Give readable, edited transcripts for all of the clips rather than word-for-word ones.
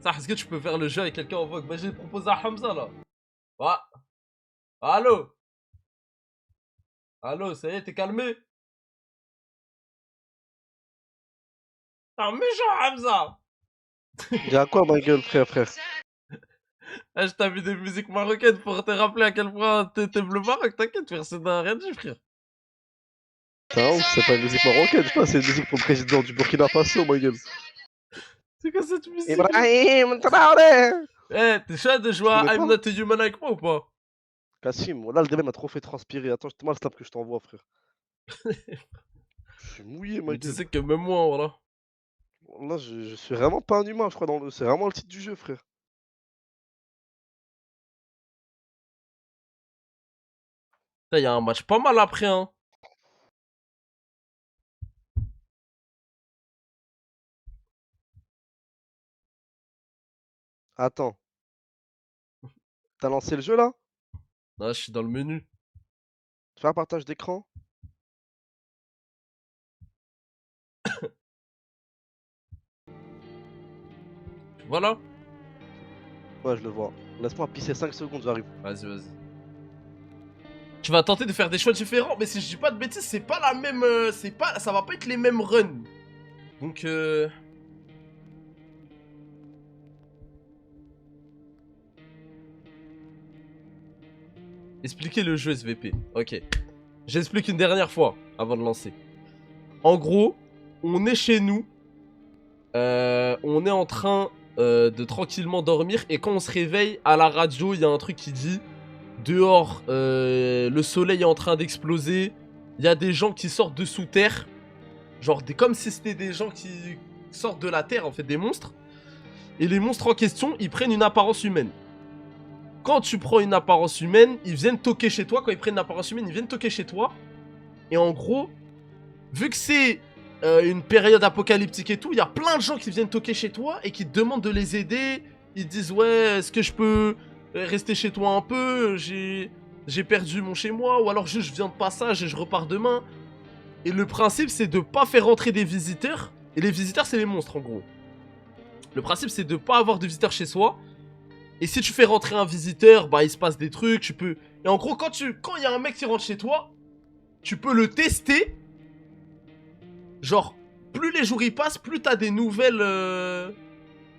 Ça, est-ce que tu peux faire le jeu avec quelqu'un en vogue? Bah, j'ai proposé à Hamza là. Ah, allô? Allô, ça y est, t'es calmé? T'es un méchant, Hamza! J'ai à quoi ma gueule, frère? Eh, je t'ai mis des musiques marocaines pour te rappeler à quel point t'aimes le Maroc, t'inquiète, frère, ça n'a rien dit, frère. Non, c'est pas une musique marocaine, je sais pas, c'est une musique pour le président du Burkina Faso, ma gueule. C'est quoi cette musique là? Ibrahim Traoré. Eh, t'es chaud de jouer Tu connais à I'm pas? Not a Human avec moi ou pas? Kassim, là le débat m'a trop fait transpirer. Attends, je te mal snap que je t'envoie, frère. Je suis mouillé, ma Mais tu gueule. sais que même moi, voilà. Là, je suis vraiment pas un humain, je crois, c'est vraiment le titre du jeu, frère. Putain, y a un match pas mal après, hein. Attends, t'as lancé le jeu là? Là, je suis dans le menu. Fais un partage d'écran? Voilà. Ouais, je le vois. Laisse-moi pisser 5 secondes, j'arrive. Vas-y, vas-y. Tu vas tenter de faire des choix différents, mais si je dis pas de bêtises, c'est pas la même. Ça va pas être les mêmes runs. Donc, expliquez le jeu SVP. Ok. J'explique une dernière fois avant de lancer. En gros, on est chez nous. On est en train de tranquillement dormir. Et quand on se réveille, à la radio, il y a un truc qui dit dehors, le soleil est en train d'exploser. Il y a des gens qui sortent de sous terre. Genre, comme si c'était des gens qui sortent de la terre, en fait, des monstres. Et les monstres en question, ils prennent une apparence humaine. Quand tu prends une apparence humaine, ils viennent toquer chez toi. Quand ils prennent une apparence humaine, ils viennent toquer chez toi. Et en gros, vu que c'est une période apocalyptique et tout, il y a plein de gens qui viennent toquer chez toi et qui te demandent de les aider. Ils disent ouais, est-ce que je peux rester chez toi un peu? J'ai perdu mon chez moi, ou alors juste je viens de passage et je repars demain. Et le principe c'est de pas faire rentrer des visiteurs. Et les visiteurs c'est les monstres en gros. Le principe c'est de pas avoir de visiteurs chez soi. Et si tu fais rentrer un visiteur, bah il se passe des trucs, tu peux. Et en gros quand il y a un mec qui rentre chez toi, tu peux le tester. Genre, plus les jours y passent, plus t'as des nouvelles.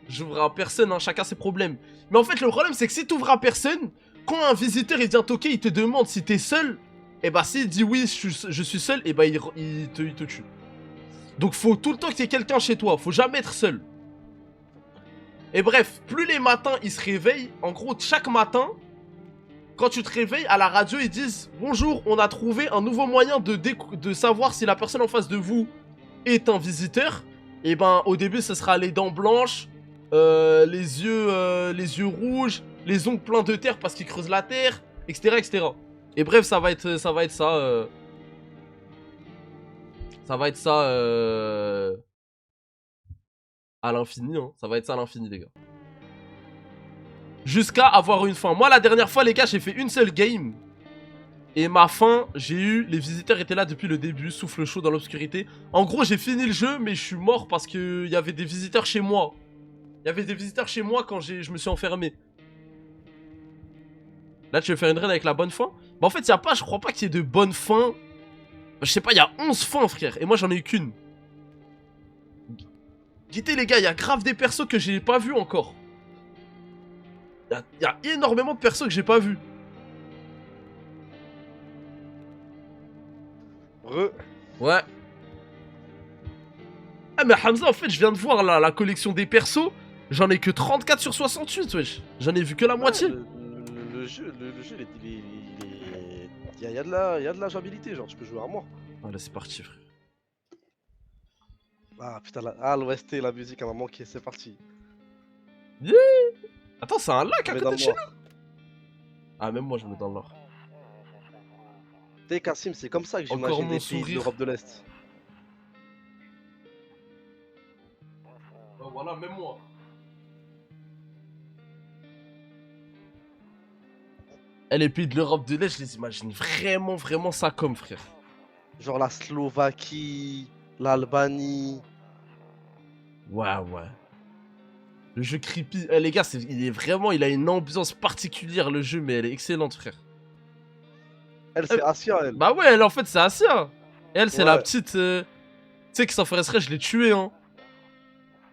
J'ouvre à personne, hein, chacun ses problèmes. Mais en fait, le problème, c'est que si t'ouvres à personne, quand un visiteur il vient toquer, il te demande si t'es seul. Et bah, s'il dit oui, je suis seul, et bah, il te tue. Donc, faut tout le temps qu'il y ait quelqu'un chez toi. Faut jamais être seul. Et bref, plus les matins ils se réveillent, en gros, chaque matin, quand tu te réveilles, à la radio, ils disent bonjour, on a trouvé un nouveau moyen de savoir si la personne en face de vous est un visiteur. Et ben au début ce sera les dents blanches, les yeux rouges, les ongles pleins de terre parce qu'ils creusent la terre, etc., etc. Et bref ça va être ça à l'infini, hein. Ça va être ça à l'infini les gars. Jusqu'à avoir une fin. Moi la dernière fois les gars j'ai fait une seule game. Et ma fin, j'ai eu, les visiteurs étaient là depuis le début, souffle chaud dans l'obscurité. En gros, j'ai fini le jeu, mais je suis mort parce qu'il y avait des visiteurs chez moi. Il y avait des visiteurs chez moi quand je me suis enfermé. Là, tu veux faire une raid avec la bonne fin? Bah en fait, je crois pas qu'il y ait de bonne fin. Je sais pas, il y a 11 fins, frère. Et moi, j'en ai eu qu'une. Guettez, les gars, il y a grave des persos que j'ai pas vus encore. Il y a énormément de persos que j'ai pas vus. Ouais. Ah mais Hamza, en fait, je viens de voir la collection des persos. J'en ai que 34 sur 68, wesh. J'en ai vu que la Ouais, moitié. le jeu, il y a de la jouabilité, genre tu peux jouer à mort. Allez, c'est parti, frère. Ah putain, l'OST, la musique, elle m'a manqué, c'est parti. Yeah. Attends, c'est un lac Je à mets dans côté le de chez noir. nous. Ah, même moi, je me mets dans le nord. T'es Kassim, c'est comme ça que Encore j'imagine mon les pays de sourire. l'Europe de l'Est. Oh, voilà, même moi. Eh, les pays de l'Europe de l'Est, je les imagine vraiment, vraiment ça comme, frère. Genre la Slovaquie, l'Albanie. Ouais, ouais. Le jeu creepy. Eh, les gars, il est vraiment, il a une ambiance particulière le jeu, mais elle est excellente, frère. Elle, c'est Asia, elle. Bah ouais, elle en fait, c'est Asia. Et elle, c'est la Ouais. petite. Tu sais que sans faire exprès, je l'ai tué, hein.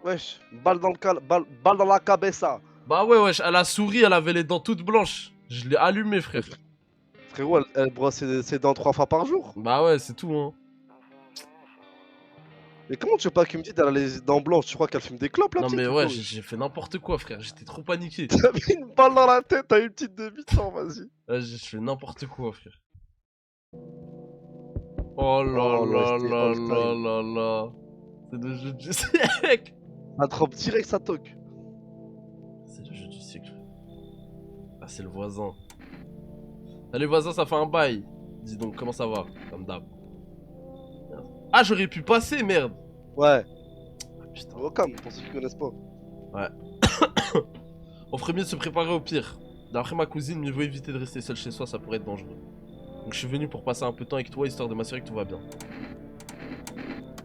Wesh, balle dans la cabeza. Bah ouais, wesh, elle a souri, elle avait les dents toutes blanches. Je l'ai allumé, frère. Frérot, elle brosse ses dents 3 fois par jour. Bah ouais, c'est tout, hein. Mais comment tu veux pas qu'elle me dise qu'elle a les dents blanches? Tu crois qu'elle fume des clopes, la Non, petite, mais ou ouais, quoi, j'ai fait n'importe quoi, frère. J'étais trop paniqué. T'as mis une balle dans la tête, t'as une petite de 8 ans, vas-y. Ouais, j'ai fait n'importe quoi, frère. Oh là Oh là, là c'était là all là time. là là. C'est le jeu du siècle. Ça drop direct, ça toque. C'est le jeu du siècle. Ah, c'est le voisin. Salut voisin, ça fait un bail. Dis donc, comment ça va? Comme d'hab. Ah, j'aurais pu passer, merde. Ouais. Ah, putain. Welcome, pour ceux qui connaissent pas. On ferait mieux de se préparer au pire. D'après ma cousine, mieux vaut éviter de rester seul chez soi, ça pourrait être dangereux. Donc je suis venu pour passer un peu de temps avec toi, histoire de m'assurer que tout va bien.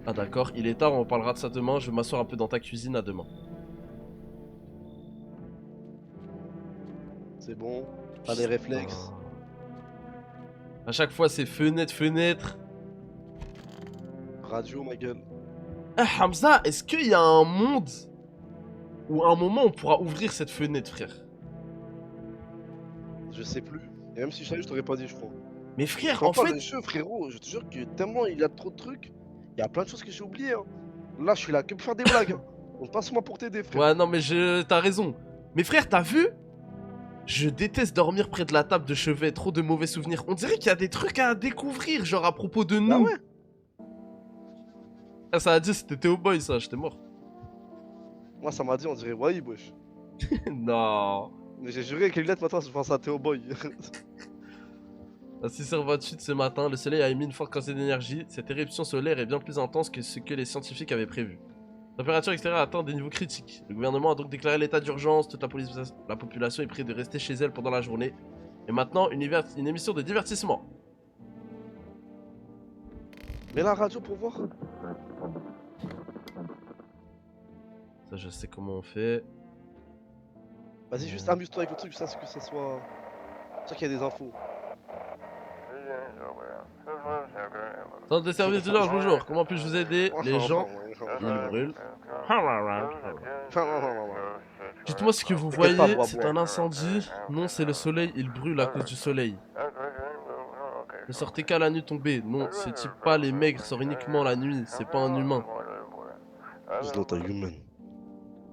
Ah d'accord, il est tard, on parlera de ça demain, je vais m'asseoir un peu dans ta cuisine, à demain. C'est bon. T'as les réflexes. À chaque fois, c'est fenêtre, fenêtre. Radio, ma gueule. Eh Hamza, est-ce qu'il y a un monde où à un moment on pourra ouvrir cette fenêtre, frère? Je sais plus. Et même si je savais, je t'aurais pas dit, je crois. Mais frère, Quand en on parle fait... de jeu, frérot, je te jure que tellement il y a trop de trucs, il y a plein de choses que j'ai oubliées. Hein. Là, je suis là que pour faire des blagues. Hein. Donc passe-moi pour t'aider, frère. Ouais, non mais t'as raison. Mais frère, t'as vu? Je déteste dormir près de la table de chevet, trop de mauvais souvenirs. On dirait qu'il y a des trucs à découvrir, genre à propos de nous. Bah ouais. Ah, ça a dit c'était Théo Boy, ça, j'étais mort. Moi, ça m'a dit, on dirait Wahib, wesh. Non. Mais j'ai juré que les lunettes, maintenant, je pense à Théo Boy. À 6h28 ce matin, le soleil a émis une forte quantité d'énergie. Cette éruption solaire est bien plus intense que ce que les scientifiques avaient prévu. La température extérieure atteint des niveaux critiques. Le gouvernement a donc déclaré l'état d'urgence. Toute la population est priée de rester chez elle pendant la journée. Et maintenant, une émission de divertissement. Mets la radio pour voir. Ça, je sais comment on fait. Vas-y, juste amuse-toi avec le truc, ça, que ça soit. C'est sûr qu'il y a des infos. Centre de service du Nord, bonjour. Comment puis-je vous aider? Les gens, ils brûlent. Dites-moi ce que vous T'inquiète pas, voyez, bois, c'est bois. un incendie. Non, c'est le soleil, il brûle à cause du soleil. Ne sortez qu'à la nuit tombée. Non, ce type pas les maigres sort uniquement la nuit, c'est pas un humain. He's not a human.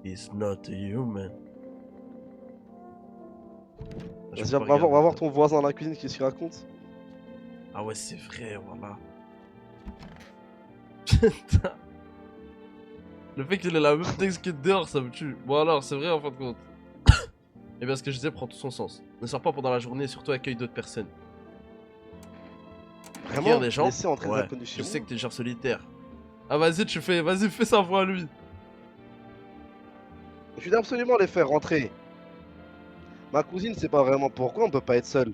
He's not a human. Vas-y, va voir ton voisin dans la cuisine, qu'est-ce qu'il raconte. Ah ouais, c'est vrai, voilà. Putain. Le fait qu'il ait la même texte que dehors, ça me tue. Bon alors, c'est vrai en fin de compte. Et bien ce que je disais prend tout son sens. Ne sors pas pendant la journée et surtout accueille d'autres personnes. Vraiment Des gens. Laisser entrer des Ouais, inconnus chez je moi. sais que t'es genre solitaire. Ah vas-y, vas-y, fais sa voix à lui. Je vais absolument les faire rentrer. Ma cousine sait pas vraiment pourquoi on peut pas être seul.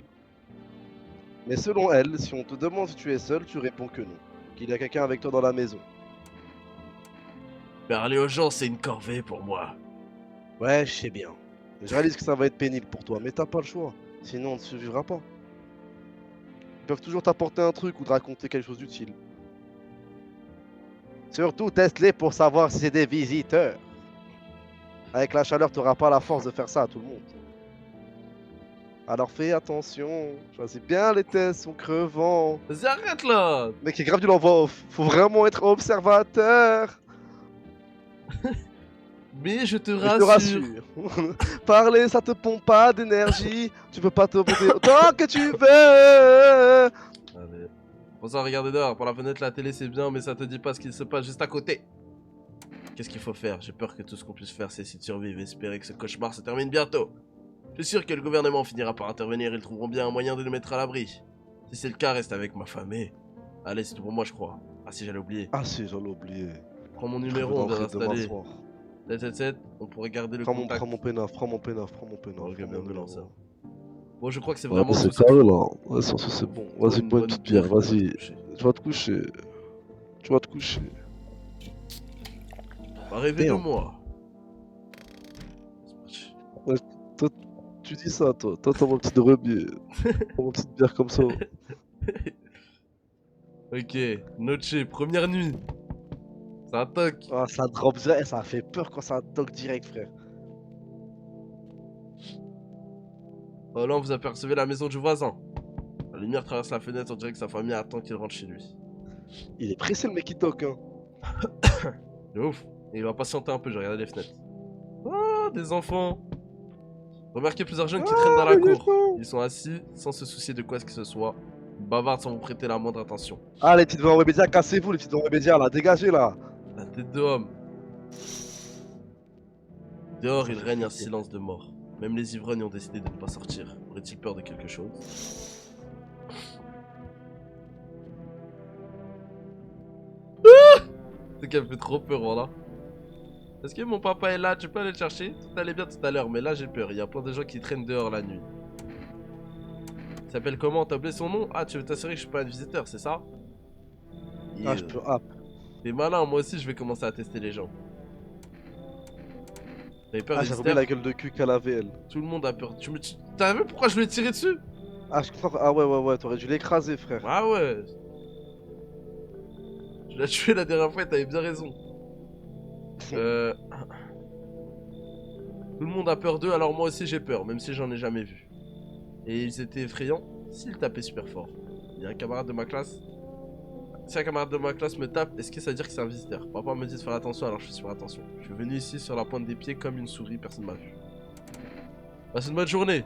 Mais selon elle, si on te demande si tu es seul, tu réponds que non. Qu'il y a quelqu'un avec toi dans la maison. Parler aux gens, c'est une corvée pour moi. Ouais, je sais bien. Je réalise que ça va être pénible pour toi, mais t'as pas le choix. Sinon, on ne survivra pas. Ils peuvent toujours t'apporter un truc ou te raconter quelque chose d'utile. Surtout, teste-les pour savoir si c'est des visiteurs. Avec la chaleur, t'auras pas la force de faire ça à tout le monde. Alors fais attention. Choisis bien les tests, sont crevants. Vas-y, arrête là. Mec, c'est grave du l'envoi off. Faut vraiment être observateur. Mais je te Mais je te rassure. Parler, ça te pompe pas d'énergie. Tu peux pas te pomper autant que tu veux. Allez. Pour ça, regardez dehors. Par la fenêtre, la télé, c'est bien, mais ça te dit pas ce qu'il se passe juste à côté. Qu'est-ce qu'il faut faire? J'ai peur que tout ce qu'on puisse faire, c'est essayer de survivre et espérer que ce cauchemar se termine bientôt. Je suis sûr que le gouvernement finira par intervenir, ils trouveront bien un moyen de nous mettre à l'abri. Si c'est le cas, reste avec ma famille. Allez, c'est tout pour moi, je crois. Ah si, j'allais oublier. Ah si, j'en ai oublié. Prends mon numéro, on vient d'installer. soir. 777, on pourrait garder le Prends contact. mon pénaf, prends mon pénaf. Ok, bien de lancer. Bon, je crois que c'est Ouais, vraiment mais c'est tout. carré là. Ouais, ça c'est bon. Vas-y, Une bois une bonne petite bière, bière, vas-y. Tu vas te coucher. Tu vas te coucher. Bah, réveille-moi. Ouais, toi, tu dis ça, toi. Toi, t'as mon petit remier. T'as mon petite bière comme ça. Ok, Noche, première nuit. C'est un toc. Ah, ça drop direct. Ça fait peur quand ça toque direct, frère. Oh là, vous apercevez la maison du voisin. La lumière traverse la fenêtre, on dirait que sa famille attend qu'il rentre chez lui. Il est pressé, le mec qui toque, hein. De ouf. Et il va patienter un peu, j'ai regardé les fenêtres. Ah, des enfants. Remarquez plusieurs jeunes qui traînent dans la les cour. gens. Ils sont assis, sans se soucier de quoi que ce soit. Ils bavardent sans vous prêter la moindre attention. Ah, les petites voix Webedia, cassez-vous, les petites voix Webedia, là. Dégagez, là. La tête de homme. Dehors, Ça il fait règne un flipper. silence de mort. Même les ivrognes ont décidé de ne pas sortir. Aurait-il peur de quelque chose? C'est qu'elle me fait trop peur, voilà. Est-ce que mon papa est là? Tu peux aller le chercher? Tout allait bien tout à l'heure, mais là j'ai peur. Il y a plein de gens qui traînent dehors la nuit. Il s'appelle comment? T'as oublié son nom? Ah, tu veux t'assurer que je suis pas un visiteur, c'est ça? Ah, je peux. Ah, T'es malin, moi aussi je vais commencer à tester les gens. T'avais peur ah des j'ai oublié visiteurs? la gueule de cul qu'elle avait, elle. Tout le monde a peur. T'as vu pourquoi je lui ai tiré dessus? Ah, je comprends. Ah, ouais, t'aurais dû l'écraser, frère. Ah ouais. Je l'ai tué la dernière fois et t'avais bien raison. Euh... Tout le monde a peur d'eux, alors moi aussi j'ai peur, même si j'en ai jamais vu. Et ils étaient effrayants s'ils tapaient super fort. Il y a un camarade de ma classe. Si un camarade de ma classe me tape, est-ce que ça veut dire que c'est un visiteur? Papa me dit de faire attention, alors je fais super attention. Je suis venu ici sur la pointe des pieds comme une souris, personne m'a vu. Passe une bonne journée.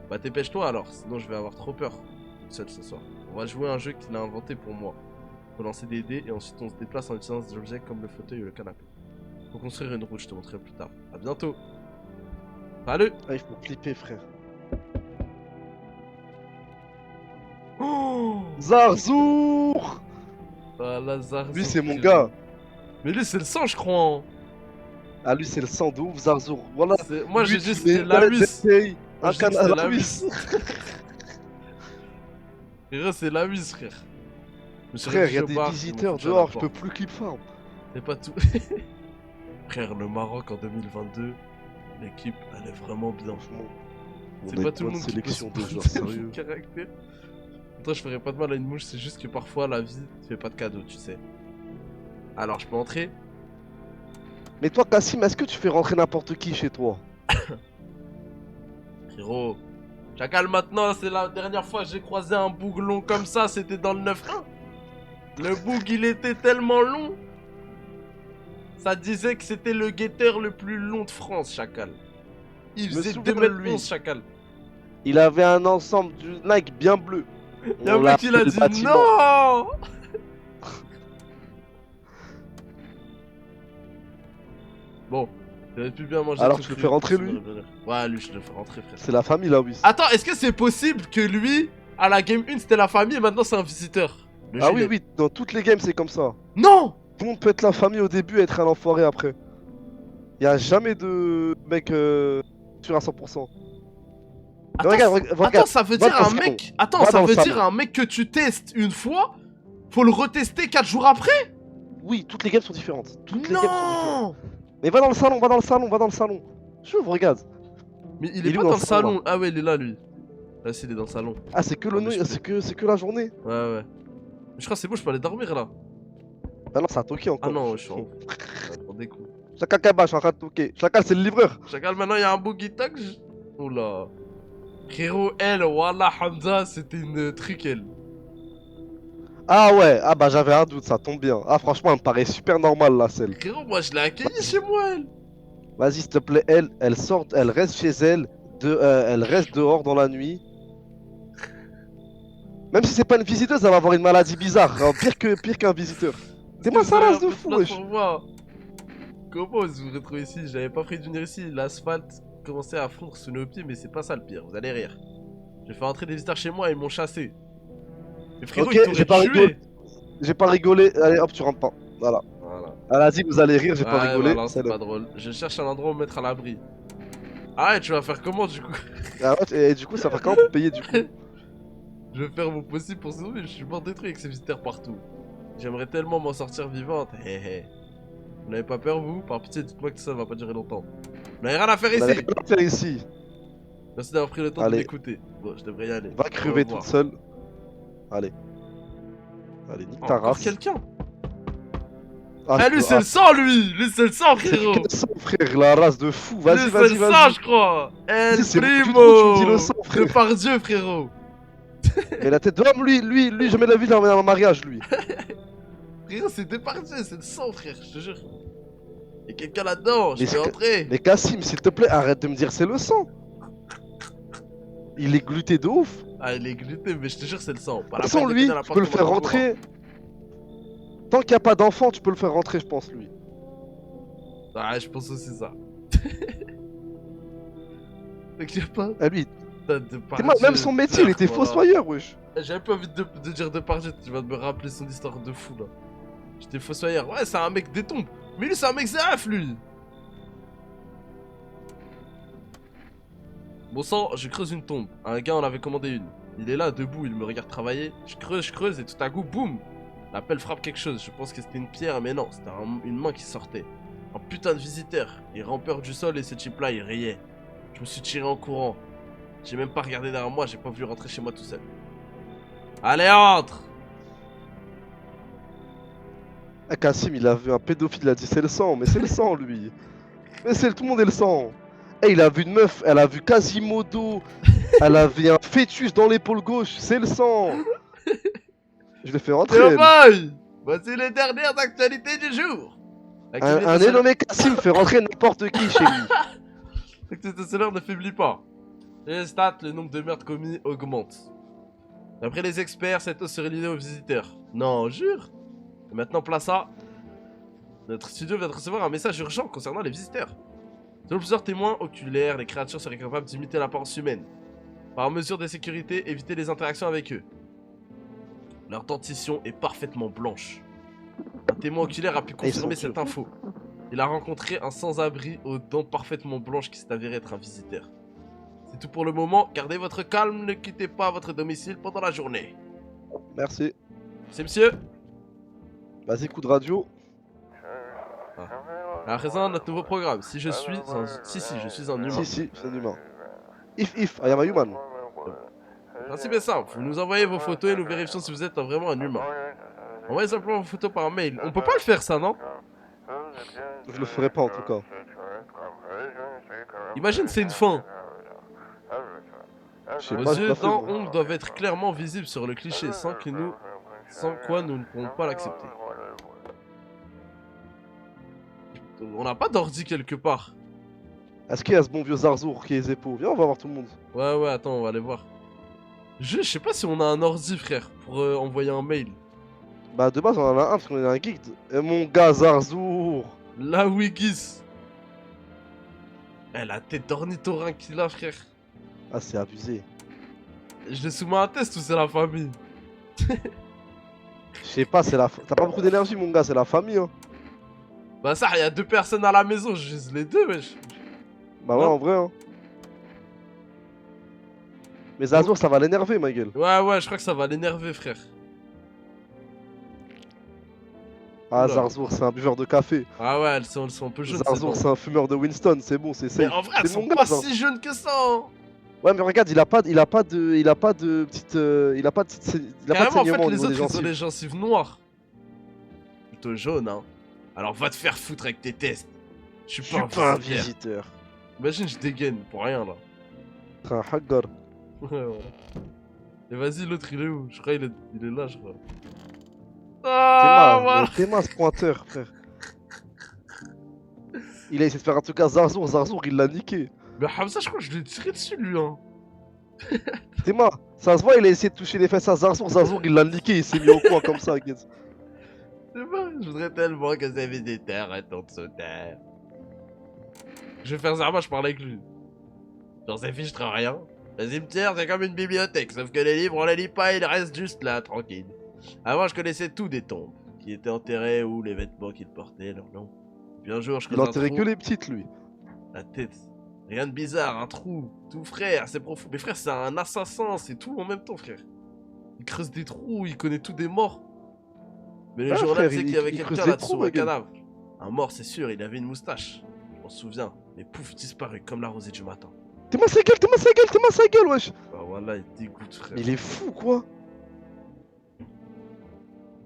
Bah dépêche-toi alors, sinon je vais avoir trop peur. Toute seule ce soir. On va jouer à un jeu qu'il a inventé pour moi. Faut lancer des dés et ensuite on se déplace en utilisant des objets comme le fauteuil ou le canapé. Faut construire une route, je te montrerai plus tard. A bientôt. Salut. Ah, il faut flipper, frère. Oh, Zarzour. ah, Lazare. Lui, c'est mon gars. Mais lui c'est le sang je crois. Hein. Ah, lui, c'est le sang de ouf, Zarzour. Voilà. Moi Lui, j'ai dit tu c'était mets la huisse. Un Moi, je dis que canal c'était à la la huisse. Frérot, c'est la huisse, frère. Je me suis Frère, réfugié y a au des bar, ils m'ont visiteurs foutu à la dehors, je porte. peux plus clip farm. C'est pas tout. Frère, le Maroc en 2022, l'équipe, elle est vraiment bien. Franchement, C'est on a pas une tout le bonne monde qui peut sélection de joueurs supporter mon sérieux. caractère. Toi, je ferais pas de mal à une mouche, c'est juste que parfois la vie te fait pas de cadeau, tu sais. Alors, je peux entrer? Mais toi, Kassim, est-ce que tu fais rentrer n'importe qui chez toi? Frérot, chacal, maintenant, c'est la dernière fois que j'ai croisé un boug long comme ça, c'était dans le 9-1. Le boug, il était tellement long. Ça disait que c'était le guetteur le plus long de France, chacal. Il Je me faisait souviens 2 de m lui. 11, chacal. Il avait un ensemble du Nike bien bleu. Y'a un On mec qui l'a l'appelait dit le bâtiment. non. Bon, j'aurais pu bien manger. Alors, tout tu le cru, fais rentrer, ça lui? m'aurait bien l'air. Ouais, lui, je le fais rentrer, frère. C'est la famille là, oui. Attends, est-ce que c'est possible que lui, à la game 1, c'était la famille et maintenant c'est un visiteur? Le Ah oui, gilet. oui, dans toutes les games, c'est comme ça. Non. Tout le monde peut être la famille au début et être un enfoiré après. Y a jamais de mec sûr à 100%. Attends, regarde, attends, ça veut va dire dans un le mec. salon. Attends, Va ça dans le veut salon. dire un mec que tu testes une fois, faut le retester 4 jours après? Oui, toutes les games sont différentes. Toutes les games sont différentes. Non. Mais va dans le salon, va dans le salon, va dans le salon. J'ouvre, regarde. Mais il Il est est pas où dans dans le le salon, salon. Ah ouais, il est là, lui. Là, c'est il est dans le salon. Ah, c'est que le Ah, mais nuit, je peux- c'est que la journée. Ouais, ouais. Mais je crois que c'est bon, je peux aller dormir là. Ah non, ça a toqué encore. Ah non, je suis en. Attendez, coup. Chacal Kaba, je suis en train de toquer. Chacal, c'est le livreur. Chacal, maintenant il y a un boogie tag. Oula. Frérot, elle, Wallah Hamza, c'était une truc, elle. Ah ouais, ah bah j'avais un doute, ça tombe bien. Ah franchement, elle me paraît super normale la celle. Frérot, moi je l'ai accueillie chez moi, elle. Vas-y, s'il te plaît, elle sort, elle reste chez elle, elle reste dehors dans la nuit. Même si c'est pas une visiteuse, elle va avoir une maladie bizarre, hein, pire qu'un visiteur. T'es ma salace de fou, wesh. Comment vous vous retrouvez ici? J'avais pas prévu de venir ici. L'asphalte commençait à fondre sous nos pieds, mais c'est pas ça le pire. Vous allez rire. J'ai fait entrer des visiteurs chez moi et ils m'ont chassé. Mais frérot, Ok, ils j'ai t'auraient pas tué. J'ai pas rigolé, allez hop, tu rentres pas. Voilà. Voilà. Elle a dit que vous allez rire, j'ai pas Ouais, rigolé. voilà, c'est le- pas drôle. Je cherche un endroit où me mettre à l'abri. Ah ouais, tu vas faire comment du coup? Ah ouais, et du coup, ça fait quand pour payer du coup? Je vais faire mon possible pour survivre. Je suis mort détruit avec ces visiteurs partout. J'aimerais tellement m'en sortir vivante. Hé hé. Vous n'avez pas peur, vous? Par pitié, dites-moi que ça va pas durer longtemps. Vous n'avez rien à faire On a ici. rien à faire ici. Merci d'avoir pris le temps de Allez. m'écouter. Bon, je devrais y aller. Va crever Au revoir. toute seule. Allez. Allez, nique Oh, ta encore race. quelqu'un. Ah, Lui, c'est le sang, lui. Lui, c'est le sang, frérot. quel sang, frère, la race de fou. Vas-y, Lui, vas-y, c'est le sang, vas-y. je crois. El C'est moi, tu Primo. me dis le sang, frère. Par Dieu, frérot. Mais la tête d'homme, lui, jamais la vie dans un mariage, lui. Frérot, c'est Depardieu, c'est le sang, frère, je te jure. Y'a quelqu'un là-dedans, je Mais peux entrer. Mais Cassim, s'il te plaît, arrête de me dire c'est le sang. Il est gluté de ouf. Ah, il est gluté, mais je te jure, c'est le sang. Pas De la toute façon, peine de lui, tenir la tu porte peux le comme faire un rentrer. Tant qu'il n'y a pas d'enfant, tu peux le faire rentrer, je pense, lui. courant. Ah, je pense aussi ça. Fait que j'ai pas Ah, lui, Depardieu, même son métier, il était voilà. fossoyeur, wesh. J'avais pas envie de dire Depardieu, tu vas me rappeler son histoire de fou là. J'étais fossoyeur. Ouais, c'est un mec des tombes. Mais lui, c'est un mec ZAF, lui. Bon sang, je creuse une tombe. Un gars en avait commandé une. Il est là, debout, il me regarde travailler. Je creuse et tout à coup, boum. La pelle frappe quelque chose. Je pense que c'était une pierre, mais non, c'était une main qui sortait. Un putain de visiteur. Il rampeur du sol et ce type-là, il riait. Je me suis tiré en courant. J'ai même pas regardé derrière moi, j'ai pas voulu rentrer chez moi tout seul. Allez, entre! Ah, Cassim, il a vu un pédophile, il a dit c'est le sang, mais c'est le sang, lui. Mais c'est tout le monde est le sang. Eh, il a vu une meuf, elle a vu Quasimodo, elle avait un fœtus dans l'épaule gauche, c'est le sang. Je l'ai fait rentrer. Théo elle. Boy! Voici les dernières actualités du jour! Un dénommé Cassim fait rentrer n'importe qui chez lui. L'activité solaire ne faiblit pas. Et les stats, le nombre de meurtres commis augmente. D'après les experts, cette hausse serait liée aux visiteurs. Non, jure. Et maintenant, place à... Notre studio vient de recevoir un message urgent concernant les visiteurs. Selon plusieurs témoins oculaires, les créatures seraient capables d'imiter l'apparence humaine. Par mesure de sécurité, évitez les interactions avec eux. Leur dentition est parfaitement blanche. Un témoin oculaire a pu confirmer cette info. Il a rencontré un sans-abri aux dents parfaitement blanches qui s'est avéré être un visiteur. C'est tout pour le moment, gardez votre calme, ne quittez pas votre domicile pendant la journée. Merci. C'est monsieur. Vas-y, coup de radio. À présent, notre nouveau programme. Si je suis un... Si, je suis un humain. Si, c'est un humain. If, I am a human. Le principe est simple, vous nous envoyez vos photos et nous vérifions si vous êtes vraiment un humain. Envoyez simplement vos photos par mail. On peut pas le faire ça, non? Je le ferai pas en tout cas. Imagine, c'est une fin. Je sais Vos pas, j'ai yeux, pas fait, dents, moi. ongles doivent être clairement visibles sur le cliché, sans quoi nous ne pourrons pas l'accepter. On n'a pas d'ordi quelque part. Est-ce qu'il y a ce bon vieux Zarzour qui est Zeppo? Viens, on va voir tout le monde. Ouais, attends, on va aller voir. Je sais pas si on a un ordi, frère, pour envoyer un mail. Bah, de base, on en a un parce qu'on est un geek. Et mon gars Zarzour. La Wigis. Eh, la tête d'ornithorynque qu'il a, frère. Ah, c'est abusé. Je le soumets à un test ou c'est la famille? Je sais pas, c'est la. T'as pas beaucoup d'énergie, mon gars, c'est la famille, hein. Bah ça, il y a 2 personnes à la maison, je vise les 2, wesh. Bah, ouais, Non. en vrai, hein. Mais Zarzour, ça va l'énerver, ma gueule. Ouais, je crois que ça va l'énerver, frère. Ah, Oula. Zarzour, c'est un buveur de café. Ah ouais, elles sont un peu jeunes. Zarzour, c'est un fumeur de Winston, c'est bon, c'est Mais safe. en vrai, elles C'est sont mon gars, pas Zarzour. si jeunes que ça, hein. Ouais, mais regarde, il a pas de petite. Il a pas de Carrément, en saignement fait, au les niveau des autres, ils ont gencives. les gencives noires. Plutôt jaunes, hein. Alors va te faire foutre avec tes tests. Je Je suis suis pas pas un un visiteur. visiteur. Imagine, je dégaine pour rien, là. T'es un hagar. Ouais, voilà. Et vas-y, l'autre, il est où? Je crois qu'il est là, je crois. Ah, voilà. T'es mince, pointeur, frère. Il a essayé de faire un truc à Zarzour, il l'a niqué. Mais Hamza, je crois que je l'ai tiré dessus, lui, hein. Théma, ça se voit, il a essayé de toucher les fesses à Zarzour, il l'a niqué, il s'est mis au coin comme ça, guys. C'est pas, je voudrais tellement que ces visiteurs retournent sous terre. Je vais faire Zarma, je parle avec lui. Dans ces fiches, je trouve rien. Le cimetière, c'est comme une bibliothèque, sauf que les livres, on les lit pas, ils restent juste là, tranquille. Avant, je connaissais tout des tombes. Qui étaient enterrés ou les vêtements qu'ils portaient, leur nom. Puis un jour, je Il creuse un enterrait trou. que les petites, lui. La tête. Rien de bizarre, un trou. Tout frais, assez profond. Mais frère, c'est un assassin, c'est tout en même temps, frère. Il creuse des trous, il connaît tout des morts. Mais le Ah, jour-là, frère, tu sais il- qu'il y avait il quelqu'un creuse des là-dessous, trous, un ma gueule. cadavre. Un mort, c'est sûr, il avait une moustache. Je m'en souviens. Mais pouf, disparu comme la rosée du matin. T'es ma sa gueule, t'es ma sa gueule, t'es ma sa gueule, wesh. Bah voilà, il dégoûte, frère. Mais il est fou, quoi.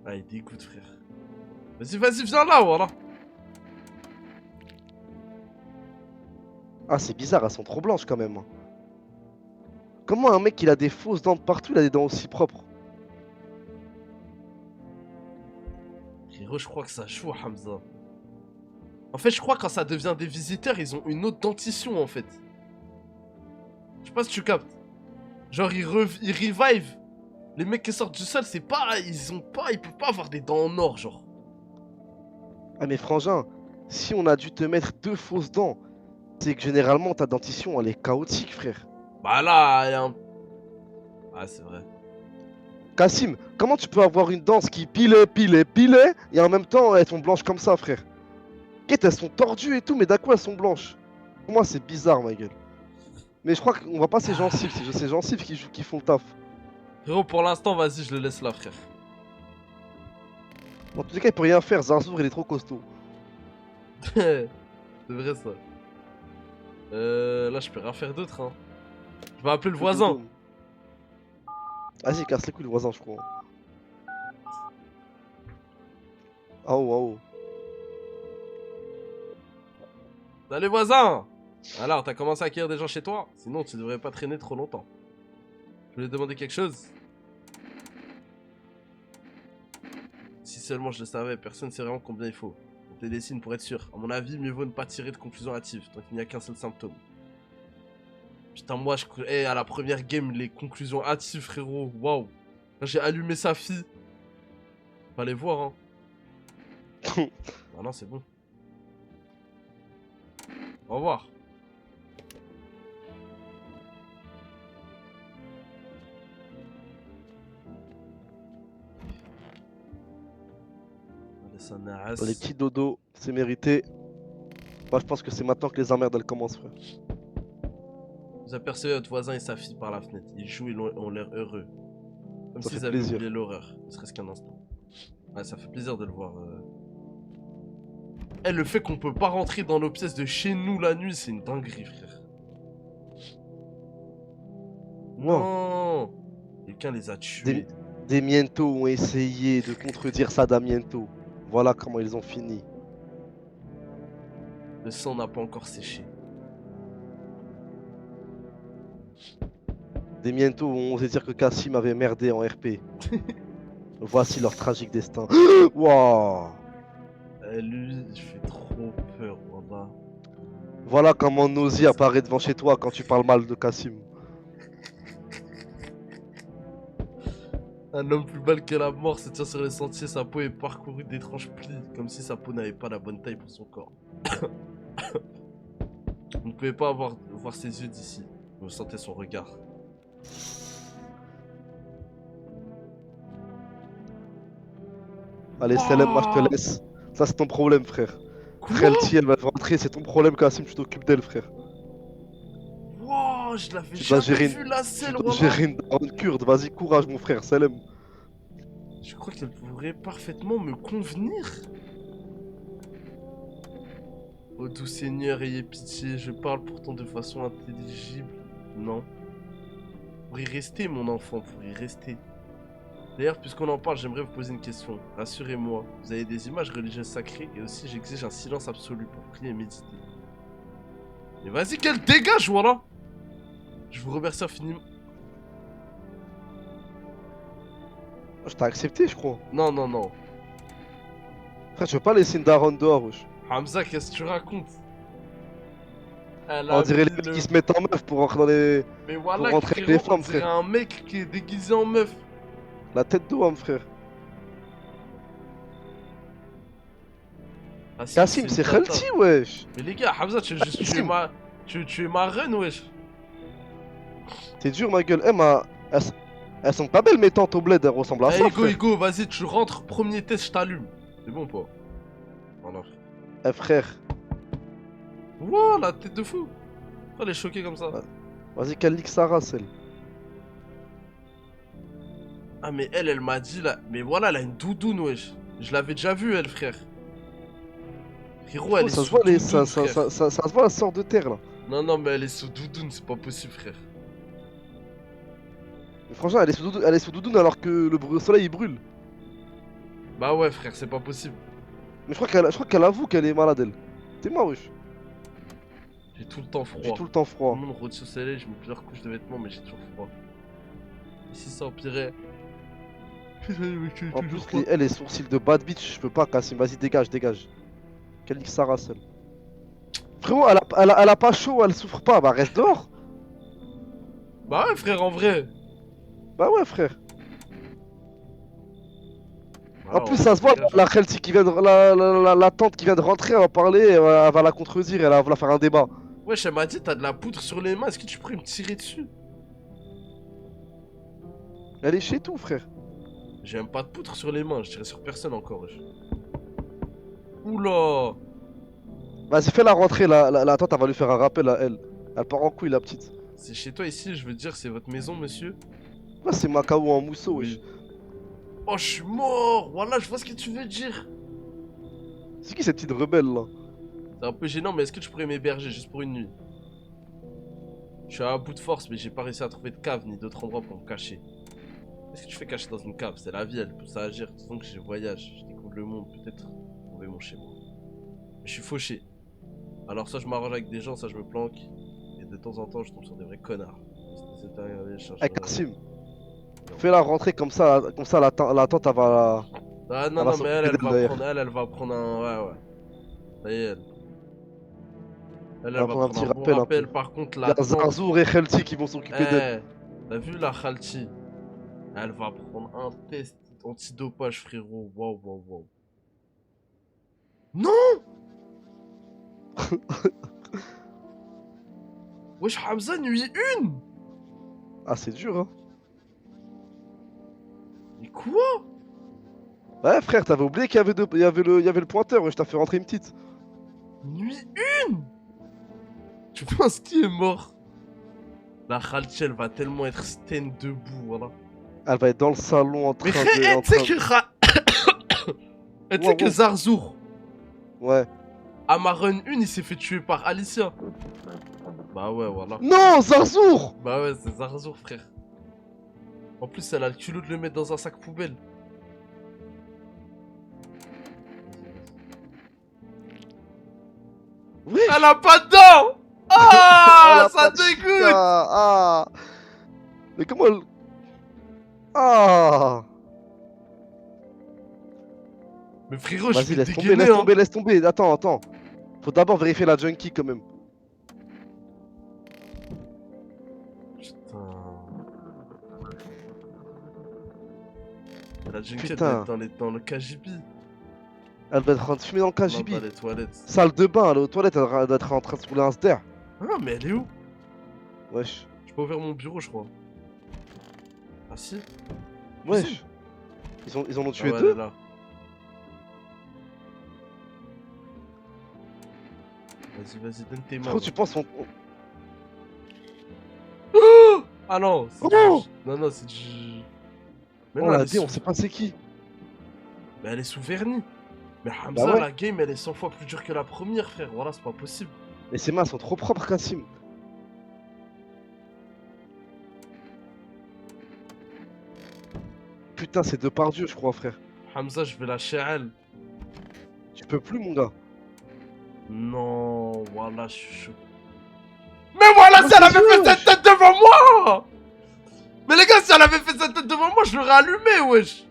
Ah, il dégoûte, frère. Vas-y, vas-y, viens là, voilà. Ah, c'est bizarre, elles sont trop blanches quand même. Comment un mec il a des fausses dents de partout, il a des dents aussi propres? Frérot, je crois que ça joue, Hamza. En fait, je crois que quand ça devient des visiteurs, ils ont une autre dentition, en fait. Je sais pas si tu captes. Genre, ils revive. Les mecs qui sortent du sol, c'est pas... Ils peuvent pas avoir des dents en or, genre. Ah, mais frangin, si on a dû te mettre 2 fausses dents, c'est que généralement ta dentition elle est chaotique, frère. Bah là, il y a un... Ah, c'est vrai. Cassim, comment tu peux avoir une dent qui pilait, et en même temps elles sont blanches comme ça, frère? Quête, elles sont tordues et tout, mais d'un coup elles sont blanches. Pour moi, c'est bizarre, ma gueule. Mais je crois qu'on voit pas ces gencives, c'est ces gencives qui font le taf. Frérot, pour l'instant, vas-y, je le laisse là, frère. En tous les cas, il peut rien faire, Zarzour il est trop costaud. C'est vrai, ça. Là, je peux rien faire d'autre, hein. Je vais appeler le voisin. Vas-y, casse les couilles, le voisin, je crois. Ah oh, ah oh. Salut, voisin. Alors, t'as commencé à accueillir des gens chez toi? Sinon, tu devrais pas traîner trop longtemps. Je voulais te demander quelque chose. Si seulement je le savais, personne ne sait vraiment combien il faut. On te dessine pour être sûr. À mon avis, mieux vaut ne pas tirer de conclusion hâtive, tant qu'il n'y a qu'un seul symptôme. Putain, moi, à la première game, les conclusions hâtives, frérot. Waouh. Quand j'ai allumé sa fille. Fallait voir, hein. Ah non, c'est bon. Au revoir. Les petits dodos, c'est mérité. Moi, je pense que c'est maintenant que les emmerdes elles commencent, frère. Vous apercevez votre voisin et sa fille par la fenêtre. Ils jouent et ont l'air heureux. Comme Ça s'ils fait avaient plaisir. oublié l'horreur, ne serait-ce qu'un instant. Ouais, ça fait plaisir de le voir. Eh, le fait qu'on peut pas rentrer dans nos pièces de chez nous la nuit, c'est une dinguerie, frère. Non. Quelqu'un les a tués. Des mientos ont essayé de contredire ça d'Amiento. Voilà comment ils ont fini. Le sang n'a pas encore séché. Des mientos ont osé dire que Cassim avait merdé en RP. Voici leur tragique destin. Waouh. Lui, il fait trop peur, voilà. Voilà comment Nosy apparaît devant chez toi quand tu parles mal de Cassim. Un homme plus bas que la mort se tient sur les sentiers, sa peau est parcourue d'étranges plis, comme si sa peau n'avait pas la bonne taille pour son corps. Vous ne pouvez pas voir ses yeux d'ici, vous sentez son regard. Allez, Selem, moi je te laisse. Ça, c'est ton problème, frère. Frelty, elle va rentrer, c'est ton problème, Cassim, tu t'occupes d'elle, frère. Wow, je l'avais Tu dois jamais gérer vu la selle, Tu dois voilà. gérer une daronne kurde. Vas-y, courage, mon frère, Selem. Je crois qu'elle pourrait parfaitement me convenir. Ô doux Seigneur, ayez pitié, je parle pourtant de façon intelligible. Non. Pour y rester, mon enfant, pour y rester. D'ailleurs, puisqu'on en parle, j'aimerais vous poser une question. Rassurez-moi, vous avez des images religieuses sacrées et aussi j'exige un silence absolu pour prier et méditer. Mais vas-y, qu'elle dégage, voilà. Je vous remercie infiniment. Je t'ai accepté, je crois. Non, non, non. Frère, tu veux pas laisser une daronne dehors, wesh. Hamza, qu'est-ce que tu racontes? Elle On a dirait les mis mecs le- qui se mettent en meuf pour rentrer dans les... Mais voilà, rentrer avec frérot, les femmes, on dirait frère. un mec qui est déguisé en meuf. La tête d'homme, frère. Ah, si, Cassim, une c'est tata. Khalti, wesh. Mais les gars, Hamza, tu veux juste tuer ma... Tu es ma reine, wesh. T'es dur, ma gueule. Elles sont pas belles, mes tantes au bled, elles ressemblent à Eh, ça, Hugo, frère. Hugo, vas-y, tu rentres, premier test, je t'allume. C'est bon, pas? Voilà. Eh, frère. Wow, la tête de fou. Oh, elle est choquée comme ça. Ouais. Vas-y, qu'elle nique sa race, elle. Ah, mais elle m'a dit là. Mais voilà, elle a une doudoune, wesh. Je l'avais déjà vue, elle, frère. Frérot, elle est Ça se sous voit, doudoune, frère. ça se voit, elle sort de terre là. Non, non, mais elle est sous doudoune, c'est pas possible, frère. Mais franchement, elle est sous doudoune alors que le soleil il brûle. Bah ouais, frère, c'est pas possible. Mais je crois qu'elle avoue qu'elle est malade, elle. C'est moi, wesh. J'ai tout le temps J'ai froid. tout le temps Tout froid. le monde retire au soleil, je mets plusieurs couches de vêtements, mais j'ai toujours froid. Et si ça empirait. J'ai En toujours plus, froid. les sourcils de bad bitch, je peux pas, Kassim. Vas-y, dégage, dégage. Qu'elle nique sa race, elle. Frérot, elle a pas chaud, elle souffre pas. Bah, reste dehors. Bah ouais, frère, en vrai. Bah ouais, frère. En Voilà, plus, ça se voit, dégage. la Khelti qui vient de, la tante qui vient de rentrer, elle va parler, elle va la contredire, elle va faire un débat. Wesh, elle m'a dit, t'as de la poudre sur les mains, est-ce que tu pourrais me tirer dessus? Elle est chez tout, frère. J'ai même pas de poudre sur les mains, je tirais sur personne encore, wesh. Oula! Vas-y, fais la rentrée, la tante, elle va lui faire un rappel à elle. Elle part en couille, la petite. C'est chez toi ici, je veux dire, c'est votre maison, monsieur? Ouais, c'est Macao en mousseau, wesh. Oui. Oh, je suis mort! Voilà, je vois ce que tu veux dire. C'est qui cette petite rebelle là? C'est un peu gênant, mais est-ce que tu pourrais m'héberger juste pour une nuit? Je suis à bout de force, mais j'ai pas réussi à trouver de cave ni d'autres endroits pour me cacher. Qu'est-ce que tu fais caché dans une cave? C'est la vie, elle peut s'agir. Disons que je voyage, je découvre le monde, peut-être trouver mon chez moi. Mais je suis fauché. Alors, soit je m'arrange avec des gens, soit je me planque. Et de temps en temps, je tombe sur des vrais connards. Eh, Kassim, fais la rentrée comme ça la tante, Ah non, elle va non, mais elle, s'occuper elle d'elle va prendre, d'ailleurs. elle va prendre un. Ouais, ouais. Ça y est, elle. Elle Elle va va prendre un prendre petit un bon rappel un peu. rappel. Par contre, Il y la a tante. Zarzour et Khelti qui vont s'occuper d'elle. Eh, t'as vu la Khalti? Elle va prendre un test antidopage, frérot. Waouh, waouh, waouh. Non! Wesh, Hamza, nuit 1! Ah, c'est dur, hein. Mais quoi? Ouais, frère, t'avais oublié qu'il y avait, il y avait le pointeur, ouais, je t'ai fait rentrer une petite. Nuit 1! Tu penses qui est mort? La Khalti, elle va tellement être stand debout, voilà. Elle va être dans le salon en Mais train frère, de. En tu sais train de... que, tu sais Wow, que wow. Zarzour, Ouais. à ma run 1, il s'est fait tuer par Alicia. Bah ouais, voilà. Non, Zarzour! Bah ouais, c'est Zarzour, frère. En plus, elle a le culot de le mettre dans un sac poubelle. Elle Wesh! a pas de dents! Elle Ah, a ça pas de dégoûte! chica. Ah! Mais comment elle. Ah! Mais frérot, je Vas-y, vais laisse tomber, dégainer, laisse hein. tomber, laisse tomber. Attends, attends. Faut d'abord vérifier la junkie quand même. Putain. La junkie, elle doit être Putain, dans le KGB. elle va être en train de fumer dans le Non, KGB. dans les toilettes. Salle de bain, elle est aux toilettes, elle doit être en train de se rouler un sder. Ah, mais elle est où? Wesh. J'ai pas ouvert mon bureau, je crois. Ah si? Cuisine. Wesh. Ils en ont Ah tué ouais, elle est deux? là. Vas-y, vas-y, donne tes mains. Frérot, tu penses Ah non, c'est Oh! Non, non, c'est du... Mais Oh non, elle la est D, on sous... sait pas c'est qui. Mais elle est sous vernis. Mais Bah Hamza, ouais. la game, elle est 100 fois plus dure que la première, frère. Voilà, c'est pas possible. Mais ses mains sont trop propres, Kassim. Putain, c'est de par Dieu, je crois, frère. Hamza, je vais lâcher elle. Tu peux plus, mon gars. Non, voilà, je suis chaud. Mais voilà, Oh, si elle c'est avait fait wesh. cette tête devant moi! Mais les gars, si elle avait fait cette tête devant moi, je l'aurais allumé, wesh!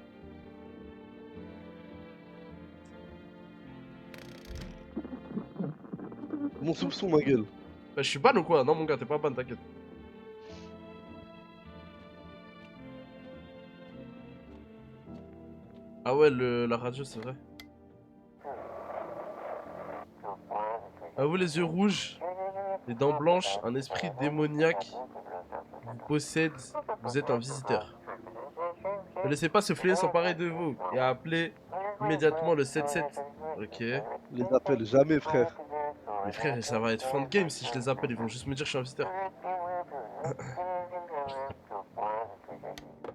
Mon soupçon, ma gueule. Bah, je suis ban ou quoi? Non, mon gars, t'es pas ban, t'inquiète. Ah ouais, la radio, c'est vrai. À vous les yeux rouges, les dents blanches, un esprit démoniaque vous possède, vous êtes un visiteur. Ne laissez pas ce fléau s'emparer de vous et appelez immédiatement le 77. Ok. Les appelle jamais, frère. Mais frère, ça va être fin de game si je les appelle, ils vont juste me dire que je suis un visiteur.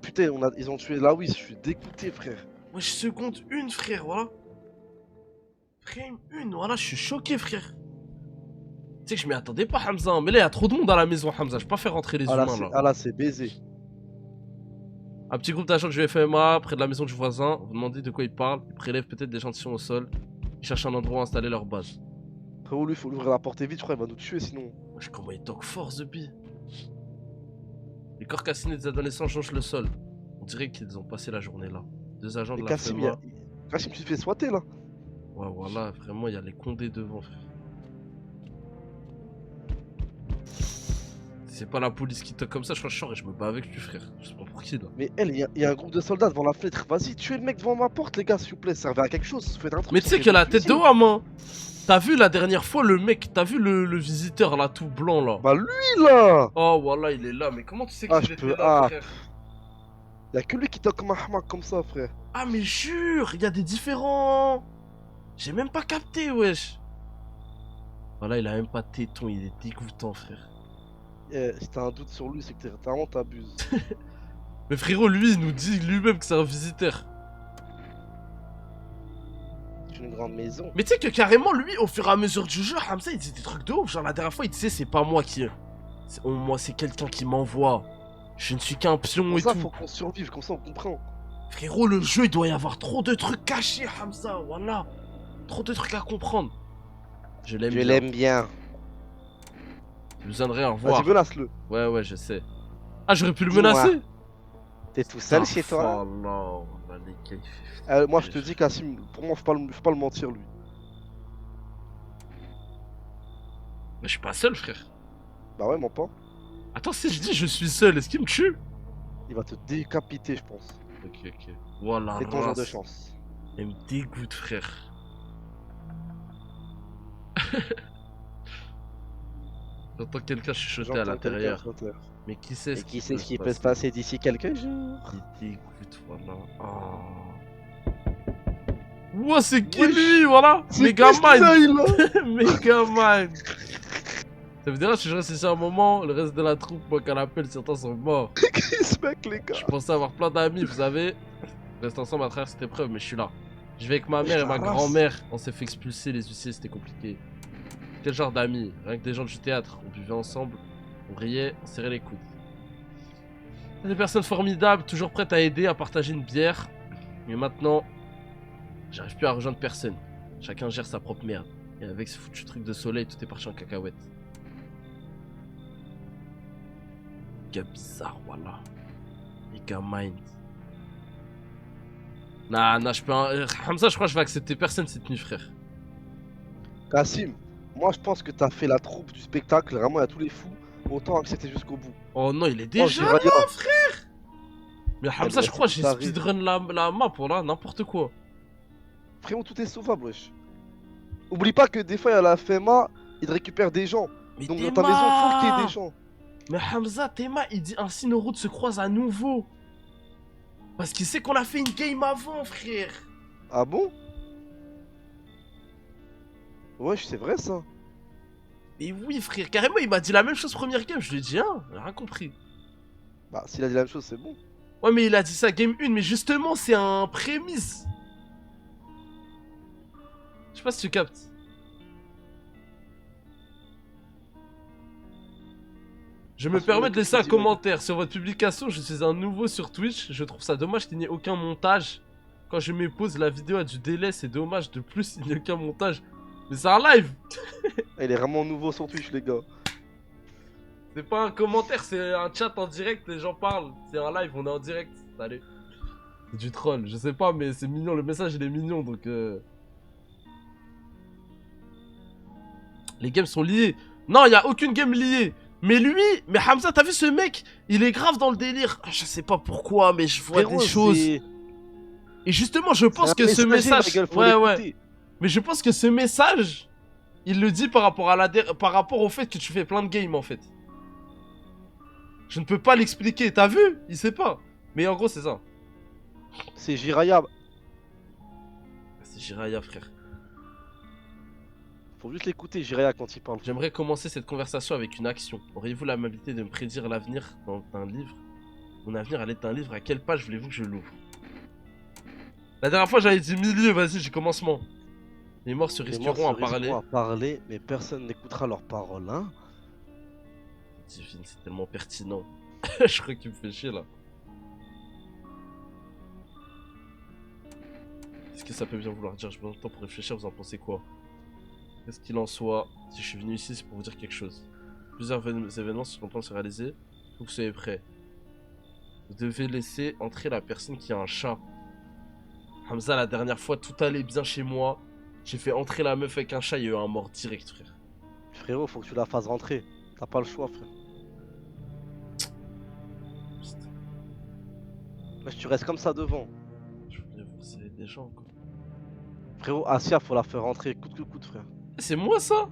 Putain, ils ont tué Lawis, je suis dégoûté, frère. Wesh, seconde une, frère, voilà. Frame 1, voilà, je suis choqué, frère. Tu sais que je m'y attendais pas, Hamza. Mais là, il y a trop de monde dans la maison, Hamza. Je peux pas faire rentrer les humains, là. Ah là, c'est baisé. Un petit groupe d'agents du FMA, près de la maison du voisin. Vous demandez de quoi ils parlent. Ils prélèvent peut-être des échantillons au sol. Ils cherchent un endroit où installer leur base. Frérot, lui, faut l'ouvrir la porte vite, frère, il va nous tuer sinon. Wesh, comment il toque fort, The Bee. Les corps calcinés des adolescents jonchent le sol. On dirait qu'ils ont passé la journée là. Deux agents de Et la Kassim, FMA. Kassim, tu te fais swatter là. Ouais, voilà, vraiment, il y a les condés devant, frère. C'est pas la police qui toque comme ça, je crois que je sors et je me bats avec lui, frère. Je sais pas pour qui, là. Mais elle, il y a un groupe de soldats devant la fenêtre. Vas-y, tuez le mec devant ma porte, les gars, s'il vous plaît. Servez à quelque chose, faites un truc. Mais tu sais qu'il a la tête de Wam, hein. T'as vu la dernière fois le mec, t'as vu le visiteur là, tout blanc là. Bah lui là. Oh, voilà, il est là, mais comment tu sais Ah, qu'il je était peux- là, ah. frère? Y'a que lui qui toque comme un hamac comme ça, frère. Ah, mais jure, il y a des différents. J'ai même pas capté, wesh. Voilà, il a même pas de téton, il est dégoûtant, frère. Si t'as un doute sur lui, c'est que vraiment t'abuses. Mais frérot, lui, il nous dit lui-même que c'est un visiteur. C'est une grande maison. Mais tu sais que carrément, lui, au fur et à mesure du jeu, Hamza, il dit des trucs de ouf. Genre, la dernière fois, il disait, c'est pas moi qui. Moi, c'est quelqu'un qui m'envoie. Je ne suis qu'un pion Pour et ça, tout. faut qu'on survive, comme ça on comprend. Frérot, le jeu, il doit y avoir trop de trucs cachés, Hamza. Voilà. Trop de trucs à comprendre. Je l'aime Je bien. l'aime bien. J'ai besoin de rien, au revoir. Vas-y, menace-le. Ouais, je sais. Ah, j'aurais pu le Dis-moi. menacer. T'es tout seul chez toi? Oh non, là, les gars, il fait- Moi, je te dis, Kassim, pour moi, faut pas le mentir, lui. Mais je suis pas seul, frère. Bah ouais, mon pas. Attends, si je dis je suis seul, est-ce qu'il me tue? Il va te décapiter, je pense. Ok. Voilà, C'est ton genre de race. chance. Elle me dégoûte, frère. J'entends quelqu'un chuchoter à J'entends quelqu'un l'intérieur. sauter. Mais qui sait Et qui sait ce qui peut se passer d'ici quelques jours? Il dégoûte, voilà. Oh. Ouah, c'est qui Wesh. lui, voilà? C'est Megamind. qui ce Megamind. Ça me dira si je reste ici un moment, le reste de la troupe, moi qu'elle appelle, certains sont morts. Qui ce mec, les gars? Je pensais avoir plein d'amis, vous savez. On reste ensemble à travers cette épreuve, mais je suis là. Je vais avec ma mère et ma grand-mère. On s'est fait expulser, les huissiers, c'était compliqué. Quel genre d'amis? Rien que des gens du théâtre. On buvait ensemble, on riait, on serrait les coudes. Des personnes formidables, toujours prêtes à aider, à partager une bière. Mais maintenant, j'arrive plus à rejoindre personne. Chacun gère sa propre merde. Et avec ce foutu truc de soleil, tout est parti en cacahuète. Gars bizarre, voilà. Les gars mind. Nah, je peux. Hamza, je crois que je vais accepter personne cette nuit, frère. Kassim, moi je pense que t'as fait la troupe du spectacle, vraiment il y a tous les fous, autant accepter jusqu'au bout. Oh non, il est Oh, déjà Jiraya, là, frère. Mais Hamza, mais je crois que c'est j'ai tout arrive. speedrun la map, voilà, n'importe quoi. frérot, tout est sauvable, wesh. Oublie pas que des fois il y a la FMA, il récupère des gens. Mais Donc dans ta maison, faut qu'il y ait des gens. Mais Hamza, Théma, il dit ainsi nos routes se croisent à nouveau. Parce qu'il sait qu'on a fait une game avant, frère. Ah bon? Wesh, c'est vrai ça. Mais oui, frère, carrément, il m'a dit la même chose première game. Je lui ai dit, hein, j'ai rien compris. Bah, s'il a dit la même chose, c'est bon. Ouais, mais il a dit ça game 1, mais justement, c'est un prémisse. Je sais pas si tu captes. Je me Parce que permets le de laisser un dit, mec. commentaire sur votre publication. Je suis un nouveau sur Twitch. Je trouve ça dommage qu'il n'y ait aucun montage. Quand je me pose, la vidéo a du délai. C'est dommage. De plus, il n'y a aucun montage. Mais c'est un live. Il est vraiment nouveau sur Twitch, les gars. C'est pas un commentaire, c'est un chat en direct. Les gens parlent. C'est un live, on est en direct. Allez. C'est du troll. Je sais pas, mais c'est mignon. Le message, il est mignon. Donc. Les games sont liés. Non, il n'y a aucune game liée. Mais lui, mais Hamza, t'as vu ce mec? Il est grave dans le délire. Ah, je sais pas pourquoi, mais je vois Frérot, des choses. c'est- Et justement, je pense c'est que un ce messager, ma message. gueule, faut Ouais. l'écouter. Mais je pense que ce message, il le dit par rapport à par rapport au fait que tu fais plein de games en fait. Je ne peux pas l'expliquer. T'as vu? Il sait pas. Mais en gros, c'est ça. C'est Jiraya. C'est Jiraya, frère. Faut juste l'écouter, Jiraya, quand il parle. J'aimerais commencer cette conversation avec une action. Auriez-vous l'amabilité de me prédire l'avenir dans un livre? Mon avenir à l'aide d'un livre, à quelle page voulez-vous que je l'ouvre? La dernière fois, j'avais dit milieu, vas-y, j'ai commencement. Les morts se Les morts risqueront à se parler. risqueront à parler, mais personne n'écoutera leurs paroles, hein. Divine, c'est tellement pertinent. Je crois qu'il me fait chier là. Qu'est-ce que ça peut bien vouloir dire? J'ai besoin de temps pour réfléchir, vous en pensez quoi? Qu'est-ce qu'il en soit, si je suis venu ici, c'est pour vous dire quelque chose. Plusieurs événements sont en train de se réaliser. Il faut que vous soyez prêts. Vous devez laisser entrer la personne qui a un chat. Hamza, la dernière fois, tout allait bien chez moi. J'ai fait entrer la meuf avec un chat, il y a eu un mort direct, frère. Frérot, faut que tu la fasses rentrer. T'as pas le choix, frère. Putain, Mais tu restes comme ça devant. je voulais vous serrer des gens, quoi. Frérot, Asia, faut la faire rentrer coûte que coûte, frère. C'est moi ça?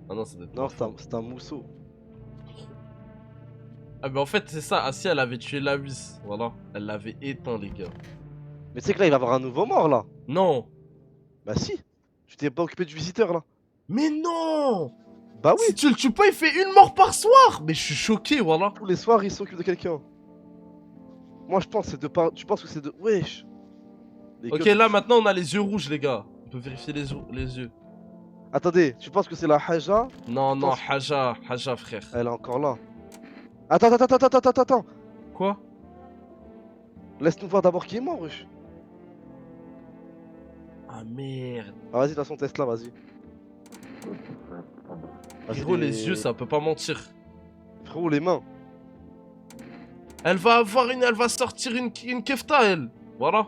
Ah non, ça doit être Non, ma faute. c'est un mousseau. Ah mais en fait c'est ça, Assia elle avait tué Lawis, voilà. Elle l'avait éteint les gars. Mais tu sais que là, il va y avoir un nouveau mort, là. Non. Bah si. Tu t'es pas occupé du visiteur, là. Mais non. Bah Si oui. tu le tues pas il fait une mort par soir. Mais je suis choqué, voilà. Tous les soirs, il s'occupe de quelqu'un. Moi, je pense que c'est de pas. Tu penses que c'est de. Wesh. Les Ok gueules là de- maintenant on a les yeux rouges les gars. On peut vérifier les yeux. Attendez, tu penses que c'est la Haja? Non, non, pense- Haja frère. Elle est encore là. Attends. Quoi? Laisse-nous voir d'abord qui est mort, wesh. Ah merde. Ah, vas-y, de toute façon, teste là, vas-y. Vas-y, Frérot les yeux ça peut pas mentir. Frérot, les mains. Elle va sortir une kefta elle. Voilà.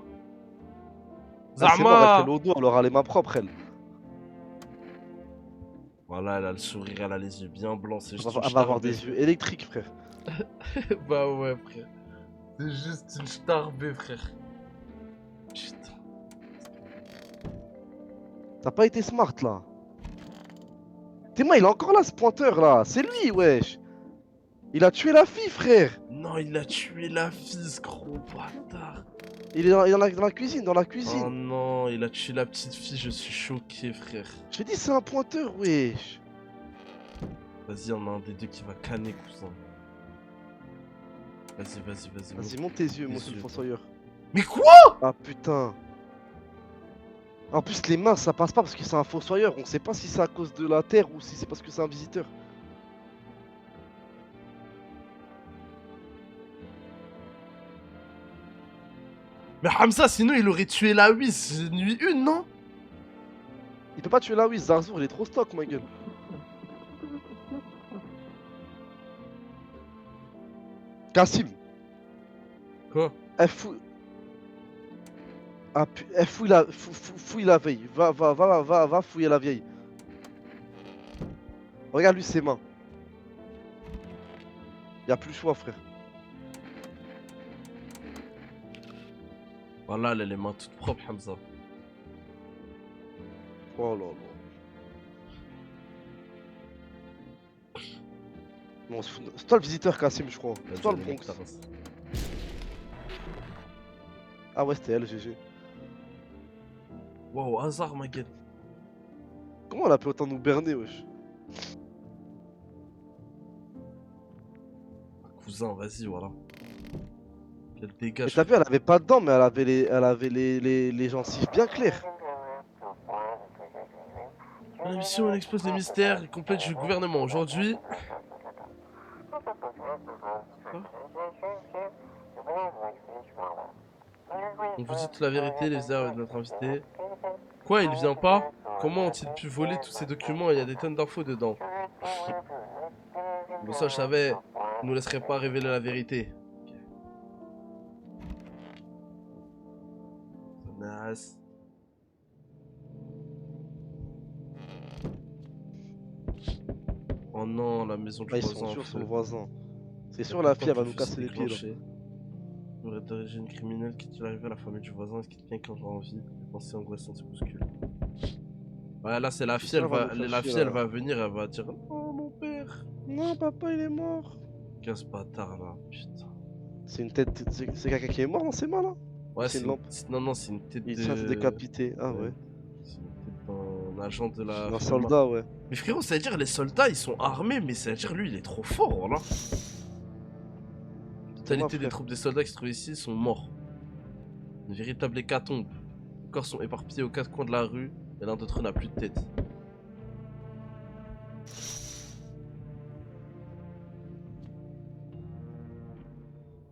Ah, c'est mort, elle fait Zama. l'odo, elle aura les mains propres, elle. Voilà, elle a le sourire, elle a les yeux bien blancs, c'est juste une Elle va avoir starbée. des yeux électriques, frère. Bah ouais, frère. C'est juste une starbée, frère. Putain. T'as pas été smart, là. Témoin, il est encore là, ce pointeur, là. C'est lui, wesh. Il a tué la fille, frère. Non, il a tué la fille, ce gros bâtard. Il est dans la cuisine, Oh non, il a tué la petite fille, je suis choqué, frère. Je t'ai dit, c'est un pointeur, wesh. Vas-y, on a un des deux qui va canner, cousin. Vas-y. Vas-y, monte tes yeux, Les mon seul yeux. fossoyeur. Mais quoi? Ah, putain. En plus, les mains, ça passe pas parce que c'est un fossoyeur. On sait pas si c'est à cause de la terre ou si c'est parce que c'est un visiteur. Mais Hamza, sinon il aurait tué la Whis nuit 1, non? Il peut pas tuer la Wiz, Zarzour, il est trop stock, ma gueule. Kassim, Quoi? elle fouille. Ah, elle fouille la, fouille la veille. Va fouiller la vieille. Regarde lui ses mains. Y a plus le choix, frère. Voilà, elle a les mains toutes propres, Hamza. Oh là là. Bon, c'est toi le visiteur, Kassim, je crois. C'est toi le Bronx. Ah ouais, c'était elle, GG. Wow, hasard, ma gueule. Comment elle a pu autant nous berner, wesh? Cousin, vas-y, voilà. Quel Mais dégage. t'as vu, elle avait pas de dents, mais elle avait les gencives bien claires. Dans la mission, on expose les mystères et complète du gouvernement. Aujourd'hui. On vous dit toute la vérité, les heures de notre invité. Quoi, il vient pas? Comment ont-ils pu voler tous ces documents? Il y a des tonnes d'infos dedans. Bon, ça, je savais. Ils nous laisseraient pas révéler la vérité. Nice. Oh non, la maison du Là, ils voisin. sont en sûrs sur feu. le voisin. C'est sûr, la fille, elle va nous casser les pieds, là. Une vraie d'origine criminelle qui est arrivé à la famille du voisin, ce qui devient quand j'ai envie. Les pensées angoissantes se bousculent. Ouais, là, c'est la fille, elle va, la fille, elle va venir, elle va dire oh mon père. Non, papa, il est mort. Qu'est-ce bâtard là, putain. C'est une tête. C'est quelqu'un qui est mort dans ses mains, là? Ouais, c'est une lampe. Non, non, c'est une tête Il de. se décapité. Ah ouais. C'est une tête d'un agent de la. Un firma. soldat, ouais. Mais frérot, ça veut dire les soldats ils sont armés, mais ça veut dire lui il est trop fort, voilà. La totalité des frère. troupes des soldats qui se trouvent ici sont morts. Une véritable hécatombe. Les corps sont éparpillés aux quatre coins de la rue. Il Et l'un d'entre eux n'a plus de tête.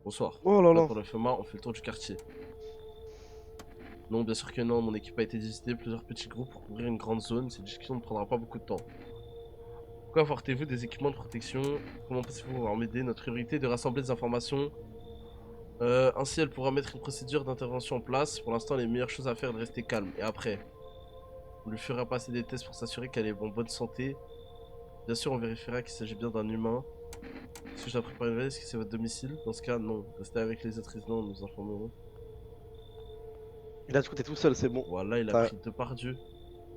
Bonsoir. Oh là là. Pour le FMA, on fait le tour du quartier. Non, bien sûr que non, mon équipe a été divisée plusieurs petits groupes pour couvrir une grande zone. Cette discussion ne prendra pas beaucoup de temps. Pourquoi apportez-vous des équipements de protection? Comment pensez-vous pouvoir m'aider? Notre priorité est de rassembler des informations. Ainsi, elle pourra mettre une procédure d'intervention en place. Pour l'instant, les meilleures choses à faire est de rester calme. Et après, on lui fera passer des tests pour s'assurer qu'elle est en bonne santé. Bien sûr, on vérifiera qu'il s'agit bien d'un humain. Est-ce que je dois préparer une valise? Est-ce que c'est votre domicile? Dans ce cas, non. Restez avec les autres résidents, nous informerons. Il a du coup, t'es tout seul, c'est bon. Voilà, il a pris deux par Dieu.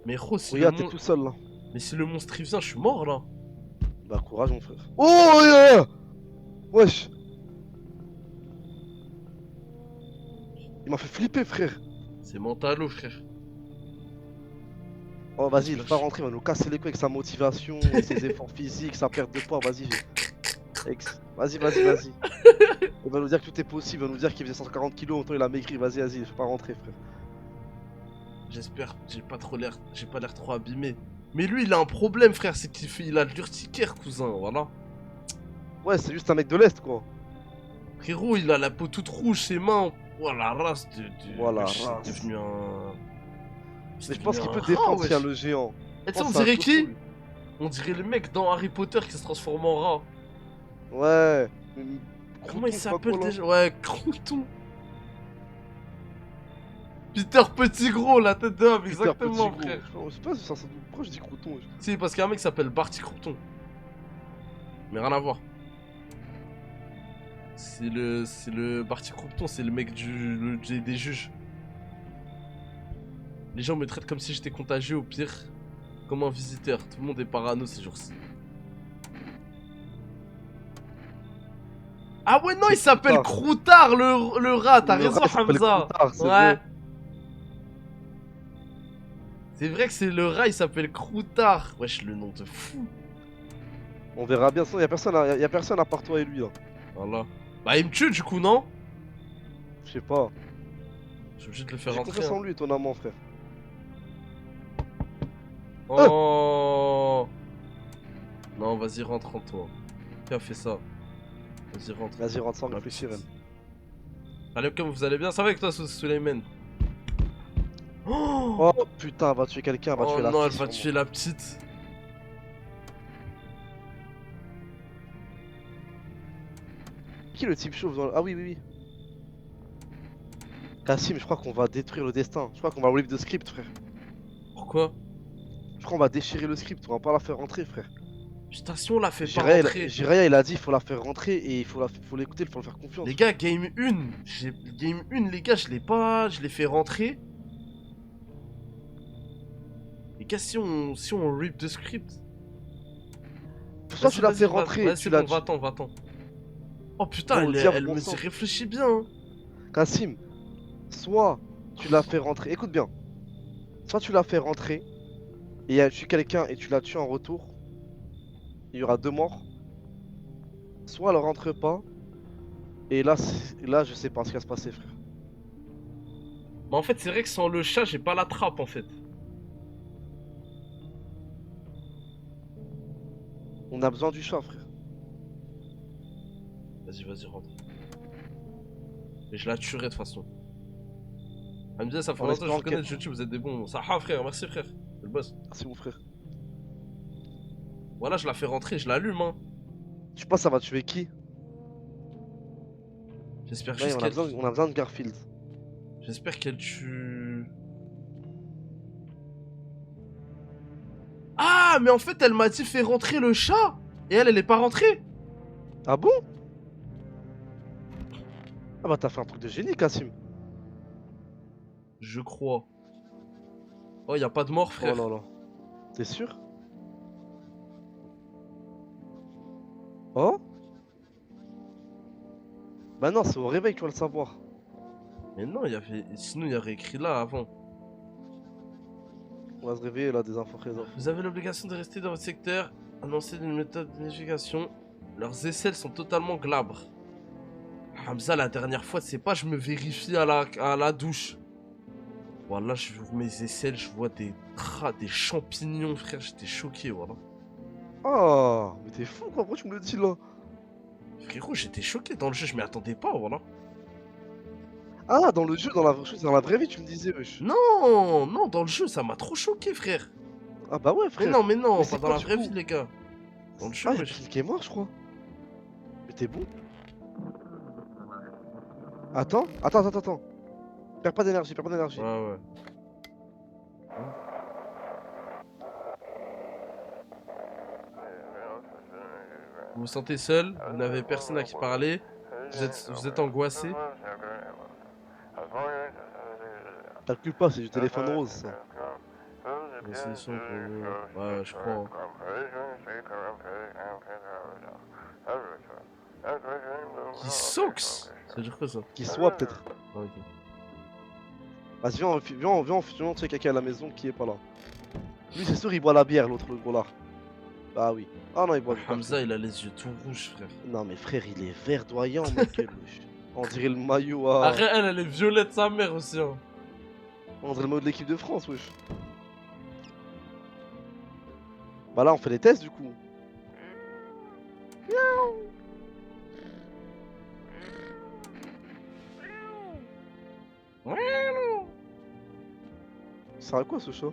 Mais gros, si Regarde, le t'es monstre... tout seul là. Mais si le monstre il vient, je suis mort là. Bah, courage, mon frère. Oh, yeah. Wesh. Il m'a fait flipper, frère. C'est mentalo, frère. Oh, vas-y, il va pas rentrer, il va nous casser les couilles avec sa motivation, ses efforts physiques, sa perte de poids. Vas-y, vas-y. Il va nous dire que tout est possible, il va nous dire qu'il faisait 140 kilos, autant il a maigri. Vas-y, fais pas rentrer, frère. J'espère, j'ai pas l'air trop abîmé. Mais lui, il a un problème, frère, c'est qu'il a de l'urticaire, cousin, voilà. Ouais, c'est juste un mec de l'Est, quoi. Frérot, il a la peau toute rouge, ses mains. Oh la race de. Voilà, wesh, race. c'est devenu un. Mais je pense qu'il peut défendre tiens, le géant. Et tu sais, on dirait qui? On dirait le mec dans Harry Potter qui se transforme en rat. Ouais. Comment il s'appelle déjà? Ouais, Crouton. Peter Petit Gros, la tête d'homme, exactement, frère. Je sais pas si ça. Pourquoi je dis Crouton? Si, parce qu'il y a un mec qui s'appelle Barty Crouton. Mais rien à voir. C'est le Barty Crouton, c'est le mec des juges. Les gens me traitent comme si j'étais contagieux, au pire, comme un visiteur. Tout le monde est parano ces jours-ci. Ah ouais, non, il s'appelle Croutard, le rat, t'as raison, Hamza. Ouais. C'est vrai que c'est le rat, il s'appelle Croutard. Wesh, le nom de fou. On verra bien, sinon y a personne à part toi et lui là. Voilà. Bah, il me tue du coup, non? Je sais pas. Je suis obligé de le faire J'ai rentrer. confiance en lui, étonnamment, frère. Oh non, vas-y, rentre en toi. Qui a fait ça? Vas-y, rentre. Vas-y, rentre sans réfléchir, elle. Allez, comme vous allez bien? Ça va avec toi, Suleiman? Oh putain, elle va tuer quelqu'un, elle va tuer la fille. Oh non, fille, elle va tuer la petite. Qui le type chauve dans le... Ah oui. Kassim, je crois qu'on va détruire le destin. Je crois qu'on va rip the script, frère. Pourquoi? Je crois qu'on va déchirer le script, on va pas la faire rentrer, frère. Putain, si on la fait pas rentrer. Jiraya, il a dit il faut la faire rentrer et il faut l'écouter, il faut lui faire confiance. Les gars, game 1, game 1, les gars, je l'ai fait rentrer. Les gars, si on rip the script. Soit tu la fais rentrer, tu la... va-t'en. Oh putain, elle me dit réfléchis bien. Hein. Kassim, soit tu la fais rentrer, écoute bien. Soit tu la fais rentrer et elle tue quelqu'un et tu la tues en retour. Il y aura 2 morts. Soit elle rentre pas. Et là, je sais pas ce qui va se passer, frère. Bah en fait, c'est vrai que sans le chat, j'ai pas la trappe en fait. On a besoin du chat, frère. Vas-y, rentre. Et je la tuerai de toute façon. Elle me disait, ça fait longtemps que je connais YouTube, vous êtes des bons. Ça, frère, merci frère. C'est le boss. Merci mon frère. Voilà, je la fais rentrer, je l'allume. Hein. Tu penses ça va tuer qui? J'espère juste qu'elle... On a besoin de Garfield. J'espère qu'elle tue... Ah, mais en fait, elle m'a dit fais rentrer le chat. Et elle est pas rentrée. Ah bon? Ah bah t'as fait un truc de génie, Kassim. Je crois. Oh, y a pas de mort, frère. Oh là là. T'es sûr? Oh? Bah non, c'est au réveil que tu vas le savoir. Mais non, sinon il y aurait écrit là avant. On va se réveiller là, des infos présentes. Vous avez l'obligation de rester dans votre secteur. Annoncer une méthode d'identification. Leurs aisselles sont totalement glabres. Hamza, la dernière fois, c'est pas je me vérifie à la douche. Voilà, je ouvre mes aisselles, je vois des champignons, frère. J'étais choqué, voilà. Oh, mais t'es fou quoi, pourquoi tu me le dis là? Frérot, j'étais choqué dans le jeu, je m'y attendais pas, voilà. Ah, dans le jeu, dans la vraie vie, tu me disais, wesh. Non, non, dans le jeu, ça m'a trop choqué, frère. Ah bah ouais, frère. Mais non, Mais pas c'est dans quoi la du vraie coup? vie, les gars. Dans le jeu, Ah, y'a wesh. Phil qui est mort, je crois. Mais t'es bon? Attends. Perds pas d'énergie, perds pas d'énergie. Ouais, ouais. Vous vous sentez seul, vous n'avez personne à qui parler, vous êtes angoissé. Calcule pas, c'est du téléphone rose, ça. La solution pour vous. Ouais, je crois. Hein. Qui sucks. Ça veut dire quoi ça? Qui soit, peut-être. Ah, ok. Vas-y, viens, tu sais quelqu'un à la maison qui est pas là. Lui, c'est sûr, il boit la bière, l'autre, le gros Ah oui. Ah non, il boit du Hamza, café. il a les yeux tout rouges, frère. Non, mais frère, il est verdoyant, Michael, wesh. On dirait le maillot à... Arrête, elle est violette, sa mère aussi. Hein. On dirait le maillot de l'équipe de France, wesh. Bah là, on fait les tests, du coup. Ça sert à quoi, ce chat?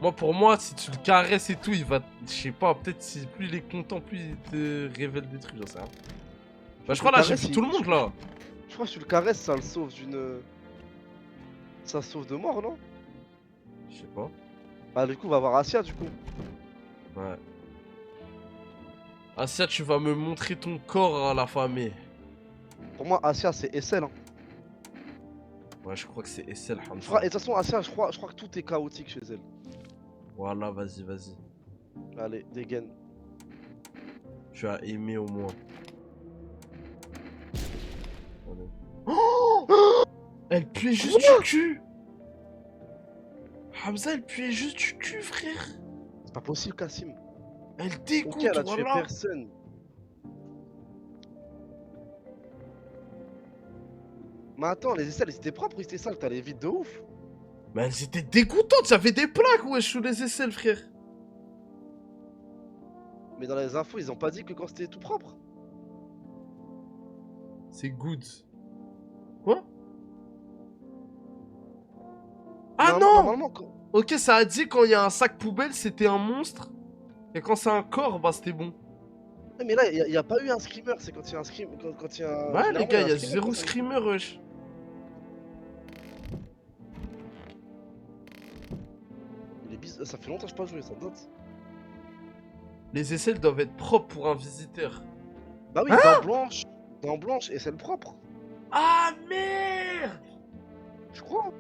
Moi, pour moi, si tu le caresses et tout, il va. Je sais pas, peut-être si plus il est content, plus il te révèle des trucs, j'en sais rien. Bah, je crois là, j'ai vu tout le monde là. Je crois que si tu le caresses, ça le sauve d'une. Ça sauve de mort, non? Je sais pas. Bah, du coup, on va voir Asia, du coup. Ouais. Asia, tu vas me montrer ton corps à la famille. Pour moi, Asia, c'est Essel. Hein. Ouais, je crois que c'est Essel Hamza. Et de toute façon, Asia, je crois que tout est chaotique chez elle. Voilà, vas-y, vas-y. Allez, dégaine. Tu as aimé au moins. Allez. Oh, elle puait juste du cul. Hamza, elle puait juste du cul, frère. C'est pas possible, Kassim. Elle Ok, dégoûte, elle a tué voilà. personne. Mais attends, les aisselles, ils étaient propres ou ils étaient sales? T'allais vite de ouf. Mais elles étaient dégoûtantes, j'avais des plaques, wesh, sous les aisselles, frère. Mais dans les infos, ils ont pas dit que quand c'était tout propre. C'est good. Quoi? Ah non! Normalement, quand... Ok, ça a dit quand il y a un sac poubelle, c'était un monstre. Et quand c'est un corps, bah c'était bon. Ouais, mais là, il y a pas eu un screamer, c'est quand il y a un screamer. Quand il y a un... Ouais, les gars, il y a un zéro quand ça- screamer, wesh. Ça fait longtemps que je pas joué, ça date. Les aisselles doivent être propres pour un visiteur. Bah oui, dents blanches et celle propre, Ah merde! je crois.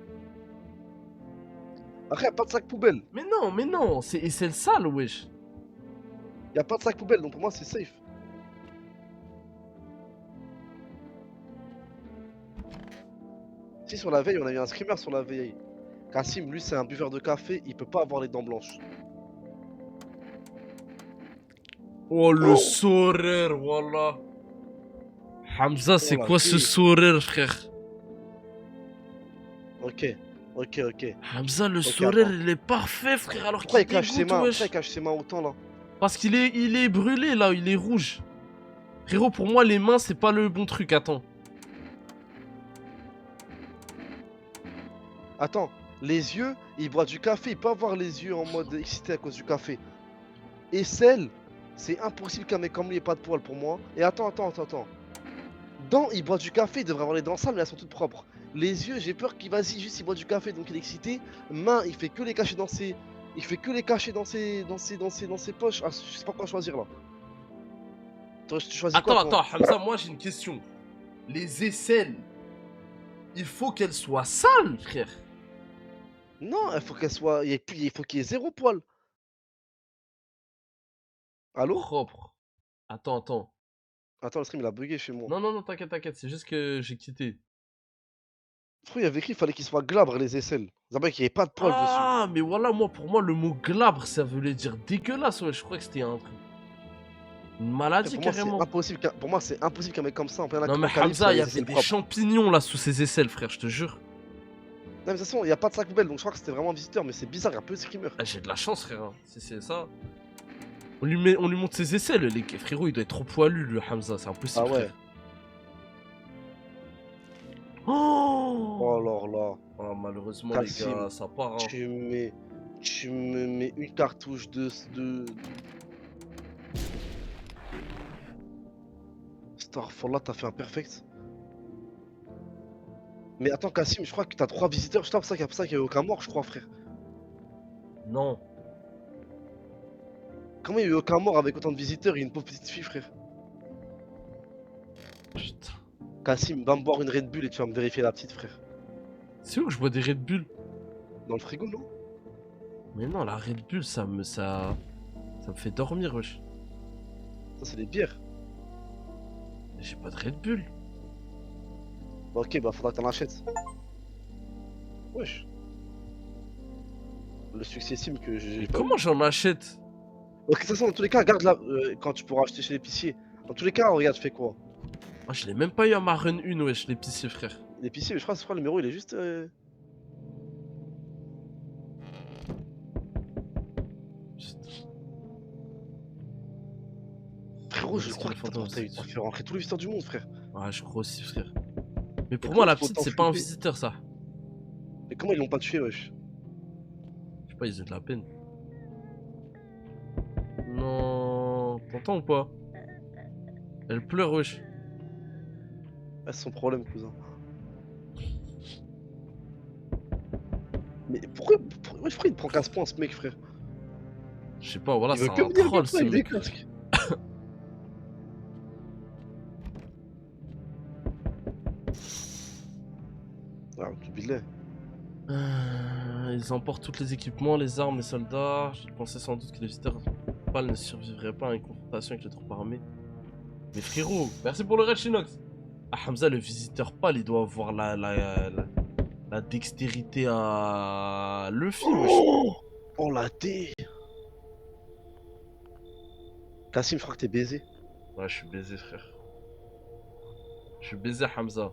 Après, y a pas de sac poubelle. Mais non, c'est aisselles sales, wesh. Y a pas de sac poubelle, donc pour moi, c'est safe. Si sur la veille, on a eu un screamer sur la veille. Kassim, lui, c'est un buveur de café, il peut pas avoir les dents blanches. Oh, le sourire, voilà. Hamza, c'est la quoi ce vie. sourire, frère? Ok. Hamza, le sourire, attends. il est parfait, frère, alors Pourquoi qu'il il cache ses dégoûte, mains? wesh. Pourquoi il cache ses mains autant là? Parce qu'il est brûlé, là, il est rouge. Frérot, pour moi, les mains, c'est pas le bon truc, attends. Attends, les yeux, il boit du café, il peut avoir les yeux en mode excité à cause du café. Et celle, c'est impossible qu'un mec comme lui ait pas de poils pour moi. Et attends. Dents, il boit du café, il devrait avoir les dents sales, mais elles sont toutes propres. Les yeux, j'ai peur qu'il vas-y, juste il boit du café, donc il est excité. Main, il fait que les cacher dans ses. Il fait que les cacher dans ses poches. Ah, je sais pas quoi choisir là. Tu choisis quoi, toi Attends, Hamza, moi j'ai une question. Les aisselles, il faut qu'elles soient sales, frère. Non, il faut qu'elle soit. Il faut qu'il y ait zéro poil. Allô? Propre. Attends. Attends, le stream il a bugué chez moi. Non, t'inquiète, c'est juste que j'ai quitté. Je crois qu'il y avait écrit qu'il fallait qu'il soit glabre les aisselles. D'abord qu'il n'y ait pas de poils dessus. Ah, mais voilà, pour moi, le mot glabre, ça voulait dire dégueulasse, ouais. Je crois que c'était un truc. Une maladie, carrément. Pour moi, c'est impossible qu'un mec comme ça en plein Non, mais apocalypse, Hamza, il y les avait aisselles des propres. champignons là sous ses aisselles, frère, je te jure. mais de toute façon, il y a pas de sac poubelle, donc je crois que c'était vraiment un visiteur, mais c'est bizarre, il y a peu de screamers. Ah, j'ai de la chance, frère. Hein. Si c'est ça. On lui montre ses aisselles, les frérot, il doit être trop poilu, le Hamza, c'est impossible, Ah ouais. frère. Oh, Oh là là. oh, malheureusement, Kassim, les gars, ça part. Hein. tu me mets une cartouche Starfall, t'as fait un perfect. Mais attends, Kassim, je crois que t'as 3 visiteurs. Je crois que c'est pour ça qu'il n'y a aucun mort, je crois, frère. Non. Comment il y a eu aucun mort avec autant de visiteurs et une pauvre petite fille, frère? Putain. Kassim, va me boire une Red Bull et tu vas me vérifier la petite, frère. C'est où que je bois des Red Bull? Dans le frigo, non? Mais non, la Red Bull, ça me fait dormir, wesh. Ça, c'est des bières. J'ai pas de Red Bull. Bah, ok, bah faudra que t'en achètes. Wesh. Le successime que j'ai. Mais comment j'en achète? Ok, de toute façon, dans tous les cas, garde là quand tu pourras acheter chez l'épicier. Dans tous les cas, regarde, je fais quoi? Moi, je l'ai même pas eu à ma run 1, wesh, l'épicier, frère. L'épicier, mais je crois que le numéro il est juste. Frérot, je crois que t'as fait rentrer tous les visiteurs du monde, frère. Ouais, je crois aussi, frère. Mais pour Et moi, comment la tu peux petite, autant c'est pas un flipper? visiteur, ça. Mais comment ils l'ont pas tué, wesh? Je sais pas, ils ont de la peine. Non. T'entends ou pas? Elle pleure, wesh. Ah, c'est son problème, cousin. Mais pourquoi il prend 15 points, ce mec, frère? Je sais pas, voilà, Il c'est veut que un me dire troll, comme ça ce avec des mec. casques. Ah, tu billet. Ils emportent tous les équipements, les armes, les soldats. Je pensais sans doute que les visiteurs pâles ne survivraient pas à une confrontation avec les troupes armées. Mais frérot, merci pour le Red Shinox. Ah, Hamza, le visiteur pâle, il doit avoir la dextérité à Luffy, wesh. Oh la D. Kassim, je crois que t'es baisé. Ouais, je suis baisé, frère. Je suis baisé, Hamza.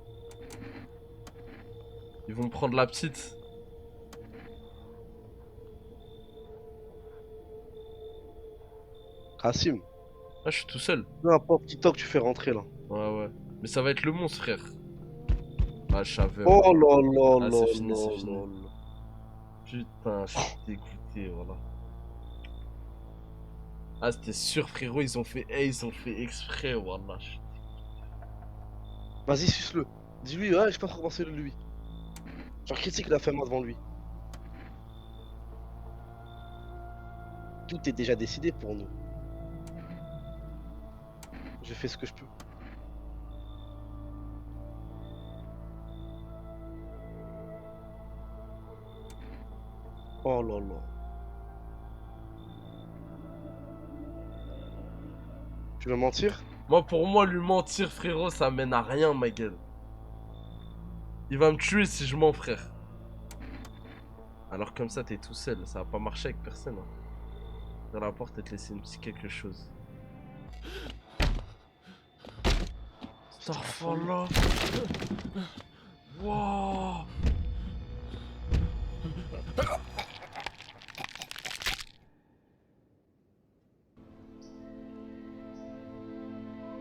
Ils vont me prendre la petite. Kassim, Là, je suis tout seul. peu importe TikTok tu fais rentrer là. Ouais, ouais. Mais ça va être le monstre, frère. Ah, je savais. Oh là là Ah, là c'est fini, c'est là fini. là là. Putain, je suis dégoûté, voilà. Ah, c'était sûr, frérot, ils ont fait exprès, voilà. Vas-y, suce-le. Dis-lui, ouais, j'ai pas trop pensé de lui. Genre critique la femme devant lui. Tout est déjà décidé pour nous. Je fais ce que je peux. Oh là là. Tu veux mentir? Moi, pour moi, lui mentir, frérot, ça mène à rien, ma gueule. Il va me tuer si je mens, frère. Alors comme ça, t'es tout seul, ça va pas marcher avec personne. Hein. Dans la porte et te laisser un petit quelque chose. Starfall. Wow.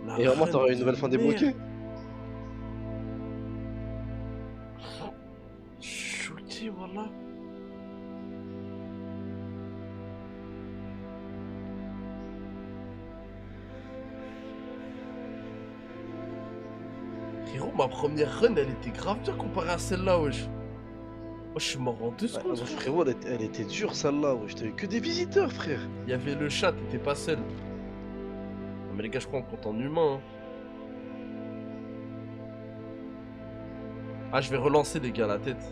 La Et vraiment, reine t'auras une de nouvelle fin mer. débloquée? Shooty, voilà. Frérot, ma première run, elle était grave dure comparée à celle-là, wesh. Moi, je suis mort en 2 secondes, frère. Frérot, elle était dure celle-là, ouais. J'avais que des visiteurs, frère. Il y avait le chat, t'étais pas seul. Non, mais les gars, je crois qu'on compte en humain. Hein. Ah, je vais relancer, les gars, la tête.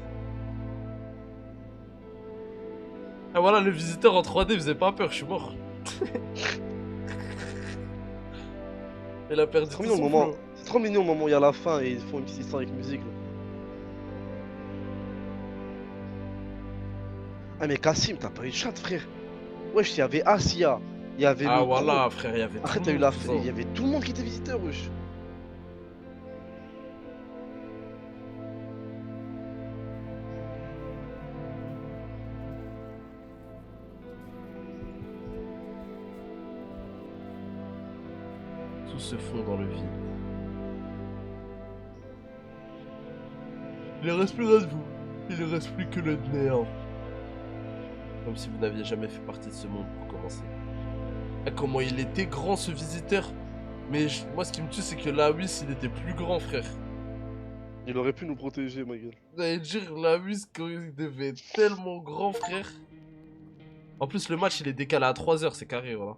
Ah, voilà, le visiteur en 3D faisait pas peur, je suis mort. Il a perdu C'est tout trop mignon son le moment. flow. C'est trop mignon le moment où il y a la fin et ils font une petite histoire avec musique là. Ah mais Kassim, t'as pas eu de chat, frère. Wesh, il y avait Asia, il y avait Ah, le voilà, gros. frère, il y avait tout Après le t'as eu monde, la cousin. il y avait tout le monde qui était visiteur, wesh. Tout se fond dans le vide. Il ne reste plus rien de vous. Il ne reste plus que le néant. Comme si vous n'aviez jamais fait partie de ce monde pour commencer. Ah, comment il était grand ce visiteur. Mais moi ce qui me tue c'est que Lawis il était plus grand frère. Il aurait pu nous protéger, ma gueule. J'allais dire Lawis quand il devait être tellement grand frère. En plus le match il est décalé à 3 heures, c'est carré voilà.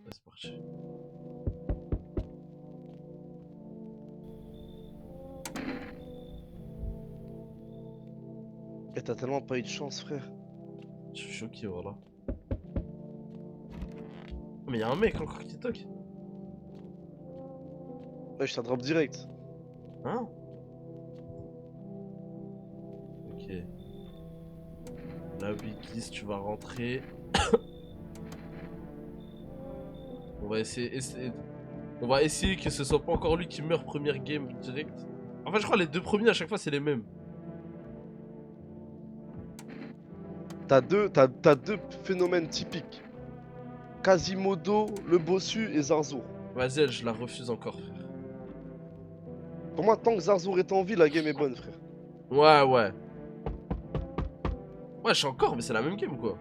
Ouais, c'est parti. Et t'as tellement pas eu de chance, frère. Je suis choqué voilà. Mais y'a un mec encore qui toque. Ouais, je drop direct. Hein? Ok. Là, Wikis, tu vas rentrer. On va on va essayer que ce soit pas encore lui qui meurt première game direct. Enfin, je crois les deux premiers à chaque fois c'est les mêmes. T'as deux phénomènes typiques. Quasimodo, le bossu et Zarzour. Vas-y, elle, je la refuse encore, frère. Pour moi, tant que Zarzour est en vie, la game est bonne, frère. Ouais, ouais. Ouais, je suis encore, mais c'est la même game quoi.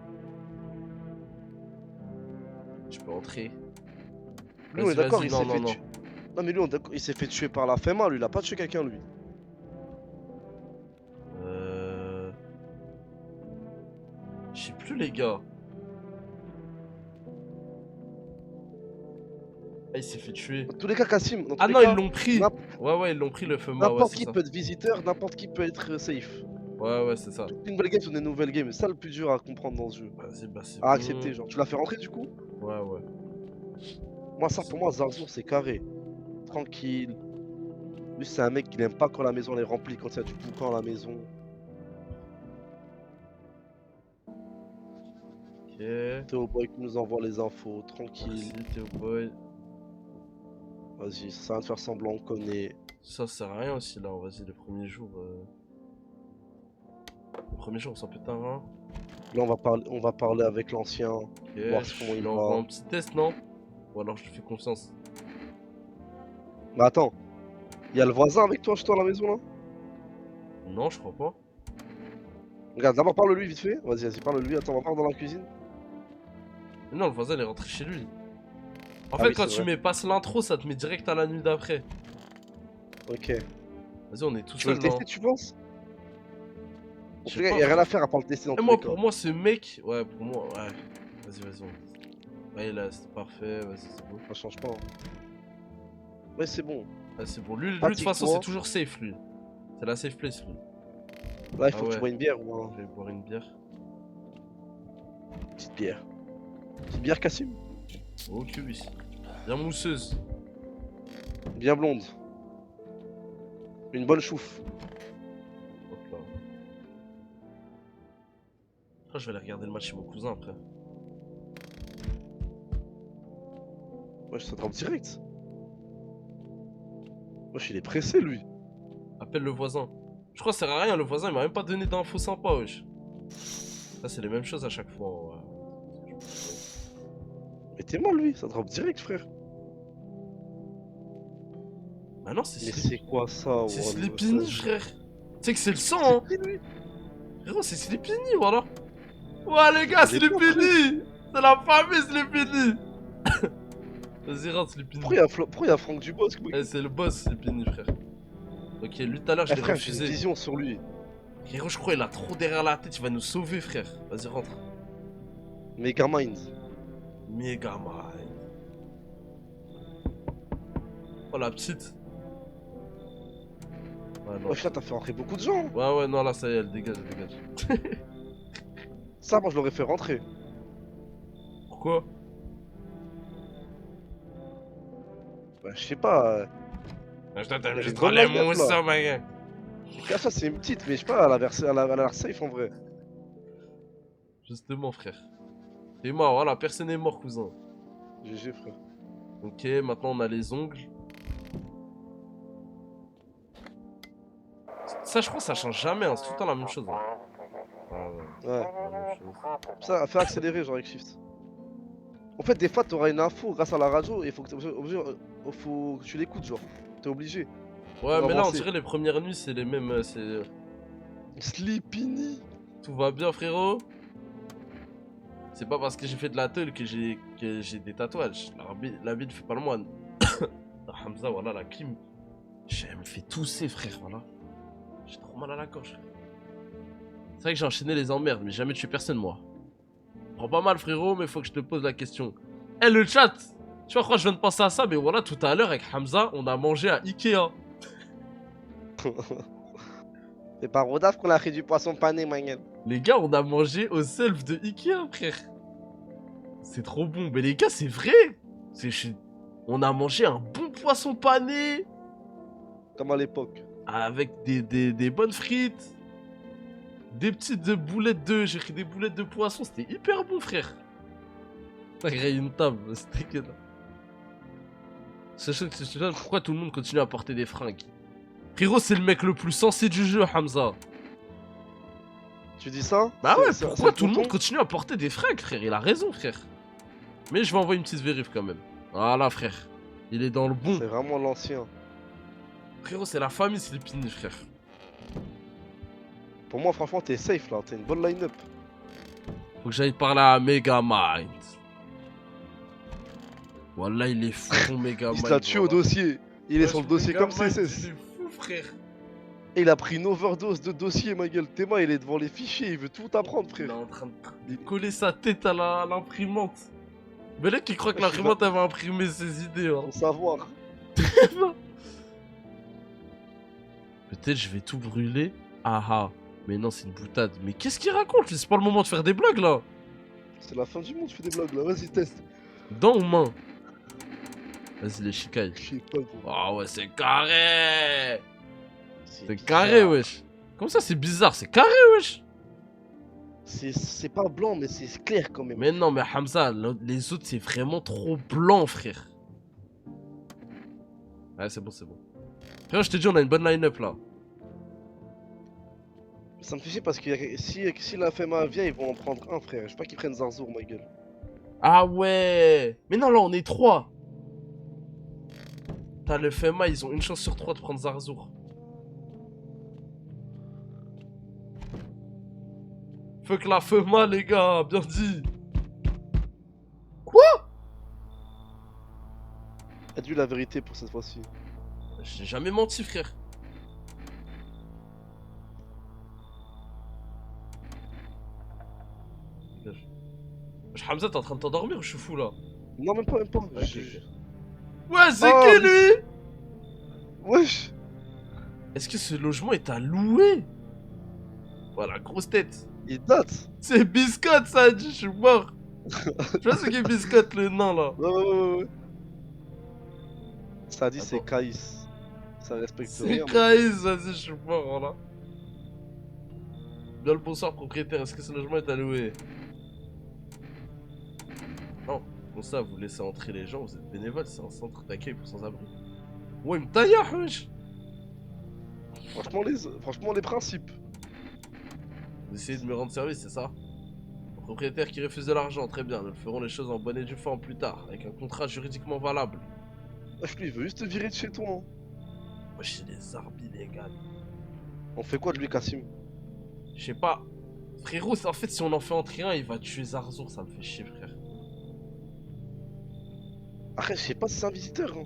Je peux entrer. Lui, on est d'accord, il non, s'est non, fait non. tuer. Non, mais lui, il s'est fait tuer par la FEMA, lui, il a pas tué quelqu'un, lui. Je sais plus, les gars. Ah, il s'est fait tuer. Dans tous les cas, Kassim, dans tous Ah les non, cas, ils l'ont pris. Ouais, ouais, ils l'ont pris le FEMA, ouais, n'importe c'est qui ça. peut être visiteur, n'importe qui peut être safe. Ouais, ouais, c'est ça. Toutes les nouvelles games sont des nouvelles games, c'est ça le plus dur à comprendre dans ce jeu. Vas-y, bah c'est À bon. accepter, genre. Tu l'as fait rentrer, du coup? Ouais, ouais. Moi, ça, pour moi, Zarzour, c'est carré. Tranquille. Lui, c'est un mec qui n'aime pas quand la maison est remplie, quand il y a du boucan à la maison. Ok. Théo Boy qui nous envoie les infos, tranquille. Merci, Théo Boy. Vas-y, ça sert à rien de faire semblant, on connaît. Ça sert à rien aussi là, vas-y, les premiers jours. Les premiers jours, on s'en pète un rein. Là, on va parler avec l'ancien, Ok, voir comment je il lui envoie va. un petit test, non? Ou alors je lui fais confiance. Mais attends, il y a le voisin avec toi, chez toi à la maison là? Non, je crois pas. Regarde, d'abord parle-lui vite fait. Vas-y, vas-y, parle-lui. Attends, on va voir dans la cuisine. Mais non, le voisin il est rentré chez lui. En Ah fait, oui, quand c'est tu vrai. mets passe l'intro, ça te met direct à la nuit d'après. Ok. Vas-y, on est tout Tu veux seul le là. tester, tu penses? Je En sais tout cas, pas, il y a rien frère. à faire à part le tester dans Et tous moi, les cas. pour moi, ce mec. Ouais, pour moi, ouais. Vas-y, vas-y. Ouais, là, c'est parfait. Vas-y, c'est bon. Ça change pas. Hein. Ouais, c'est bon. Ah, c'est bon. Lui, de toute façon, Pratique-toi. c'est toujours safe, lui. C'est la safe place, lui. Là, il Ah faut que tu ouais. bois une bière ou Je vais boire une bière. une petite bière. Petite bière, Kassim? Ok, oui. Bien mousseuse. Bien blonde. Une bonne chouffe. Hop là. Après, je vais aller regarder le match chez mon cousin après. Ouais, ça drop direct. Wesh, il est pressé, lui. Appelle le voisin. Je crois que ça sert à rien, le voisin il m'a même pas donné d'infos sympas, wesh. Ça, c'est les mêmes choses à chaque fois. Ouais. Mais t'es mal, lui. Ça drop direct, frère. Bah non, c'est Mais Sleepy. c'est quoi ça? C'est Wallah, Sleepini, ça- frère. Tu sais que c'est le sang, C'est hein. qui, lui? Frérot, c'est Sleepini, voilà. Ouais, les gars, Il est pas Sleepini. C'est la famille, Sleepini. Vas-y, rentre, Sleepini. Pourquoi il y a Franck Dubosc, mec? Eh, c'est le boss, Sleepini, frère. Ok, lui tout à l'heure, je Eh l'ai frère, j'ai une refusé. vision sur lui. Frérot, je crois il a trop derrière la tête, il va nous sauver, frère. Vas-y, rentre. Megamind. Megamind. Oh, la petite. Ouais, non. Wesh, là, t'as fait rentrer beaucoup de gens. Ouais, ouais, non, là, ça y est, elle dégage, elle dégage. Ça, moi, je l'aurais fait rentrer. Pourquoi? Bah, je sais pas. Je t'aime Elle est juste bonne, trop les la meuf, mousses, là. ma gueule. Ça, c'est une petite, mais je sais pas, elle a l'air safe en vrai. Justement, frère. T'es mort, voilà, personne n'est mort, cousin. GG, frère. Ok, maintenant on a les ongles. Ça, je crois que ça change jamais, hein. C'est tout le temps la même chose. Hein. Ouais, ouais. Ouais. La même chose. Ça, fais accélérer, genre avec Shift. En fait, des fois, t'auras une info grâce à la radio et faut que, faut que tu l'écoutes, genre. T'es obligé Ouais, pour mais là, on avancer. dirait les premières nuits, c'est les mêmes. Sleepini. Tout va bien, frérot? C'est pas parce que j'ai fait de la teule que j'ai des tatouages. La vie ne fait pas le moine. La Hamza, voilà, la Kim. Elle me fait tousser, frère, voilà. J'ai trop mal à la gorge. C'est vrai que j'ai enchaîné les emmerdes, mais jamais tué personne, moi. Prends pas mal, frérot, mais faut que je te pose la question. Eh, le chat! Tu vois, je crois que je viens de penser à ça, mais voilà, tout à l'heure, avec Hamza, on a mangé à Ikea. C'est pas Rodaf qu'on a fait du poisson pané, ma gueule. Les gars, on a mangé au self de Ikea, frère. C'est trop bon. Mais les gars, c'est vrai. On a mangé un bon poisson pané Comme à l'époque. avec des bonnes frites. Des petites boulettes de... J'ai pris des boulettes de poisson. C'était hyper bon, frère. T'as créé une table. C'était que là. Je sais pas pourquoi tout le monde continue à porter des fringues. Frérot, c'est le mec le plus sensé du jeu, Hamza. Tu dis ça? Bah ouais, C'est pourquoi tout le monde tonton continue à porter des fringues, frère? Il a raison, frère. Mais je vais envoyer une petite vérif quand même. Voilà, frère. Il est dans le bon. C'est vraiment l'ancien. Frérot, c'est la famille Slipini, frère. Pour moi, franchement, t'es safe là. T'es une bonne line-up. Faut que j'aille parler à Megamind. Wallah, il est fou ton Megamind. Il se l'a tué au dossier. Il est sur le dossier comme Megamind, CSS. il est fou, frère. Et il a pris une overdose de dossier, ma gueule. Théma, il est devant les fichiers. Il veut tout apprendre, Il est frère. en train de coller sa tête à l'imprimante. Mais là, qui croit que l'imprimante, elle va imprimer ses idées, hein. Faut savoir. Peut-être je vais tout brûler. Ah ah. Mais non, c'est une boutade. Mais qu'est-ce qu'il raconte, lui? C'est pas le moment de faire des blagues, là. C'est la fin du monde, je fais des blagues là. Vas-y, teste. Dents ou main? Vas-y, les chicailles. Je sais pas, gros. Ah ouais, c'est carré. C'est bizarre. carré, wesh. Comme ça, c'est bizarre. C'est carré, wesh. C'est pas blanc, mais c'est clair quand même. Mais non, mais Hamza, les autres, c'est vraiment trop blanc, frère. Ouais, c'est bon, c'est bon. Frère, je te dis, on a une bonne line-up, là. Ça me fait chier parce que si la FMA vient, ils vont en prendre un, frère. Je sais pas qu'ils prennent Zarzour, ma gueule. Ah ouais. Mais non, là, on est 3. T'as le FMA, ils ont une chance sur 3 de prendre Zarzour. Fuck la FMA, les gars, bien dit. Dis la vérité pour cette fois-ci. J'ai jamais menti, frère. Hamza, t'es en train de t'endormir ou je suis fou là? Non, même pas, même pas. Ouais, c'est Oh, qui lui? Wesh. Est-ce que ce logement est à louer? Voilà, grosse tête. Il date. C'est Biscotte, ça a dit, je suis mort. Tu vois ce qu'est Biscotte, le nain là? Ouais. Ça dit c'est Attends. Kaïs. Ça respecte C'est rien. Kaïs, vas-y, je suis mort, voilà. Bien le bonsoir, propriétaire, est-ce que ce logement est à louer? Non, comme ça, vous laissez entrer les gens, vous êtes bénévole, c'est un centre d'accueil pour sans-abri. Ouais, il me taille, wesh. Franchement, les principes. Vous essayez de me rendre service, c'est ça? Propriétaire qui refuse de l'argent, très bien, nous ferons les choses en bonne et due forme plus tard, avec un contrat juridiquement valable. Wesh, lui, il veut juste te virer de chez toi. Hein. Wesh, c'est des arbres illégales. On fait quoi de lui, Kassim? Je sais pas. Frérot, en fait, si on en fait entrer un, il va tuer Zarzour, ça me fait chier, frère. Après, je sais pas si c'est un visiteur. Hein.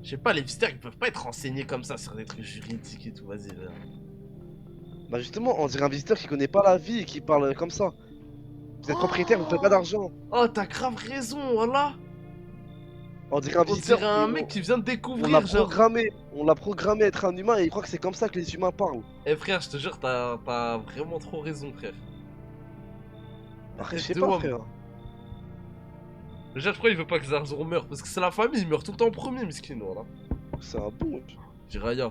Je sais pas, les visiteurs, ils peuvent pas être renseignés comme ça sur des trucs juridiques et tout, vas-y, viens. Bah justement, on dirait un visiteur qui connaît pas la vie et qui parle comme ça. Vous êtes propriétaire, vous payez pas d'argent. Oh, t'as grave raison, voilà. On dirait un On visiteur. dirait un et mec qui vient de on l'a découvrir, genre. programmé. On l'a programmé à être un humain et il croit que c'est comme ça que les humains parlent. Eh frère, je te jure, t'as vraiment trop raison, frère. Après, je Tête sais de pas, homme. frère. Déjà, je crois qu'il veut pas que Zarzour meure, parce que c'est la famille, il meurt tout le temps en premier, miskin, voilà. C'est un bon. Wesh. Jiraya.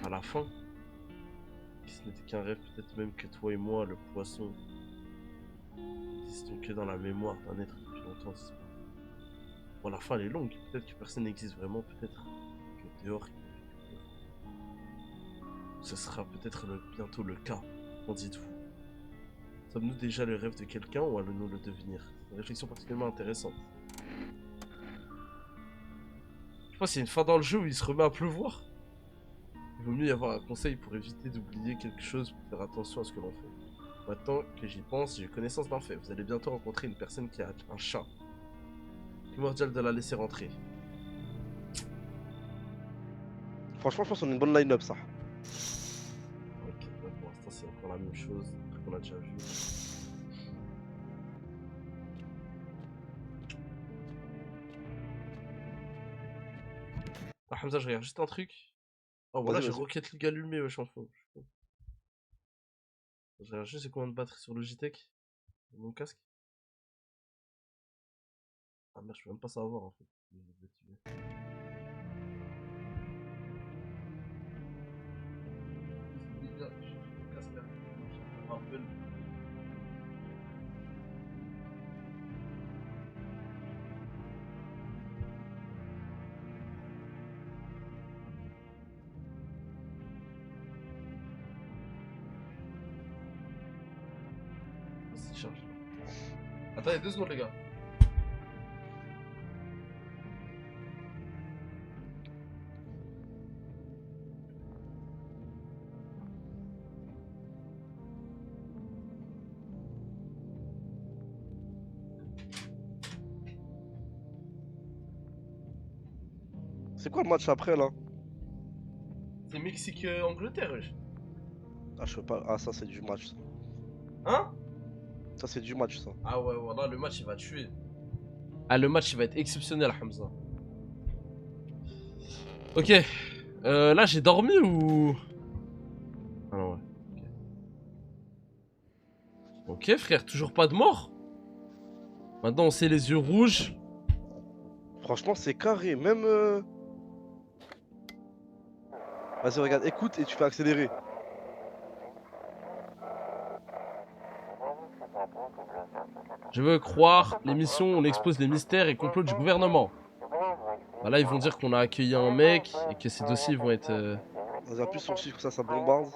À la fin, si ce n'était qu'un rêve, peut-être même que toi et moi, le poisson, n'existons que dans la mémoire d'un être depuis longtemps. Bon, la fin elle est longue, peut-être que personne n'existe vraiment, peut-être que dehors. ce sera peut-être bientôt le cas. Qu'en dites-vous? Sommes-nous déjà le rêve de quelqu'un ou allons-nous le devenir? Une réflexion particulièrement intéressante. Je pense qu'il y a une fin dans le jeu où il se remet à pleuvoir. Il vaut mieux y avoir un conseil pour éviter d'oublier quelque chose, pour faire attention à ce que l'on fait. Maintenant que j'y pense, j'ai connaissance d'un fait. Vous allez bientôt rencontrer une personne qui a un chat. Primordial de la laisser rentrer. Franchement, je pense qu'on a une bonne line-up, ça. Ok, bah pour l'instant c'est encore la même chose qu'on a déjà vu. Ah Hamza, je regarde juste un truc. Oh voilà, Vas-y, j'ai vas-y. Rocket League allumé, wesh, en fond. Je regarde juste c'est combien de batterie sur Logitech. Mon casque. Ah merde, je peux même pas savoir en fait. Je vais l'activer. Les gars, j'ai mon casque là. Je me rappelle. Vas-y, charge. Attendez 2 secondes les gars. C'est quoi le match après, là? C'est Mexique-Angleterre, wesh. Ah, je peux pas. Ah, ça, c'est du match, ça. Hein? Ça, c'est du match, ça. Ah ouais, voilà, le match il va tuer. Ah, le match il va être exceptionnel, Hamza. Ok. Là, j'ai dormi ou. Ah non, ouais. Ok, frère, toujours pas de mort. Maintenant, on sait les yeux rouges. Franchement, c'est carré. Même. Vas-y, regarde, écoute et tu fais accélérer. Je veux croire, l'émission, on expose les mystères et complots du gouvernement. Bah là, ils vont dire qu'on a accueilli un mec et que ces dossiers vont être. Vas-y, appuie sur le chiffre, ça bombarde.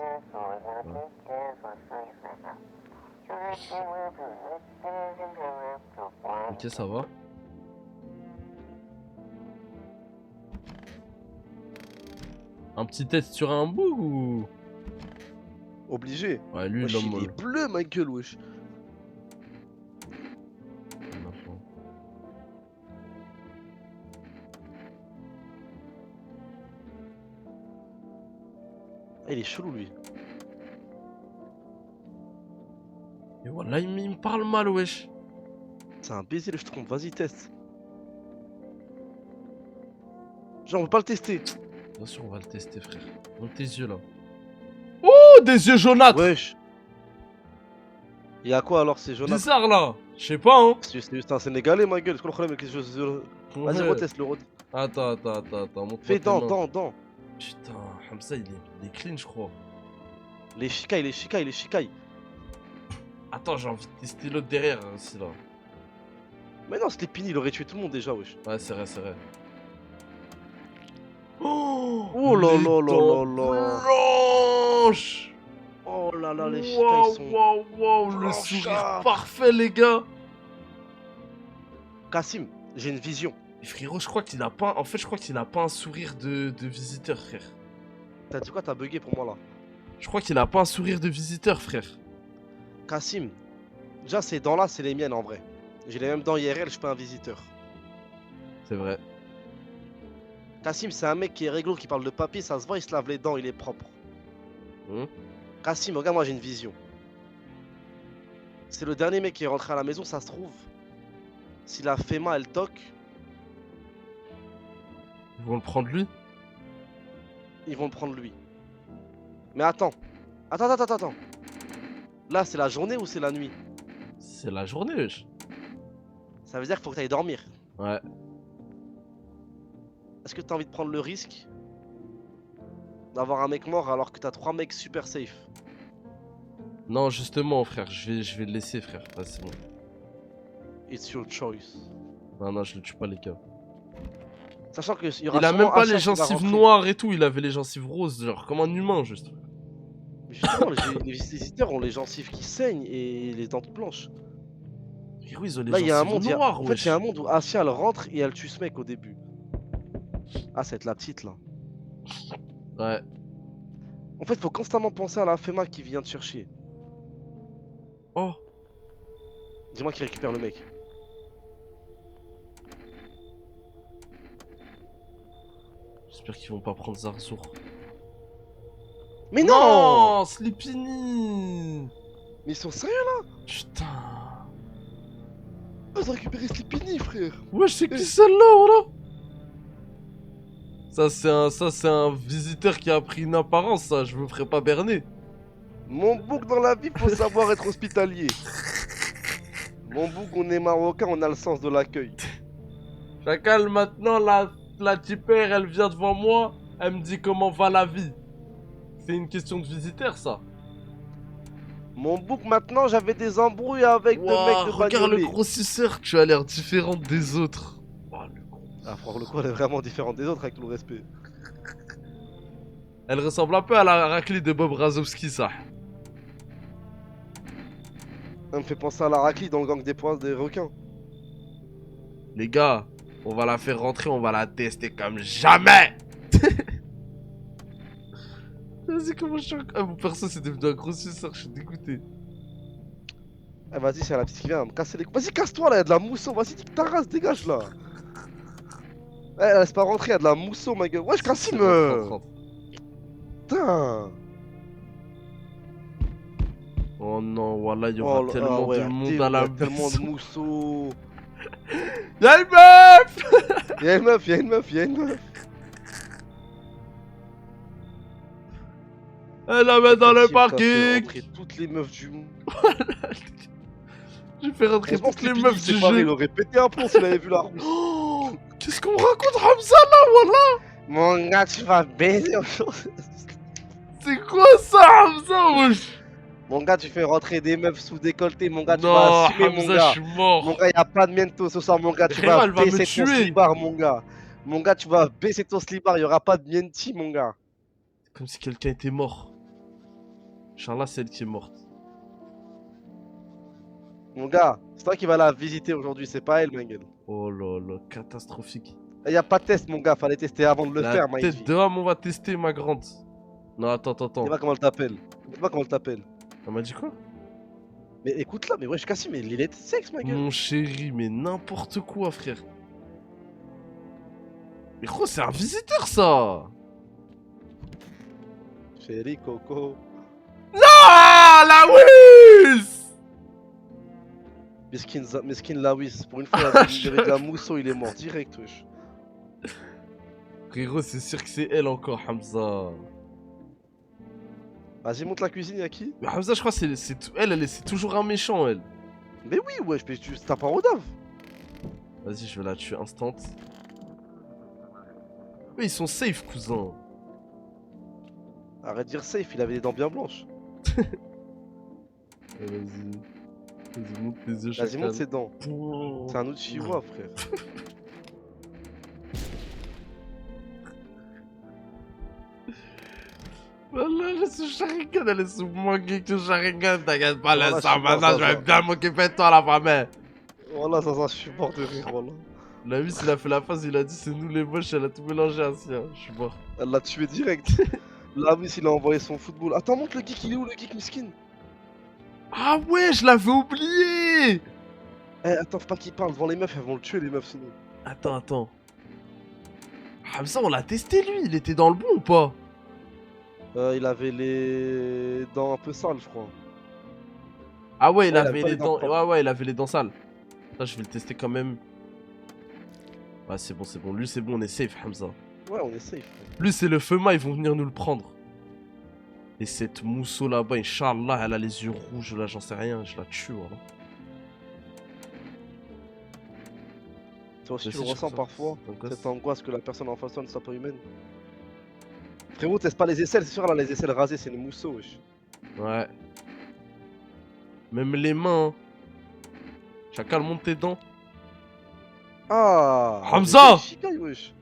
Ok, ça va. Un petit test sur un bout ou. Obligé. Ouais, lui, Wesh, l'homme il est molle. bleu, ma gueule, wesh. Ah, il est chelou, lui. Et voilà, il me parle mal, wesh. C'est un baiser, le schtroumpf. Vas-y, teste. Genre, on peut pas le tester. Bien sûr, on va le tester, frère. Monte tes yeux là. Oh, des yeux jaunâtres! Wesh. Y'a quoi alors, c'est jaune? Bizarre là! Je sais pas, hein! C'est juste un Sénégalais, ma gueule. Vas-y, Ouais. reteste le Attends, montre-moi Fais tes mains. dents. Putain, Hamza, il est clean, je crois. Les shikai. Attends, j'ai envie de tester l'autre derrière aussi là. Mais non, c'était Pini, il aurait tué tout le monde déjà, wesh. Ouais, c'est vrai. Oh, Oh là les là là dents là là. blanches! Oh là là, les shikai, ils sont. Waouh, le blanchâtres. sourire parfait, les gars! Kassim, j'ai une vision. Mais frérot, je crois qu'il a pas. En fait, je crois qu'il a pas un sourire de visiteur, frère. T'as dit quoi? T'as bugué pour moi là. Je crois qu'il a pas un sourire de visiteur, frère. Kassim, déjà ces dents là, c'est les miennes en vrai. J'ai les mêmes dents IRL, je suis pas un visiteur. C'est vrai. Kassim, c'est un mec qui est réglo, qui parle de papier, ça se voit, il se lave les dents, il est propre. Kassim, regarde, moi j'ai une vision. C'est le dernier mec qui est rentré à la maison, ça se trouve. Si la Fema elle toque, Ils vont le prendre lui? ils vont le prendre lui. Mais attends. Là, c'est la journée ou c'est la nuit? C'est la journée, wesh. Ça veut dire qu'il faut que t'ailles dormir. Ouais. Est-ce que t'as envie de prendre le risque d'avoir un mec mort alors que t'as 3 mecs super safe? Non, justement, frère, je vais le laisser, frère. Ouais, c'est bon. It's your choice. Non, je le tue pas, les gars. Sachant que y aura Il a sûrement même pas Asha les qui va gencives rentrer. noires et tout, il avait les gencives roses, genre comme un humain, juste. Mais justement, les visiteurs ont les gencives qui saignent et les dents blanches. Frérot, ils ont les Là, il y a un gencives monde, noires, en fait, il y a un wesh. monde où Asia elle rentre et elle tue ce mec au début. Ah, c'est la petite là. Ouais. En fait, faut constamment penser à la Fema qui vient te chercher. Oh. Dis-moi qui récupère le mec. J'espère qu'ils vont pas prendre Zarzour. Mais non, Sleepini. Mais ils sont sérieux? Putain. Ah, ils ont récupéré Sleepini, frère. Ouais, c'est qui celle-là, voilà. Ça, c'est un visiteur qui a pris une apparence, ça. Je me ferai pas berner. Mon bouc dans la vie, faut savoir être hospitalier. Mon bouc, on est marocain, on a le sens de l'accueil. Chacal, maintenant, la tipère, elle vient devant moi. Elle me dit comment va la vie. C'est une question de visiteur, ça. Mon bouc, maintenant, j'avais des embrouilles avec Ouah, de mecs de regarde le Bagnolet. grossisseur, tu as l'air différente des autres. Oh, le gros. Ah, pour le coup, elle est vraiment différente des autres, avec tout le respect. Elle ressemble un peu à la raclée de Bob Razowski, ça. Elle me fait penser à la raclie dans le gang des requins. Les gars, on va la faire rentrer, on va la tester comme jamais. Vas-y, comment je suis... Ah, mon perso, c'est devenu un grossisseur, je suis dégoûté. Eh, vas-y, c'est la petite qui vient me casser les couilles. Vas-y, casse-toi là, y'a de la mousseau. Vas-y, dis que ta race, dégage là. Eh, laisse pas rentrer, y'a de la mousseau, ma gueule. Wesh, Kassim. Putain. Oh non, voilà, il y aura Oh là, tellement ouais, de monde à la y'a tellement de maison. mousseau. Y'a une meuf. Y'a une meuf, y'a une meuf, y'a une meuf. Elle la met dans le Kassim, t'as fait parking. rentrer toutes les meufs du monde. J'ai fait rentrer Heureusement toutes que les Sleepy, meufs c'est du pareil, jeu. il aurait pété un plomb s'il avait vu la rousse. Oh, qu'est-ce qu'on me raconte Hamza là, voilà. Mon gars, tu vas baiser aujourd'hui. C'est quoi ça, Hamza, wesh? Mon gars, tu fais rentrer des meufs sous décolleté. Mon gars, tu vas Non, assumer, mon Hamza, gars. je suis mort. Mon gars, y a pas de miento ce soir, mon gars. Tu Frérot, vas elle va me baisser ton tuer. slibard, mon gars. Mon gars, tu vas baisser ton slibard. Y aura pas de mienti, mon gars. Comme si quelqu'un était mort. Inch'Allah, c'est elle qui est morte. Mon gars, c'est toi qui vas la visiter aujourd'hui, c'est pas elle, ma gueule. Oh là là, catastrophique. Y a pas de test, mon gars. Fallait tester avant de le La faire, ma tête vie. de homme, on va tester, ma grande. Non, attends. Dis-moi comment elle t'appelle. Dis-moi comment elle t'appelle. Elle m'a dit quoi? Mais écoute là, mais wesh, Kassim, mais il est de sexe, ma gueule. Mon chéri, mais n'importe quoi, frère. Mais gros, c'est un visiteur, ça. Chérie, Coco. Ah, la whiz. Miskin Lawis. Pour une fois, il y avait de la mousseau, il est mort direct, wesh. Frérot, c'est sûr que c'est elle encore, Hamza. Vas-y, monte la cuisine, y'a qui? Mais Hamza, je crois que c'est toujours un méchant, elle. Mais oui, wesh, mais tu tapes un rodave. Vas-y, je vais la tuer instant. Eux, ils sont safe, cousin. Arrête de dire safe, il avait des dents bien blanches. Vas-y. Vas-y, monte tes yeux, Vas-y, monte chacal. ses dents. Oh. C'est un autre chinois, frère. Voilà, laisse le Sharingan, elle est sous moi que le Sharingan, t'inquiète pas, Voilà, laisse je ça suis mort, maintenant, ça je vais va. bien m'occuper de toi, la femme. Voilà, ça, je suis mort de rire, voilà. La vis, il a fait la phase, il a dit c'est nous les moches, elle a tout mélangé ainsi, hein. Je suis mort. Elle l'a tué direct. Là, oui, il a envoyé son football. Attends, monte le geek, il est où le geek miskin? Ah ouais, je l'avais oublié. Eh, attends, faut pas qu'il parle devant les meufs, elles vont le tuer, les meufs, sinon. Attends. Hamza, on l'a testé lui, il était dans le bon ou pas? Il avait les dents un peu sales, je crois. Ah ouais, il Ouais, il avait avait pas les les dents dents. propres. Ouais, il avait les dents sales. Ça, je vais le tester quand même. Ouais, c'est bon. Lui, c'est bon, on est safe, Hamza. Ouais, on est safe. Lui, c'est le FEMA, ils vont venir nous le prendre. Et cette mousseau là-bas, Inch'Allah, elle a les yeux rouges là, j'en sais rien, je la tue, voilà. Toi aussi, Mais tu si, le je ressens crois ça. parfois, Angoisse. cette angoisse que la personne en face de toi ne soit pas humaine. Frérot, teste pas les aisselles, c'est sûr, là, les aisselles rasées, c'est une mousseau, wesh. Ouais. Même les mains. Hein. Chacal, monte tes dents. Ah Hamza! mais Shikai, wesh.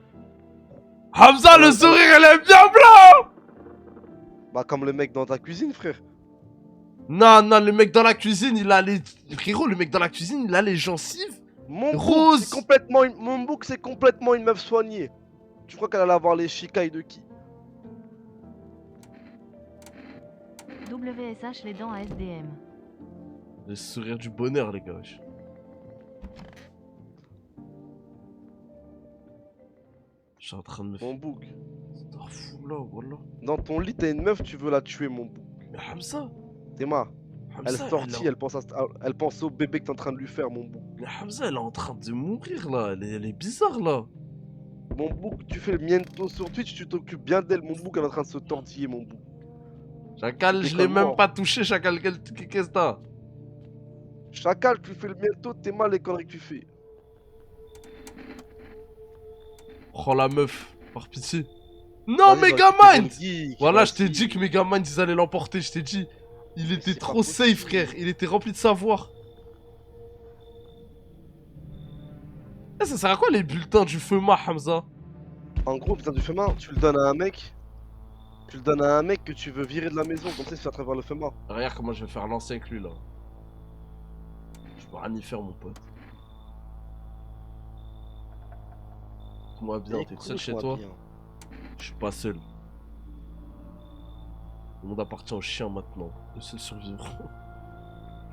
Hamza, le sourire, elle est bien blanc! Bah, comme le mec dans ta cuisine, frère. Non, non, le mec dans la cuisine, il a les... Frérot, le mec dans la cuisine, il a les gencives Mon bouc, c'est roses. complètement mon bouc, c'est complètement une meuf soignée. Tu crois qu'elle allait avoir les chicailles de qui? WSH les dents à SDM. Le sourire du bonheur, les gars. wesh. Je suis en train de me faire... Mon bouc. C'est un fou là, wallah. Dans ton lit, t'as une meuf, tu veux la tuer, mon bouc. Mais Hamza, Théma, elle Hamza, sortit, est... elle pense au bébé que t'es en train de lui faire, mon bouc. Mais Hamza, elle est en train de mourir là. Elle est bizarre là. Mon bouc, tu fais le miento sur Twitch, tu t'occupes bien d'elle, mon bouc, elle est en train de se tortiller, mon bouc. Chacal, Tu je l'ai déconnes même mort. pas touché, Chacal. Qu'est-ce que t'as? Chacal, tu fais le miento, t'es mal les conneries que tu fais. Prends la meuf, par pitié. Non, Vas-y, Megamind! geek, Voilà, je t'ai vas-y. dit que Megamind, ils allaient l'emporter, je t'ai dit. Il était c'est trop pas safe, possible. frère. Il était rempli de savoir. Eh, ça sert à quoi les bulletins du FEMA, Hamza? En gros, putain, du FEMA, tu le donnes à un mec. Tu le donnes à un mec que tu veux virer de la maison, comme ça il se fait à travers le FEMA. Regarde comment je vais faire lancer avec lui, là. Je peux rien y faire, mon pote. Écoute-moi bien, t'es seul chez toi? Bien. Je suis pas seul. Le monde appartient aux chiens maintenant. Le seul survivant.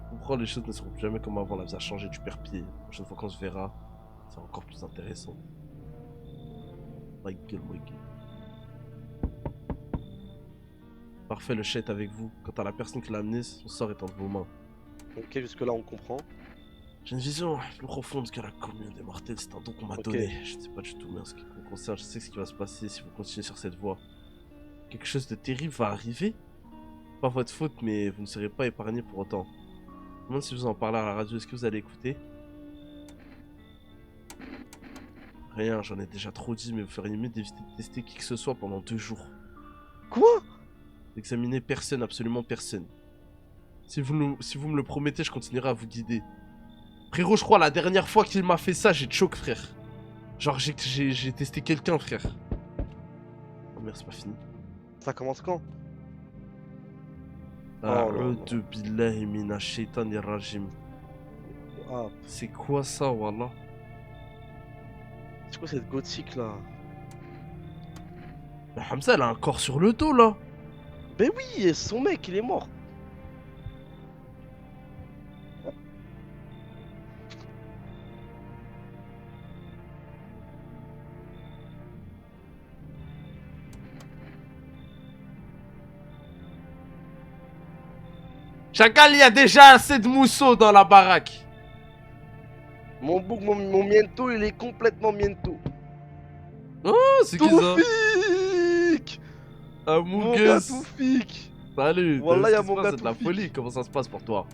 Je comprends, les choses ne seront plus jamais comme avant. La vie a changé, tu perds pied. La prochaine fois qu'on se verra, c'est encore plus intéressant. My gueule, my gueule. Parfait, le chat est avec vous. Quant à la personne qui l'a amené, son sort est entre vos mains. Ok, jusque-là on comprend. J'ai une vision plus profonde que la commune des mortels. C'est un don qu'on m'a Ok. donné. Je ne sais pas du tout, mais en ce qui me concerne, je sais ce qui va se passer si vous continuez sur cette voie. Quelque chose de terrible va arriver. Pas votre faute, mais vous ne serez pas épargné pour autant. Je me demande si vous en parlez à la radio. Est-ce que vous allez écouter? Rien, j'en ai déjà trop dit, mais vous feriez mieux d'éviter de tester qui que ce soit pendant 2 jours. Quoi? N'examinez personne, absolument personne. Si vous me le promettez, je continuerai à vous guider. Frérot, je crois la dernière fois qu'il m'a fait ça, j'ai choc, frère. Genre, j'ai testé quelqu'un, frère. Oh merde, c'est pas fini. Ça commence quand? A'udhu billahi minash shaitanir rajim. Ah, C'est quoi ça, wallah? c'est quoi cette gothique là? Mais Hamza, elle a un corps sur le dos, là. Ben oui, son mec il est mort. Chacal, il y a déjà assez de mousseau dans la baraque. Mon bouc, mon miento il est complètement miento. Oh, c'est qui ça? Toufik! Mon gars Amougus. Toufik! Salut. Wallah, Qu'est-ce y'a qui se mon passe? gars C'est de la Toufik. folie. Comment ça se passe pour toi?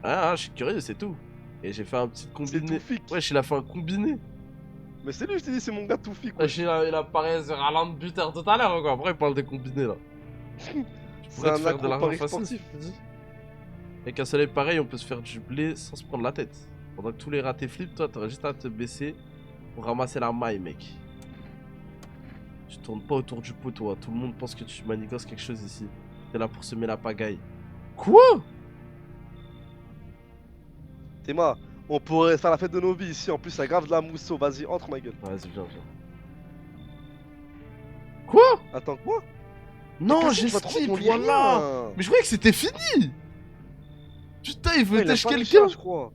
Ah, je suis curieux, c'est tout. Et j'ai fait un petit C'est combiné. Toufik. Wesh, il a fait un combiné. Mais c'est lui, je t'ai dit, c'est mon gars Toufik. Wesh, il a parié sur un land buter tout à l'heure, quoi. Après, il parle des combinés, là. Tu C'est pourrais te un faire de accro l'argent pari facile, sportif. je te dis. Avec un soleil pareil, on peut se faire du blé sans se prendre la tête. Pendant que tous les ratés flippent, toi, t'aurais juste à te baisser pour ramasser la maille, mec. Tu tournes pas autour du pot, toi. Tout le monde pense que tu manigances quelque chose ici. T'es là pour semer la pagaille. Quoi? Théma, on pourrait faire la fête de nos vies ici. En plus, ça grave de la mousseau. Vas-y, entre ma gueule. Vas-y, viens, viens. Quoi? Attends, quoi? Non, Cassine, j'ai tu vas te rendre skip, ton lit, voilà. rien. Mais je croyais que c'était fini. Putain, il veut Ouais, il a têche pas réussi, quelqu'un. je crois.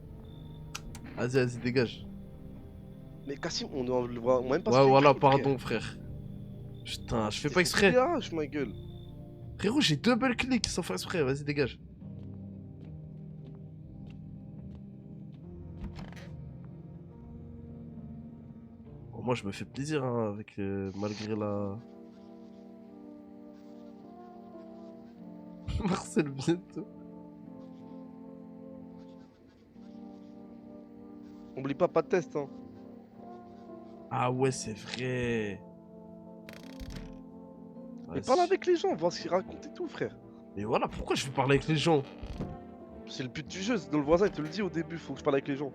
Vas-y, dégage. Mais Cassim, on le voit même pas. Ouais, se voilà, faire crier, pardon, frère. Putain, je fais frère. pas exprès. Lâche ma gueule. Frérot, j'ai double clic sans faire exprès. Vas-y, dégage. Bon, moi, je me fais plaisir, hein, avec malgré la. Marcel bientôt. Oublie pas de test, hein. Ah ouais, c'est vrai. Mais Vas-y. parle avec les gens, voir ce qu'ils racontent et tout, frère. Mais voilà, pourquoi je veux parler avec les gens? C'est le but du jeu, c'est dans le voisin, il te le dit au début, faut que je parle avec les gens.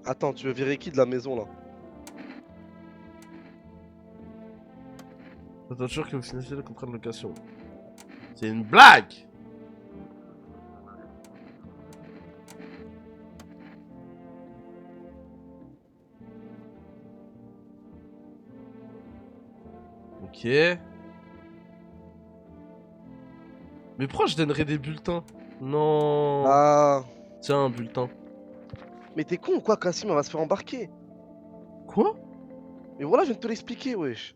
Attends, tu veux virer qui de la maison là? Attends toujours que vous finissez le contrat de location. C'est une blague! Ok. Mais pourquoi je donnerais des bulletins? Non. Ah. Tiens, un bulletin. Mais t'es con ou quoi, Cassim? On va se faire embarquer. Quoi? Mais voilà, je viens de te l'expliquer, wesh.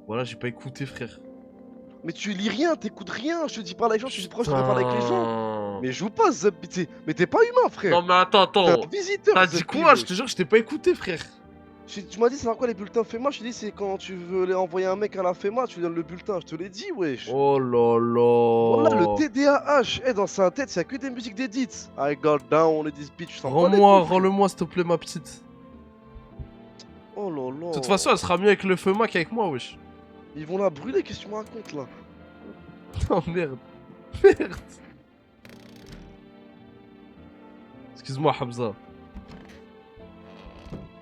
Voilà, j'ai pas écouté, frère. Mais tu lis rien, t'écoutes rien. Je te dis parle avec les gens, je te dis pourquoi je devrais parler avec les gens. Putain. Mais joue pas, Zep. Mais t'es pas humain, frère. Non mais attends, T'es attends. un visiteur. T'as dit Zep, quoi? Je wesh. te jure, je t'ai pas écouté, frère. Tu m'as dit, c'est quoi les bulletins FEMA? Je t'ai dit, c'est quand tu veux les envoyer un mec à la FEMA, tu lui donnes le bulletin. Je te l'ai dit, wesh. Oh là Voilà, le là. TDAH. Eh, dans sa tête, y'a que des musiques d'edit. I got down on this bitch. Je sens pas les Rends-moi, couilles, frère. rends-le-moi, s'il te plaît, ma petite. Oh là là. De toute façon, elle sera mieux avec le FEMA qu'avec moi, wesh. Ils vont la brûler, qu'est-ce que tu me racontes là? Oh merde. Merde. Excuse-moi, Hamza.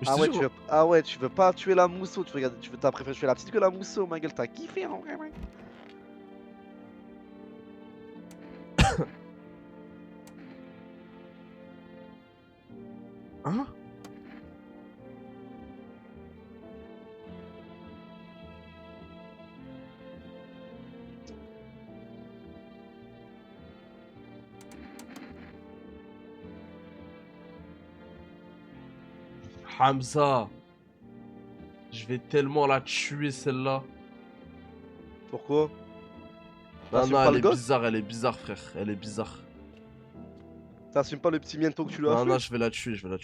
Mais je te jure- Ah ouais, tu veux pas tuer la mousseau, t'as préféré tuer la petite que la mousseau, ma gueule, t'as kiffé en vrai, ouais. Hein? Hamza. Je vais tellement la tuer, celle-là. Pourquoi? Non, T'assumes non, pas elle le est gosse? bizarre, frère. Elle est bizarre. T'assumes pas le petit miento que tu lui as Non, fait? non, je vais la tuer, frère.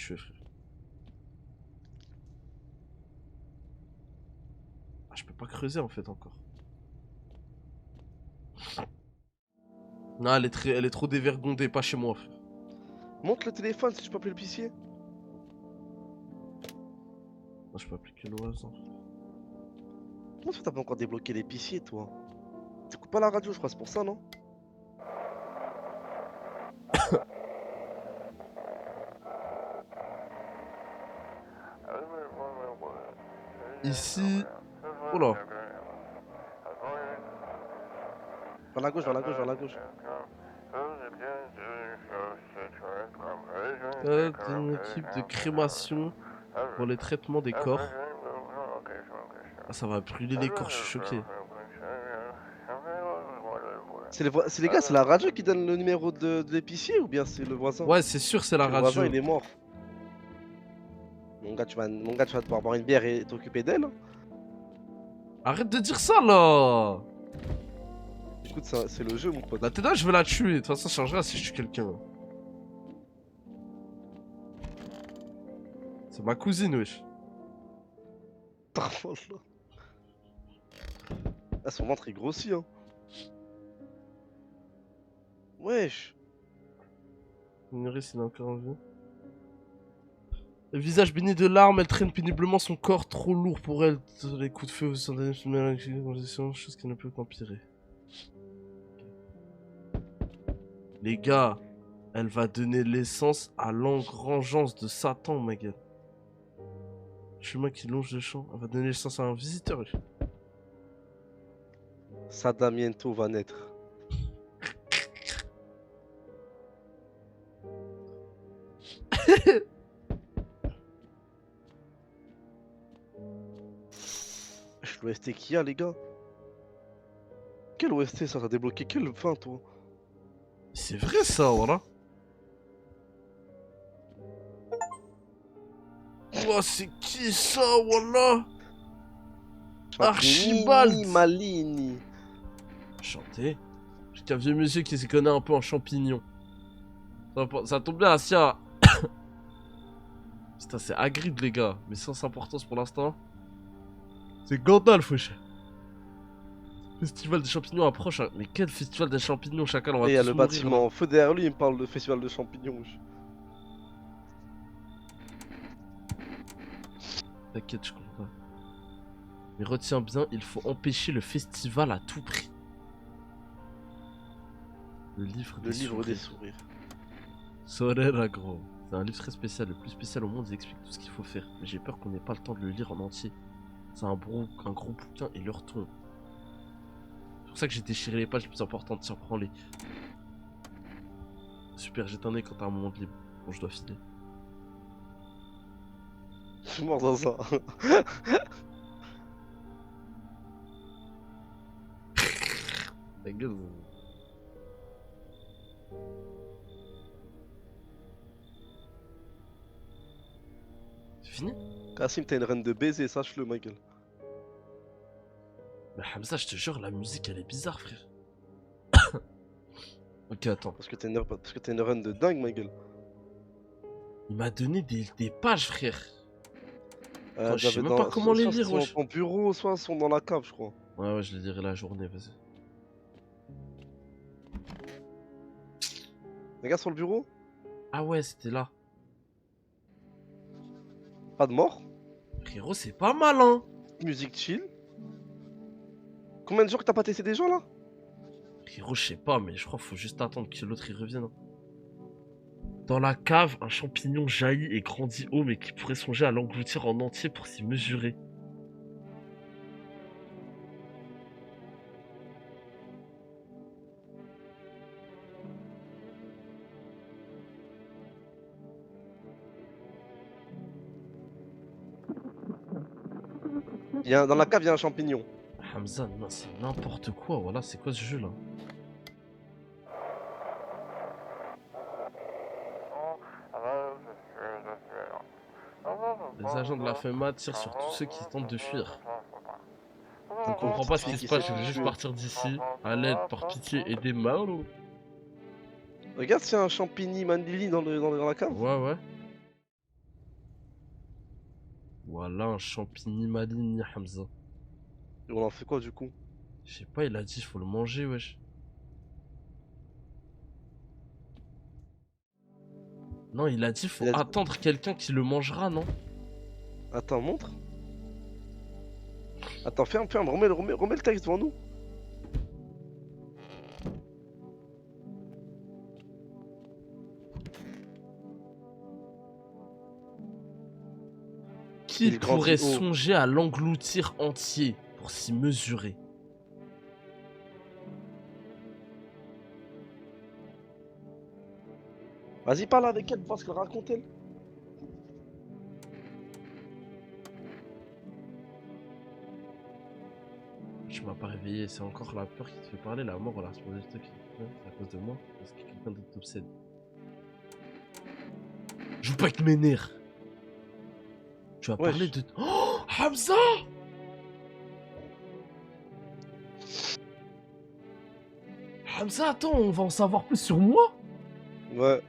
Ah, je peux pas creuser, en fait, encore. Non, elle est trop dévergondée, pas chez moi, frère. Monte le téléphone si tu peux appeler le l'épicier. Non, je peux appliquer l'oiseau. Comment ça t'as pas encore débloqué l'épicier, toi? T'écoutes pas la radio, je crois, c'est pour ça, non? Ici... Oula. Vers la gauche, vers la gauche, vers la gauche. Une équipe de crémation pour les traitements des corps. Ah, ça va brûler les corps, je suis choqué. C'est les gars, c'est la radio qui donne le numéro de l'épicier ou bien c'est le voisin? Ouais, c'est sûr, c'est la Le voisin, radio. il est mort. Mon gars, tu vas pouvoir boire une bière et t'occuper d'elle, hein. Arrête de dire ça, là. Écoute, c'est le jeu, mon pote. La TEDA, je vais la tuer. De toute façon, ça changera si je tue quelqu'un. C'est ma cousine, wesh. Oh là. Ah, son ventre est grossi, hein. Wesh. Ignorer s'il est encore en vie. Le visage baigné de larmes, elle traîne péniblement son corps trop lourd pour elle. Les coups de feu sont des conditions, chose qui ne peut qu'empirer. Les gars, elle va donner l'essence à l'engrangeance de Satan, ma gueule. Chemin qui longe le champ, elle va donner l'essence à un visiteur. wesh. Sadamiento va naître. L'OST qu'il y a, les gars. Quel OST ça? T'as débloqué quelle fin, toi? C'est vrai ça, voilà. Oh, c'est qui ça, voilà? Archibald. Champigny Malini. Chanter. J'ai qu'un vieux monsieur qui se connaît un peu en champignons. Ça tombe bien, Asia. Putain, c'est Hagrid, les gars. Mais sans importance pour l'instant. C'est Gandalf, wesh. Festival des champignons approche. Hein. Mais quel festival des champignons, chacal, on va Et il y a tous le mourir, bâtiment en feu derrière lui, il me parle de festival de champignons. wesh. T'inquiète, je comprends. Mais retiens bien, il faut empêcher le festival à tout prix. Le livre Le livre des sourires. Sorera, gros. C'est un livre très spécial, le plus spécial au monde, il explique tout ce qu'il faut faire. Mais j'ai peur qu'on n'ait pas le temps de le lire en entier. C'est un gros bouquin et leur ton. C'est pour ça que j'ai déchiré les pages les plus importantes. Tiens, prends-les. Super, j'ai un œil quand t'as un moment de libre. Bon, je dois filer. Je suis mort dans ça. Ta gueule. C'est fini? Kassim, t'as une reine de baiser, sache-le, ma gueule. Mais Hamza, je te jure, la musique elle est bizarre, frère. Ok, attends. Parce que t'es une reine de dingue, ma gueule. Il m'a donné des pages, frère. Attends, je sais J'avais même pas comment les soit lire, sont dans wesh. ton bureau, soit sont dans la cave, je crois. Ouais, je les lirai la journée, vas-y. Regarde sur le bureau, Ah ouais, c'était là. pas de mort, Frérot, c'est pas mal, hein. musique chill. Combien de jours que t'as pas testé des gens là? Frérot, je sais pas, mais je crois qu'il faut juste attendre que l'autre y revienne. Hein. Dans la cave, un champignon jaillit et grandit haut, mais qui pourrait songer à l'engloutir en entier pour s'y mesurer. Dans la cave, il y a un champignon. Hamza, non, c'est n'importe quoi, voilà, c'est quoi ce jeu là? Les agents de la FEMA tirent sur tous ceux qui tentent de fuir. Je ne comprends pas ce qui se passe, je veux juste partir d'ici. À l'aide, par pitié, aidez-moi. Regarde s'il y a un champigny manili dans la cave. Ouais. Voilà un champigny maligne, Hamza. Et on en fait quoi du coup? Je sais pas, il a dit faut le manger, wesh. Non, il a dit faut Il a dit- attendre quelqu'un qui le mangera, non? Attends, montre. Attends, ferme, remets le texte devant nous. Qui Il grandit pourrait haut. songer à l'engloutir entier pour s'y mesurer? Vas-y, parle avec elle, voir ce qu'elle raconte elle. Tu m'as pas réveillé, c'est encore la peur qui te fait parler, la mort ou la responsabilité qui te fait, c'est à cause de moi, parce que quelqu'un d'autre t'obsède. Joue pas avec mes nerfs. Tu as Wesh. parlé de... Oh Hamza! Hamza, attends, on va en savoir plus sur moi? Ouais.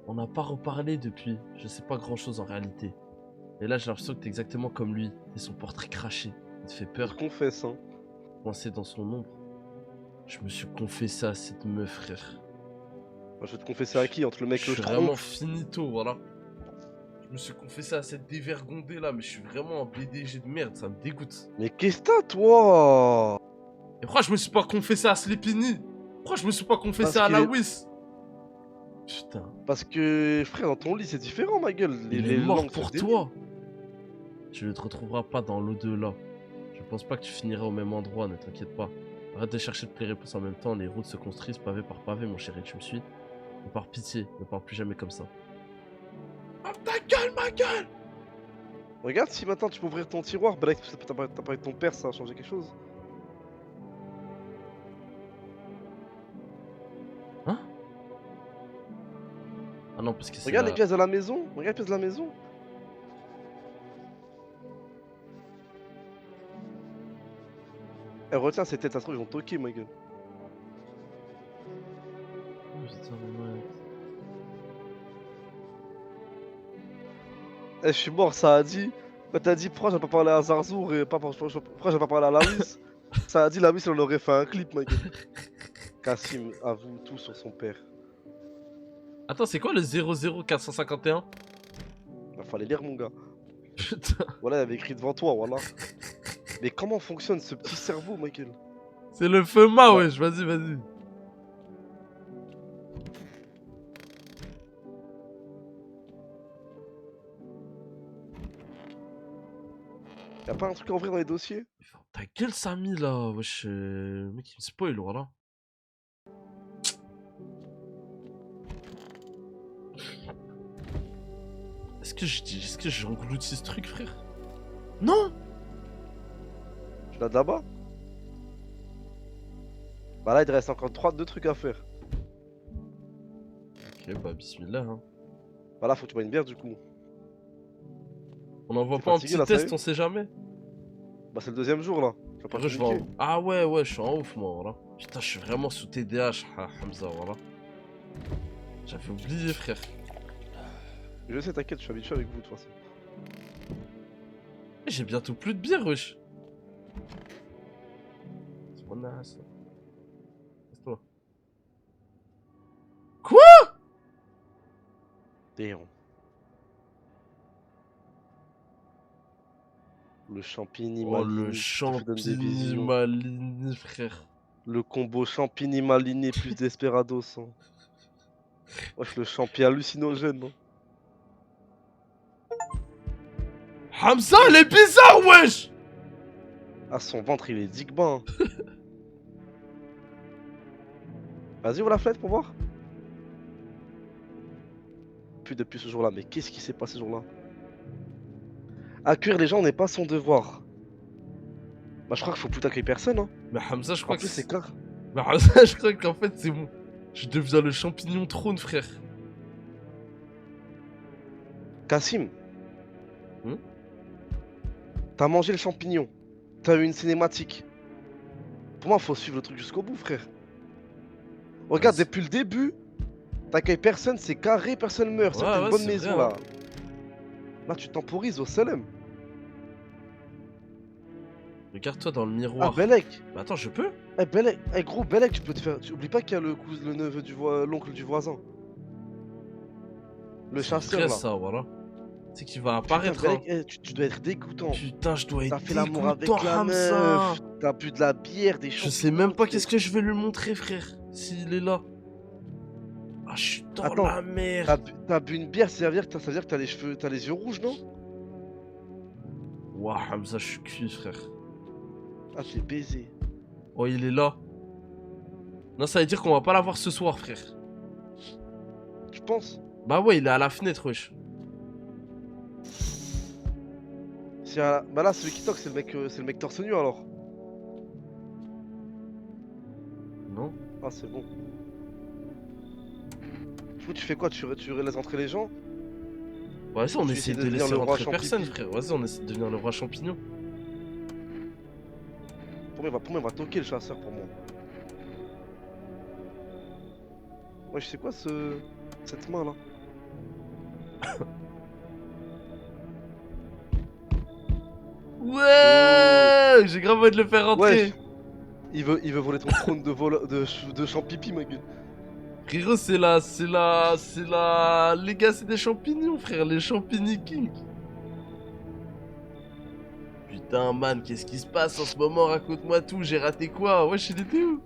On n'a pas reparlé depuis, je sais pas grand chose en réalité. Et là j'ai l'impression que t'es exactement comme lui, et son portrait craché. Il te fait Je peur, confesse, hein. coincé dans son ombre. Je me suis confessé à cette meuf, frère. Moi, je vais te confesser à qui? Entre le mec Je que suis je vraiment trompe. finito, voilà. Je me suis confessé à cette dévergondée là, mais je suis vraiment un BDG de merde, ça me dégoûte. Mais qu'est-ce que t'as, toi? Et pourquoi je me suis pas confessé à Sleepini? Pourquoi je me suis pas confessé Parce à qu'il est- Lawis? Putain, Parce que, frère, dans ton lit, c'est différent, ma gueule. il est Les mort langues se pour délient. toi. Tu ne te retrouveras pas dans l'au-delà. Je pense pas que tu finiras au même endroit, ne t'inquiète pas. Arrête de chercher toutes les réponses en même temps, les routes se construisent pavé par pavé, mon chéri, tu me suis? Et par pitié, ne parle plus jamais comme ça. Oh, ta gueule, ma gueule! Regarde si maintenant tu peux ouvrir ton tiroir. Bah là, t'as parlé de ton père, ça a changé quelque chose. Hein? Ah non, parce que c'est Regarde les la... pièces de la maison. Regarde les pièces de la maison. Eh, retiens ces têtes, ça se trouve, ils vont toquer, ma gueule. Eh, je suis mort, ça a dit. Quand t'as dit pourquoi j'ai pas parlé à Zarzour et pourquoi j'ai pas parlé à Lawis, ça a dit Lawis, il en aurait fait un clip, ma gueule. Kassim avoue tout sur son père. Attends, c'est quoi le 00451? Il fallait lire, mon gars. Putain, Voilà, il y avait écrit devant toi, voilà. Mais comment fonctionne ce petit cerveau, ma gueule? c'est le FEMA, Ouais. wesh, vas-y. Y'a pas un truc en vrai dans les dossiers? Ta gueule, Samy, là. Wesh, le mec, il me spoil, voilà. Est-ce que j'ai englouti ce truc, frère? Non! Tu l'as de là-bas? Bah là, il te reste encore deux trucs à faire. Ok, bah, bismillah, hein. Bah là, faut que tu bois une bière du coup. On envoie T'es pas un fatigué petit là, ça y test, est? on sait jamais. Bah c'est le deuxième jour là. Tu vas pas Frérot, te je vais en... niquer. Ah ouais, je suis en ouf, moi, voilà. Putain, je suis vraiment sous TDAH, Hamza, voilà. J'avais oublié, frère. Je sais, t'inquiète, je suis habitué avec vous de toute façon. J'ai bientôt plus de bière, wesh. C'est mon as. Laisse-toi. Quoi? Damn. Le champigny Oh, le malini qui te donne des champigny visions. malini, frère. Le combo champigny maliné plus Desperados. Hein. Wesh, le champi hallucinogène. Hein. Hamza, elle est bizarre, wesh. Ah, son ventre il est digba. Hein. Vas-y, ouvre la fenêtre pour voir. Puis depuis ce jour-là, mais qu'est-ce qui s'est passé ce jour-là? Accueillir les gens n'est pas son devoir. Bah, je crois qu'il faut plus accueillir personne. Hein. Mais Hamza, je En crois que plus, c'est c'est... clair. Mais Hamza, je crois qu'en fait, c'est bon. Je deviens le champignon trône, frère. Cassim, Hmm. t'as mangé le champignon. T'as eu une cinématique. Pour moi, faut suivre le truc jusqu'au bout, frère. Regarde, Vas-y. depuis le début, t'accueilles personne, c'est carré, personne meurt. C'est-à-dire que t'as une Ouais, bonne c'est vrai, maison hein. là. Là, tu temporises au Salem. Regarde-toi dans le Ah, miroir. Belek. Mais attends, je peux? Eh, Belek. Eh, gros, Belek, tu peux te faire. Tu oublies pas qu'il y a le neveu l'oncle du voisin. Le C'est chasseur vrai, là. ça, voilà. C'est qu'il va Putain, apparaître, hein. Belek, tu dois être dégoûtant. Putain, je dois T'as être fait l'amour dégoûtant, avec la Hamza. meuf. T'as bu de la bière, des Je sais champignons. même pas qu'est-ce que je vais lui montrer, frère. S'il est là. Ah, je suis dans Attends, la t'as merde. bu une bière, ça veut dire que t'as les cheveux, t'as les yeux rouges, non? Ouah, Hamza, je suis cuit, frère. Ah, t'es baisé. Oh, il est là. Non, ça veut dire qu'on va pas l'avoir ce soir, frère. Tu penses? Bah ouais, il est à la fenêtre, wesh. Bah là, celui qui toque, c'est le mec torse nu alors. Non? Ah, c'est bon. Du coup, tu fais quoi? Tu laisses entrer les gens? Vas-y, Ou on tu essaie essaies de de devenir laisser le roi rentrer personne, champipi? frère. Vas-y, on essaie de devenir le roi champignon. Pour moi, il va toquer le chasseur pour moi. Ouais, je sais quoi cette main là? Ouais, j'ai grave envie de le faire Wesh, rentrer. il veut voler ton trône de champipi, ma gueule. Frérot, c'est la legacy des champignons, frère, les champignons king. Putain, man, qu'est-ce qui se passe en ce moment? Raconte-moi tout, j'ai raté quoi? Wesh, il était où?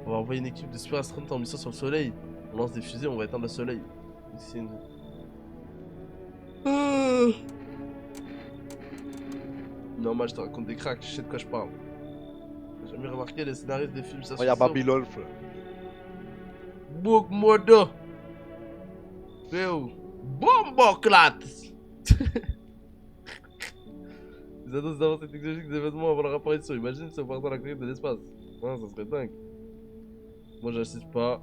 On va envoyer une équipe de super astronautes en mission sur le soleil. On lance des fusées, on va éteindre le soleil. C'est une... Ah. Normal, je te raconte des cracks, je sais de quoi je parle. J'ai jamais remarqué les scénaristes des films, ça Oh, y'a Babylone, frère. Book modo. Bomboclat. Les annonces d'avancées technologiques d'événements avant leur apparition. Imagine si on part dans la conquête de l'espace. Ouais, ça serait dingue. Moi, j'assiste pas.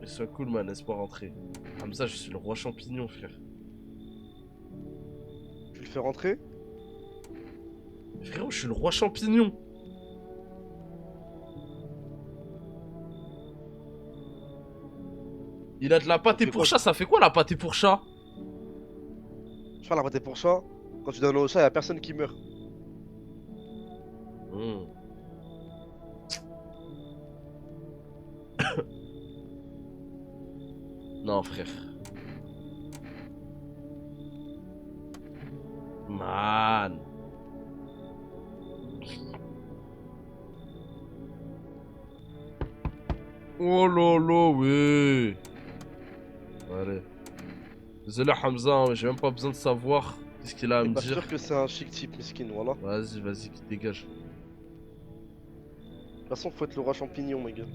Mais sois cool, man, laisse-moi rentrer. Comme ça, je suis le roi champignon, frère. Tu le fais rentrer? Frérot, je suis le roi champignon. Il a de la pâté fait pour quoi, chat, ça fait quoi la pâté pour chat? Tu fais la pâté pour chat. Quand tu donnes au chat, y'a personne qui meurt. Hmm. Non, frère. Man. Oh lolo, oui. Allez. Désolé Hamza, j'ai même pas besoin de savoir ce qu'il a à Et me bah, dire. sûr que c'est un chic type, miskin, voilà. De Vas-y, vas-y, qui dégage. toute façon, faut être le roi champignon, ma gueule.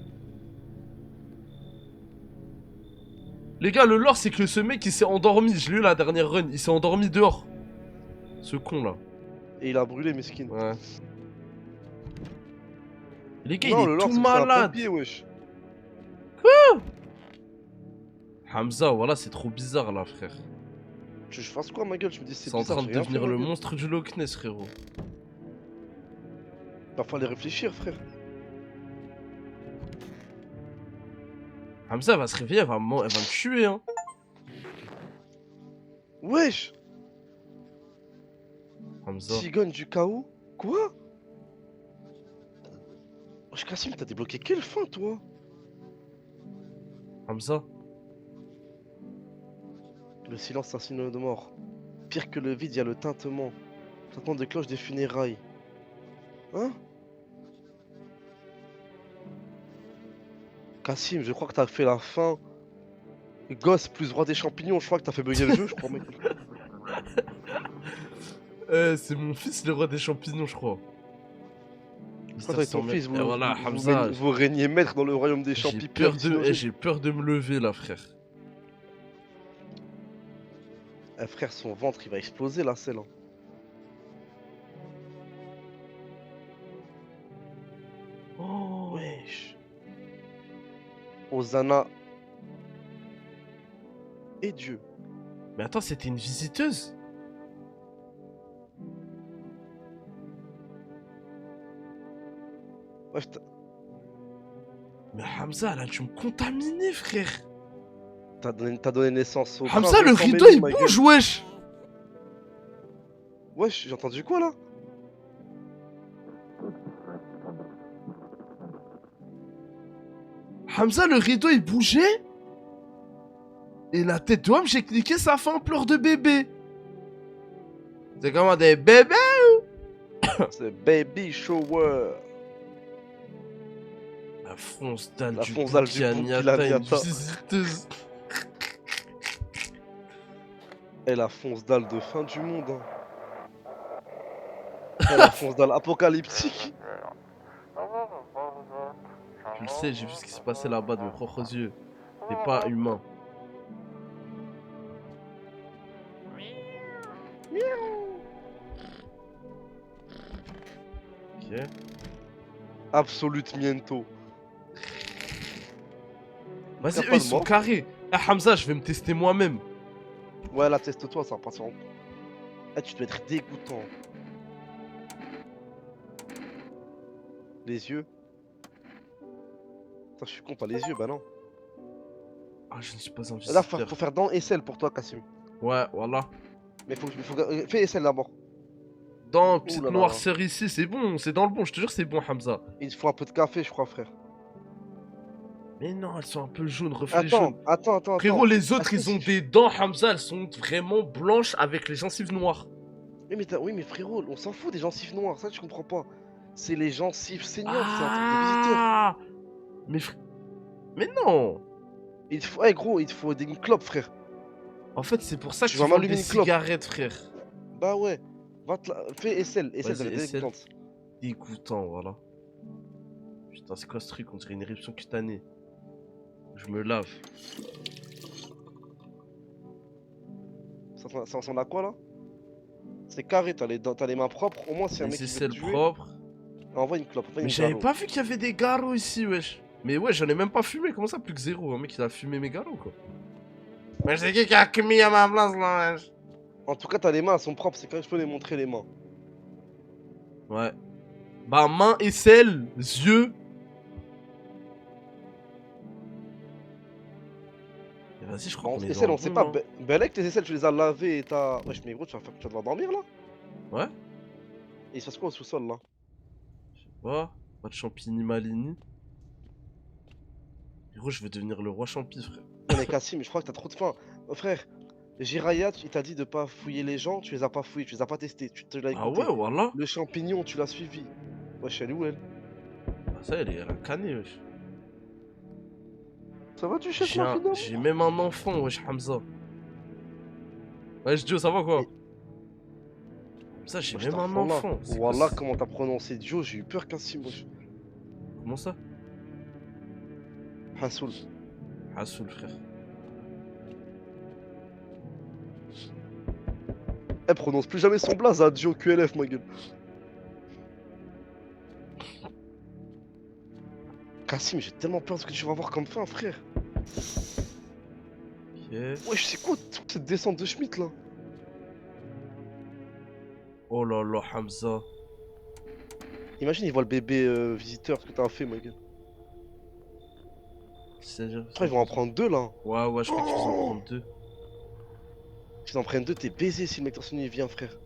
Les gars, le lore, c'est que ce mec, il s'est endormi. Je l'ai eu la dernière run. Il s'est endormi dehors. Ce con là. Et il a brûlé, miskin. Ouais. Les gars, il Non, le est lord, tout c'est que c'est un malade. pompier, wesh. Hamza, voilà, c'est trop bizarre là, frère. Tu veux que je fasse quoi, ma gueule? Je me dis, c'est C'est en bizarre, train de j'ai rien fait, devenir ma le gueule. monstre du Loch Ness, frérot. Va falloir réfléchir, frère. Hamza, elle va se réveiller, elle va me tuer, hein. Wesh! Hamza. Cigogne du chaos? Quoi? Wesh, Kassim, t'as débloqué quelle fin, toi? Hamza. Le silence, c'est un signe de mort. Pire que le vide, il y a le tintement. Tintement de cloche des funérailles. Hein? Kassim, je crois que t'as fait la fin. Gosse plus roi des champignons, je crois que t'as fait bugger le jeu, je crois, mec. C'est mon fils, le roi des champignons, je crois. Quand avec ton fils, Et voilà, vous Hamza. vous régnez maître dans le royaume des J'ai champignons. peur j'ai peur de me lever là, frère. Eh, frère, son ventre, il va exploser là, celle-là. Oh. Wesh. Hosanna. Et Dieu. Mais attends, c'était une visiteuse? Wesh, Mais Hamza, elle a dû me contaminer, frère. t'as donné naissance au Hamza, prince le de San rideau, Mélie, il my bouge, gueule. wesh. Wesh, j'ai entendu quoi là? Hamza, le rideau, il bougeait. Et la tête de homme, j'ai cliqué, ça fait un pleur de bébé. C'est comment des bébés? C'est Baby Shower. La fonce dalle La du fonce dalle du Boukianiata, une Boukianiata. visiteuse. Et la fonce dalle de fin du monde. Hein. Et la fonce dalle apocalyptique. Je le sais, j'ai vu ce qui s'est passé là-bas de mes propres yeux. T'es pas humain. Ok. Absolute miento. Vas-y, Y'a eux pas ils de sont mort. carrés. Ah Hamza, je vais me tester moi-même. Ouais, là, teste-toi, ça va passer en. Eh, tu dois être dégoûtant. Les yeux. Putain, je suis con, pas les yeux, bah non. Ah, je ne suis pas un Là, visiteur. faut faire dents et sel pour toi, Kassim. Ouais, voilà. Mais fais sel d'abord. Dans Ouh petite là là. noirceur ici, c'est bon, c'est dans le bon, je te jure, c'est bon, Hamza. Il te faut un peu de café, je crois, frère. Mais non, elles sont un peu jaunes, reflets jaunes. Attends. Frérot, les autres, Est-ce que ils ont si des dents, Hamza, elles sont vraiment blanches avec les gencives noires. Oui, mais frérot, on s'en fout des gencives noires, ça tu comprends pas. C'est les gencives saignantes, c'est un truc de visiteur. Ah mais mais non. Il te faut, eh gros, il te faut une clope, frère. En fait, c'est pour ça que Tu tu vas vends m'allumer des une clope. cigarettes, frère. Bah ouais. Fais Essel, ça Vas-y, va être essaie. dégoûtante. Dégoûtant, voilà. Putain, c'est quoi ce truc? On dirait une éruption cutanée. Je me lave. Ça ressemble à quoi là? C'est carré, t'as les mains propres, au moins si un Les mec qui veut te aisselles tuer, propres. envoie une clope, envoie Mais une j'avais garrot. pas vu qu'il y avait des garrots ici, wesh. Mais ouais, j'en ai même pas fumé. Comment ça, plus que zéro? Un mec, il a fumé mes garrots, quoi. Mais c'est qui a commis à ma place, là, wesh? En tout cas, t'as les mains, elles sont propres, c'est quand je peux les montrer les mains. Ouais. Bah, main, aisselle, yeux. Et vas-y, je crois Bon, qu'on est Essel, dans on le sait bon, pas. hein. Belek, tes aisselles, tu les as lavées et t'as. Wesh, mais gros, tu vas devoir dormir là? Ouais. Et il se passe quoi au sous-sol là? Oh, pas de champigny malini. Gros, je vais devenir le roi champi, frère. Non, mais Kassim, je crois que t'as trop de faim. Frère, Jiraya, il t'a dit de pas fouiller les gens, tu les as pas fouillés, tu les as pas testés, tu te l'as Ah écouté. ouais, voilà. Le champignon, tu l'as suivi. Wesh, elle est où elle? Ah, ça, elle a canné, wesh. Ça va, tu cherches là finalement? J'ai même un enfant, wesh, Hamza. Wesh, Joe, ça va quoi? Ça, j'ai même un enfant. C'est quoi, Wallah, c'est- comment t'as prononcé Joe, j'ai eu peur Kassim, wesh. Comment ça? Hassoul. Hassoul, frère. Eh, prononce plus jamais son blaze à Joe QLF, ma gueule. Kassim, j'ai tellement peur de ce que tu vas avoir comme fin, frère. Ok. Wesh, c'est quoi cette descente de Schmitt là? Oh là là, Hamza. Imagine, il voit le bébé visiteur, ce que t'as fait, ma gueule. C'est-à-dire. Après, ils vont en prendre deux là. Ouais, ouais, je crois qu'ils vont en prendre deux. S'ils en prennent deux, t'es baisé si le mec torse nu il vient, frère.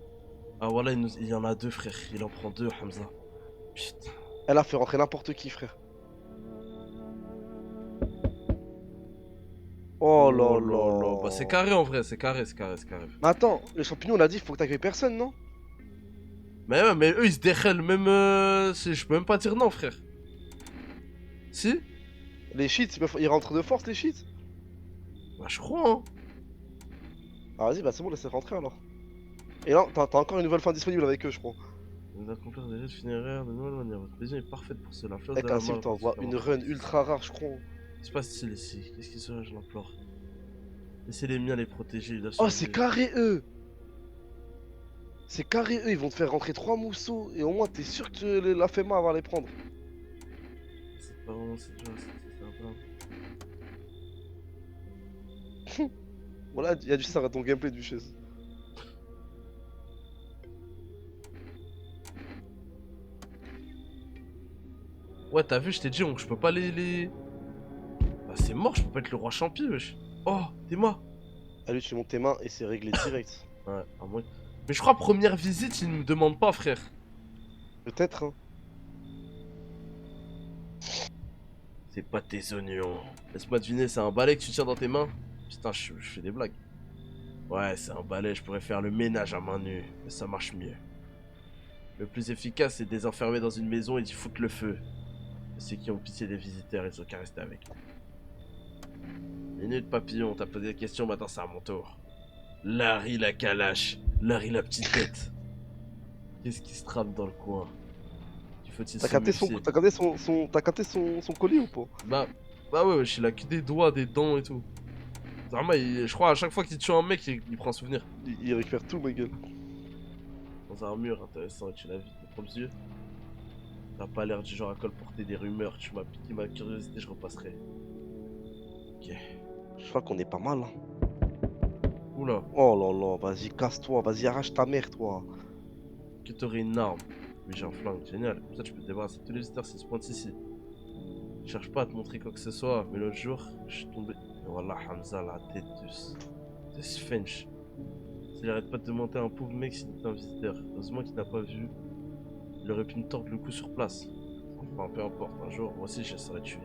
Ah, voilà, il y en a deux, frère. Il en prend deux, Hamza. Putain. Elle a fait rentrer n'importe qui, frère. Oh là là. Bah, c'est carré en vrai, c'est carré, c'est carré, c'est carré. Mais attends, les champignons, on a dit, faut que t'accueilles personne, non? Mais eux, ils se déchèlent même. Je peux même pas dire non, frère. Si? Les cheats, ils rentrent de force, les cheats. Bah, je crois, hein. Ah, vas-y, bah c'est bon, laisse rentrer alors. Et là, t'as encore une nouvelle fin disponible avec eux, je crois. D'accomplir des rites funéraires de nouvelle manière. Votre maison est parfaite pour cela. Fleur Eh, de la Kassim, mort, t'envoies une run ultra rare, je crois. C'est pas stylé ici. Qu'est-ce qui serait, je l'implore. Laissez les miens les protéger. Oh, c'est carré, eux. C'est carré, eux, ils vont te faire rentrer 3 mousseaux. Et au moins, t'es sûr que la FEMA va les prendre. C'est pas vraiment, c'est dur, c'est un peu. Voilà, il y a du ça dans ton gameplay du chaise. Ouais, t'as vu, je t'ai dit, je peux pas les. Bah, c'est mort, je peux pas être le roi champi, wesh. Oh, t'es moi. Allez, tu montes tes mains et c'est réglé direct. Ouais, à moins. Mais je crois, première visite, ils me demandent pas, frère. Peut-être, hein. C'est pas tes oignons. Laisse-moi deviner, c'est un balai que tu tiens dans tes mains? Putain, je fais des blagues. Ouais, c'est un balai, je pourrais faire le ménage à main nue, mais ça marche mieux. Le plus efficace, c'est de les enfermer dans une maison et d'y foutre le feu. Et ceux qui ont pitié des visiteurs, ils ont qu'à rester avec. Minute papillon, t'as posé des questions, maintenant c'est à mon tour. Larry la calache, Larry la petite tête. Qu'est-ce qui se trame dans le coin? Faut-il T'as se capté méfier? t'as capté son colis ou pas? Bah ouais, il a que des doigts, des dents et tout. Vraiment, je crois à chaque fois qu'il tue un mec, il prend un souvenir. Il récupère tout, ma gueule. Dans un mur intéressant, et tu l'as vu de tes propres yeux. T'as pas l'air du genre à colporter des rumeurs, tu m'as piqué ma curiosité, je repasserai. Ok. Je crois qu'on est pas mal, hein. Oula, Oh là là, vas-y, casse-toi, vas-y, arrache ta mère, toi. que t'aurais une arme. Oui, j'ai un flingue, génial. Comme ça, tu peux te débarrasser de tous les visiteurs s'ils se pointent ici. Je cherche pas à te montrer quoi que ce soit, mais l'autre jour, je suis tombé. Et voilà, Hamza, la tête de Svench. S'il arrête pas de demander à un pauvre mec s'il était un visiteur. Heureusement qu'il n'a pas vu. Il aurait pu me tordre le cou sur place. Enfin, peu importe, un jour, moi aussi, je serai tué.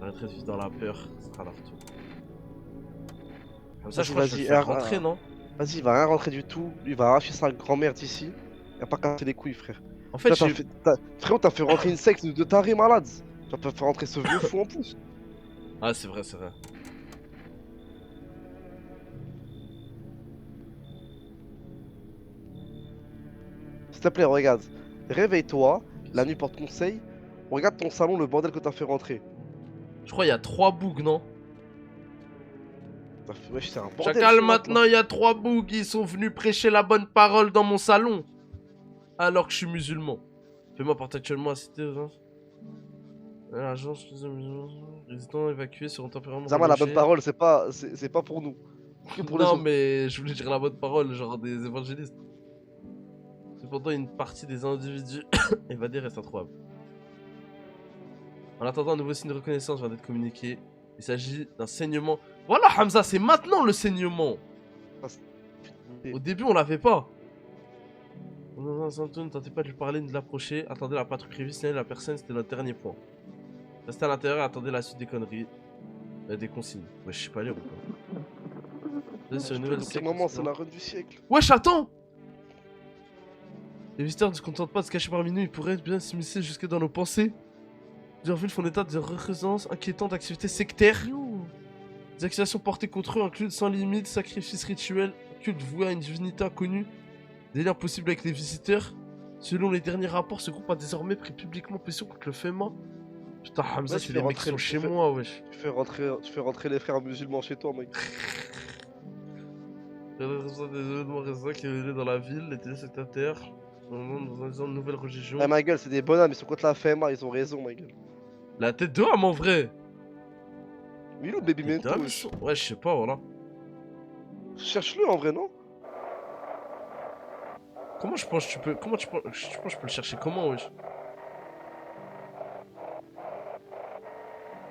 J'arrêterai de vivre dans la peur, ce sera leur tour. Comme ça, je crois que je vais le faire rentrer, non? Vas-y, il va rien rentrer du tout. Lui, il va arracher sa grand-mère d'ici. Il va pas casser les couilles, frère. En fait, Là, frérot, t'as fait rentrer une secte de tarés malades. Tu vas pas faire rentrer ce vieux fou en plus. Ah, c'est vrai, c'est vrai. S'il te plaît, regarde. Réveille-toi. La nuit porte conseil. Regarde ton salon, le bordel que t'as fait rentrer. Je crois qu'il y a 3 bougs, non? Wesh, c'est un bordel. Chacal, ce maintenant, il y a 3 bougs. Ils sont venus prêcher la bonne parole dans mon salon. Alors que je suis musulman. Fais-moi porter actuellement à cité aux l'agence résidents évacués seront tempéralement Zama, la bonne relogés. parole, c'est pas pour nous. Que pour les Non, autres. mais je voulais dire la bonne parole, genre des évangélistes. Cependant, une partie des individus évadés reste introuvable. En attendant, un nouveau signe de reconnaissance vient d'être communiqué. Il s'agit d'un saignement. Voilà, Hamza, c'est maintenant le saignement. Au début, on l'avait pas. Ne tentez pas de lui parler ni de l'approcher. Attendez la patrouille prévue, signalez la personne, c'était notre dernier point. Restez à l'intérieur et attendez la suite des conneries. Des consignes. Ouais, je sais pas lire ou pas. Sur une nouvelle C'est c'est la run du siècle. Wesh, attends! Les visiteurs ne se contentent pas de se cacher parmi nous, ils pourraient bien s'immiscer jusque dans nos pensées. Plusieurs villes font état de présence inquiétante d'activités sectaires. Des accusations portées contre eux incluent sans limite, sacrifices rituels, culte voué à une divinité inconnue. Des liens possibles avec les visiteurs. Selon les derniers rapports, ce groupe a désormais pris publiquement position contre le FEMA. Putain, Hamza, Ouais, c'est les mecs qui sont chez moi, wesh. Tu fais rentrer les frères musulmans chez toi, mec. Les responsables des événements récents qui est dans la ville, les téléspectateurs, dans une nouvelle religion. Eh, ma gueule, c'est des bonhommes, ils sont contre la FMA, ils ont raison, ma gueule. La tête de homme en vrai. Mais il est où le baby Les Mento, dames wesh? sont- Ouais, je sais pas, voilà. Cherche-le en vrai, non? Comment je pense que tu peux. Comment tu penses que je peux le chercher comment, wesh?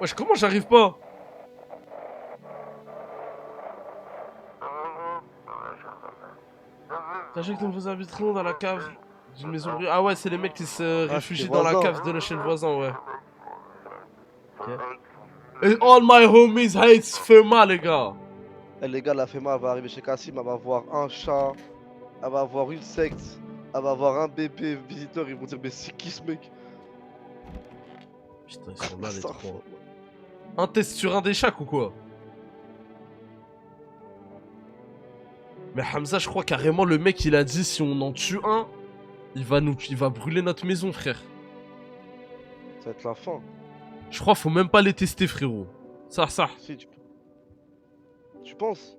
Wesh, comment j'arrive pas? Sachez que nous vous inviterons dans la cave d'une maison brûlée. Ah ouais, c'est les mecs qui se Ah, réfugient c'est dans la voisins. cave de chez le voisin, ouais. Ok. And all my homies hates FEMA, les gars. Eh, les gars, la FMA elle va arriver chez Kassim, elle va voir un chat, elle va voir une secte, elle va voir un bébé visiteur, ils vont dire mais c'est qui ce mec? Putain, ils sont là, les Ça, trois. Un test sur un des chaque ou quoi? Mais Hamza, je crois carrément le mec il a dit si on en tue un, il va brûler notre maison, frère. Ça va être la fin. Je crois faut même pas les tester, frérot. Ça. Si, tu penses?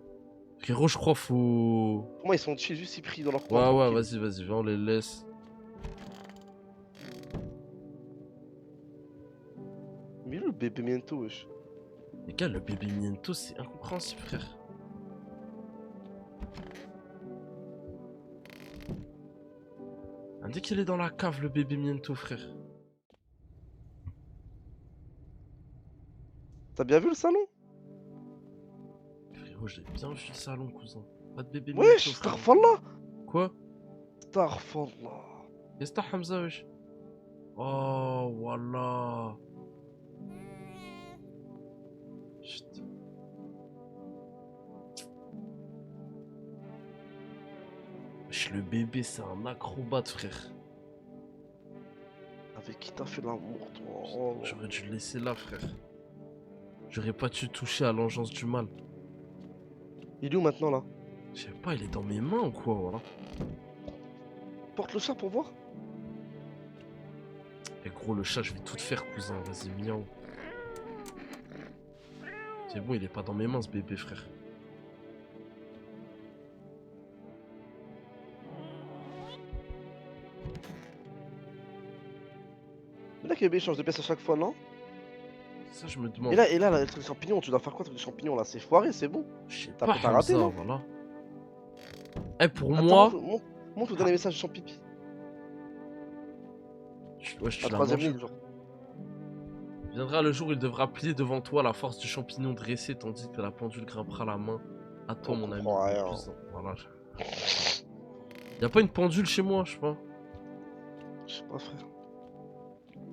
Frérot, je crois faut. Pour moi, ils sont chill, juste ils prient dans leur Ouais, coin. ouais, tranquille. vas-y, viens, on les laisse. Mais il est où le bébé Mento, wesh? Les gars, le bébé Miento, c'est incompréhensible, frère. Dès qu'il est dans la cave, le bébé Miento, frère. T'as bien vu le salon? Frérot, j'ai bien vu le salon, cousin. Pas de bébé Wesh, Miento, frère. Starfallah! Quoi? Starfallah! Qu'est-ce que t'as, Hamza, wesh? Oh, voilà. Chut. Wesh, le bébé, c'est un acrobate, frère. Avec qui t'as fait l'amour, toi? Oh, J'aurais dû le laisser là, frère. J'aurais pas dû toucher à l'engeance du mal. il est où maintenant, là? Je sais pas, il est dans mes mains ou quoi, voilà. Porte le chat pour voir? Et gros, le chat, je vais tout te faire, cousin. Vas-y, miaou. C'est bon, il est pas dans mes mains, ce bébé, frère. Mais là, que le bébé change de pièce à chaque fois, non? Ça, je me demande. Et là, le truc des champignons, tu dois faire quoi, le truc des champignons, là? C'est foiré, c'est bon. Je sais T'as pas, peut-être raté, Hamza, non? voilà. Eh, pour Attends, moi... montre le dernier message de Champipi. Ouais, je La l'ai troisième mangé. ligne, genre. Viendra le jour où il devra plier devant toi la force du champignon dressé tandis que la pendule grimpera la main. À toi, On mon ami. comprend le rien. plus- Voilà. Y'a pas une pendule chez moi, je sais pas. Je sais pas, frère.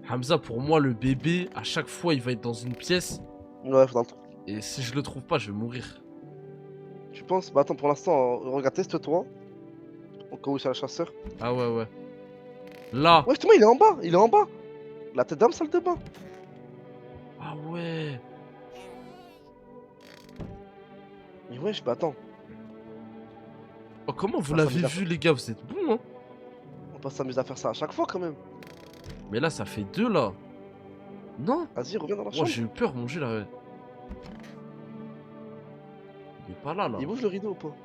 Hamza, pour moi, le bébé, à chaque fois, il va être dans une pièce. Ouais, faudra un truc. Et si je le trouve pas, je vais mourir. Tu penses? Bah attends, pour l'instant, regarde, teste-toi. Au cas où c'est un chasseur. Ah ouais. Là. Ouais, justement, il est en bas, il est en bas. La tête d'homme, salle de bain. Ah ouais. Mais wesh, bah attends, Oh, comment vous Ah, ça l'avez me vu, les gars? Vous êtes bons, hein? on va pas s'amuser à faire ça à chaque fois quand même. Mais là, ça fait deux, là. Non. Vas-y, reviens dans la Oh, chambre. j'ai eu peur, mon jeu, là. Ouais. Il est pas là, là. Il bouge le rideau ou pas?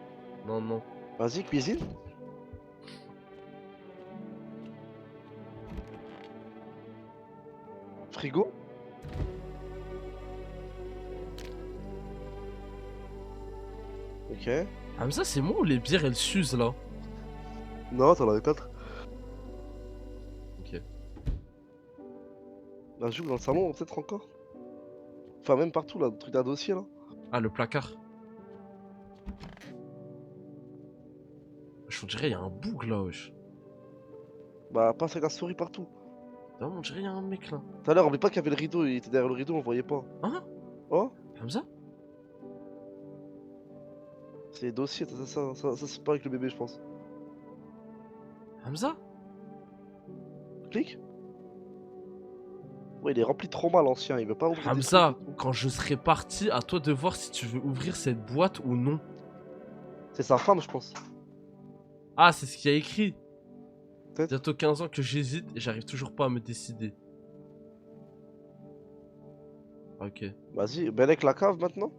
Non. Vas-y, cuisine. Frigo. Ok. Hamza, c'est moi ou les bières, elles s'usent, là? Non, t'en avais 4. Ok. Bah, joue dans le salon, peut-être encore. Enfin, même partout là, le truc d'un dossier là. Ah, le placard. Je dirais, il y a un bug, là, wesh. Bah, passe avec la souris partout. Non, on dirait, il y a un mec, là. Tout à l'heure, oublie pas qu'il y avait le rideau, il était derrière le rideau, on le voyait pas. Hein? Oh, Hamza? c'est les dossiers, ça c'est pas avec le bébé, je pense. Hamza? Clique. Ouais, il est rempli de trauma l'ancien, il veut pas ouvrir. des Hamza, trucs et tout. quand je serai parti, à toi de voir si tu veux ouvrir cette boîte ou non. C'est sa femme, je pense. Ah, c'est ce qu'il y a écrit. Peut-être. Bientôt 15 ans que j'hésite et j'arrive toujours pas à me décider. Ok. Vas-y, Belek la cave maintenant.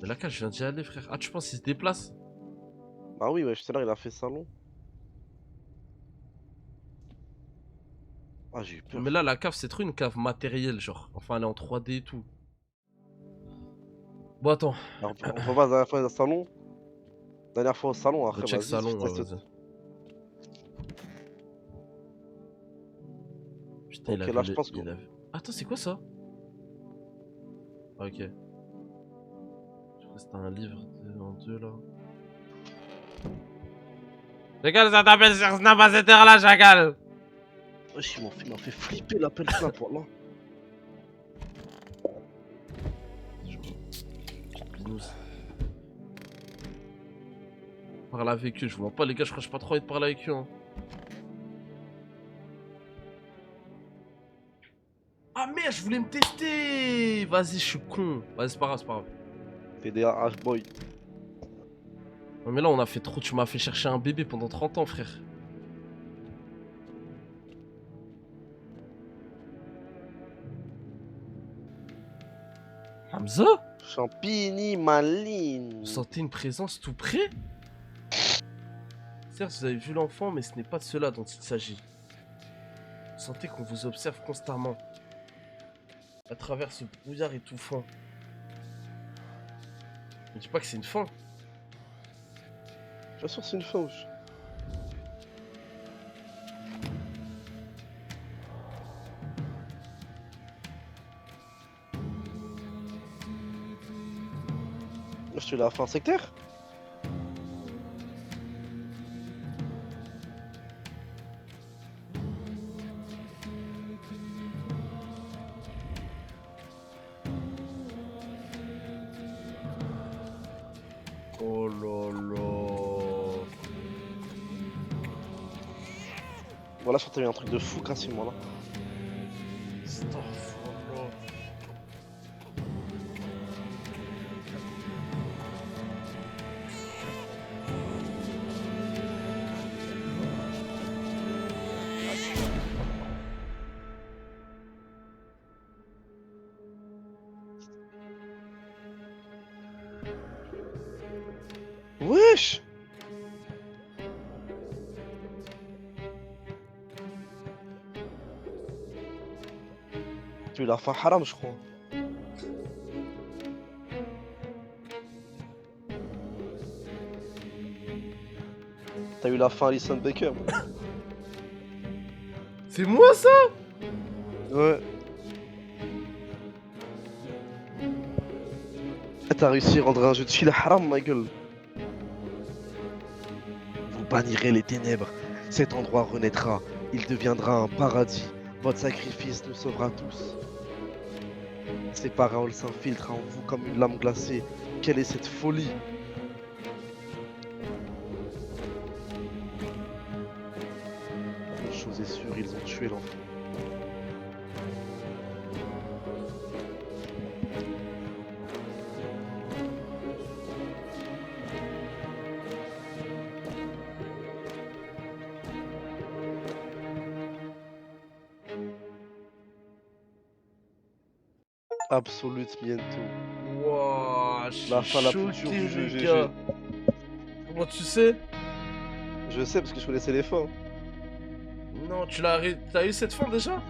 Mais là, je viens d'y aller, frère. Ah, tu penses qu'il se déplace? Bah oui, ouais, tout à l'heure il a fait salon. Ah, j'ai eu peur. Mais là, la cave, c'est trop une cave matérielle, genre. Enfin, elle est en 3D et tout. Bon, attends. Alors, on va voir la dernière fois au salon. Dernière fois au salon, après Recheck vas-y. salon, ouais, vas-y. Putain, il Ok, a vu là je les... pense que. Il a vu... Attends, c'est quoi ça? Ok. Je crois que c'était un livre en deux, là. Chacal, ça t'appelle sur Snap à cette heure-là, Chacal! Wesh, il m'a fait flipper l'appel Snap, voilà. Binous. Parle avec eux, je vois pas, les gars, je crois que j'ai pas trop envie de parler avec eux. Hein. Ah merde, je voulais me tester! Vas-y, je suis con. Vas-y, c'est pas grave, c'est pas grave. TDA H-Boy. Non, mais là, on a fait trop. Tu m'as fait chercher un bébé pendant 30 ans, frère. Hamza? Champigny Vous Maline. sentez une présence tout près? Certes, vous avez vu l'enfant, mais ce n'est pas de cela dont il s'agit. Vous sentez qu'on vous observe constamment. À travers ce brouillard étouffant. Ne dis pas que c'est une fin. Bien sûr, c'est une fin, wesh. Je te l'ai fait un sectaire. Oh là là. Voilà, je t'ai eu un truc de fou, Cassim, voilà. Astaghfirullah. Wesh! Tu l'as fait haram, je crois. T'as eu la fin Alison Baker. C'est moi ça? Ouais. T'as réussi à rendre un jeu de fil haram, ma gueule. Vous bannirez les ténèbres. Cet endroit renaîtra. Il deviendra un paradis. Votre sacrifice nous sauvera tous. Ces paroles s'infiltrent en vous comme une lame glacée. Quelle est cette folie? Une chose est sûre, ils ont tué l'enfant. Absolute bientôt. Wouah, je suis La fin la plus dure choqué, du jeu, les GG. gars. Comment tu sais? Je sais parce que je connaissais les fins. Non, t'as eu cette fin déjà?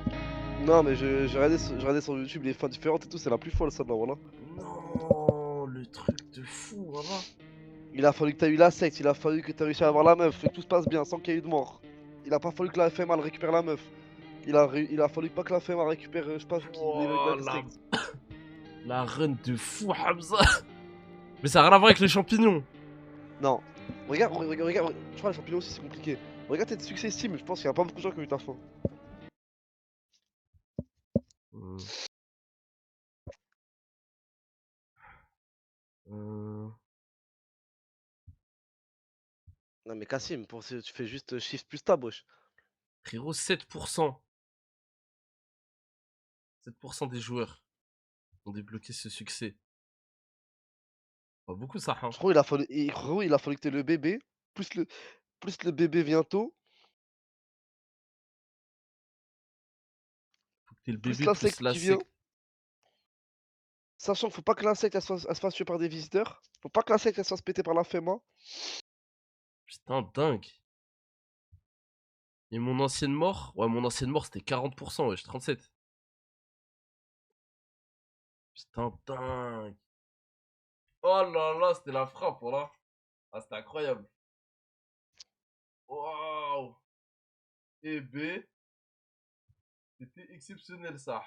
Non, mais j'ai regardé sur YouTube les fins différentes et tout, c'est la plus folle celle-là, voilà. Non, le truc de fou, voilà. Il a fallu que t'aies eu la secte, il a fallu que t'aies réussi à avoir la meuf, et que tout se passe bien sans qu'il y ait eu de mort. Il a pas fallu que la FMA elle récupère la meuf. Il a fallu pas que la FMA récupère, je sais pas, Oh, la secte. la run de fou, Hamza. Mais ça a rien à voir avec les champignons. Non. Regarde, je crois les champignons aussi c'est compliqué. Regarde tes succès Steam, je pense qu'il y a pas beaucoup de gens qui ont eu ta fin. Hmm. Euh, Non mais Cassim, tu fais juste shift plus tab, wesh. Frérot, 7%. 7% des joueurs ont débloqué ce succès. Pas beaucoup ça, hein. Frérot, il a fallu que t'aies le bébé, plus le bébé bientôt, Faut que t'aies le plus bébé plus l'insecte la qui vient. secte. Sachant qu'il faut pas que l'insecte elle se fasse tuer par des visiteurs. Faut pas que l'insecte elle se fasse péter par la FEMA. Putain, dingue. Et mon ancienne mort? Ouais, mon ancienne mort c'était 40%, wesh, 37. Putain, dingue. Oh là là, c'était la frappe, voilà. Ah, c'était incroyable. Waouh. Eh B, c'était exceptionnel ça.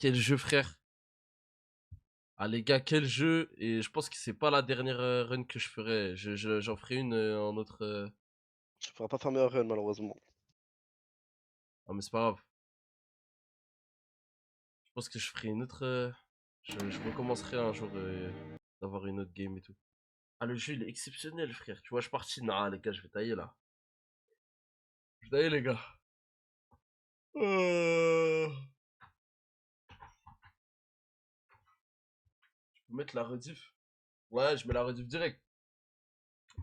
Quel jeu, frère. Ah les gars, quel jeu. Et je pense que c'est pas la dernière run que je ferai. J'en ferai une en autre. Tu pourras pas faire meilleur run malheureusement. Ah mais c'est pas grave. Je pense que je ferai une autre. Je recommencerai un jour d'avoir une autre game et tout. Ah le jeu il est exceptionnel frère. Tu vois, je suis parti. Non les gars, je vais tailler là. Je vais tailler les gars. Je peux mettre la rediff. Ouais, je mets la rediff direct.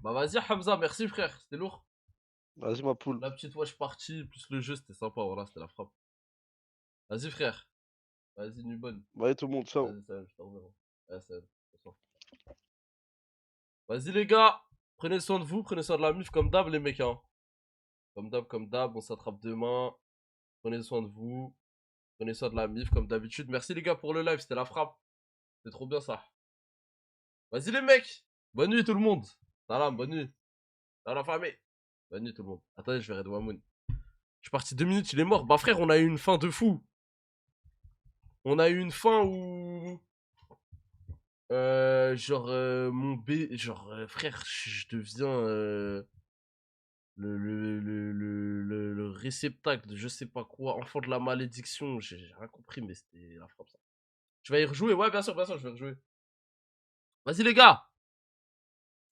Bah vas-y Hamza, merci frère. C'était lourd. Vas-y ma poule. La petite watch party plus le jeu, c'était sympa. Voilà, c'était la frappe. Vas-y frère. Vas-y Nubon. Bye tout le monde, ciao. Vas-y, salut, je t'en reverrai. Ouais, salut. Vas-y les gars, prenez soin de vous, prenez soin de la mif comme d'hab les mecs hein. Comme d'hab, on s'attrape demain. Prenez soin de vous, prenez soin de la mif comme d'habitude. Merci les gars pour le live, c'était la frappe. C'était trop bien ça. Vas-y les mecs, bonne nuit tout le monde. Salam, bonne nuit. Salam la famille. Bonne nuit tout le monde. Attendez, je vais Red Wamoun. Je suis parti 2 minutes, il est mort. Bah frère, on a eu une fin de fou. On a eu une fin où... mon B... frère, je deviens... le réceptacle de je sais pas quoi, enfant de la malédiction, j'ai rien compris, mais c'était la frappe ça. Je vais y rejouer, ouais, bien sûr, je vais rejouer. Vas-y les gars,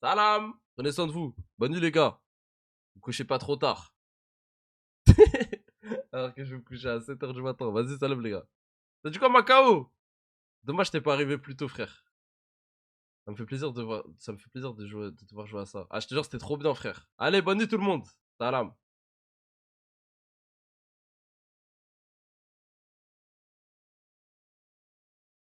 salam, prenez soin de vous, bonne nuit les gars, vous couchez pas trop tard. Alors que je vais me coucher à 7h du matin, vas-y, salam les gars. T'as dit quoi Macao? Dommage t'es pas arrivé plus tôt frère. Ça me fait plaisir de voir, ça me fait plaisir de jouer, de te voir jouer à ça. Ah je te jure c'était trop bien frère. Allez, bonne nuit tout le monde, salam.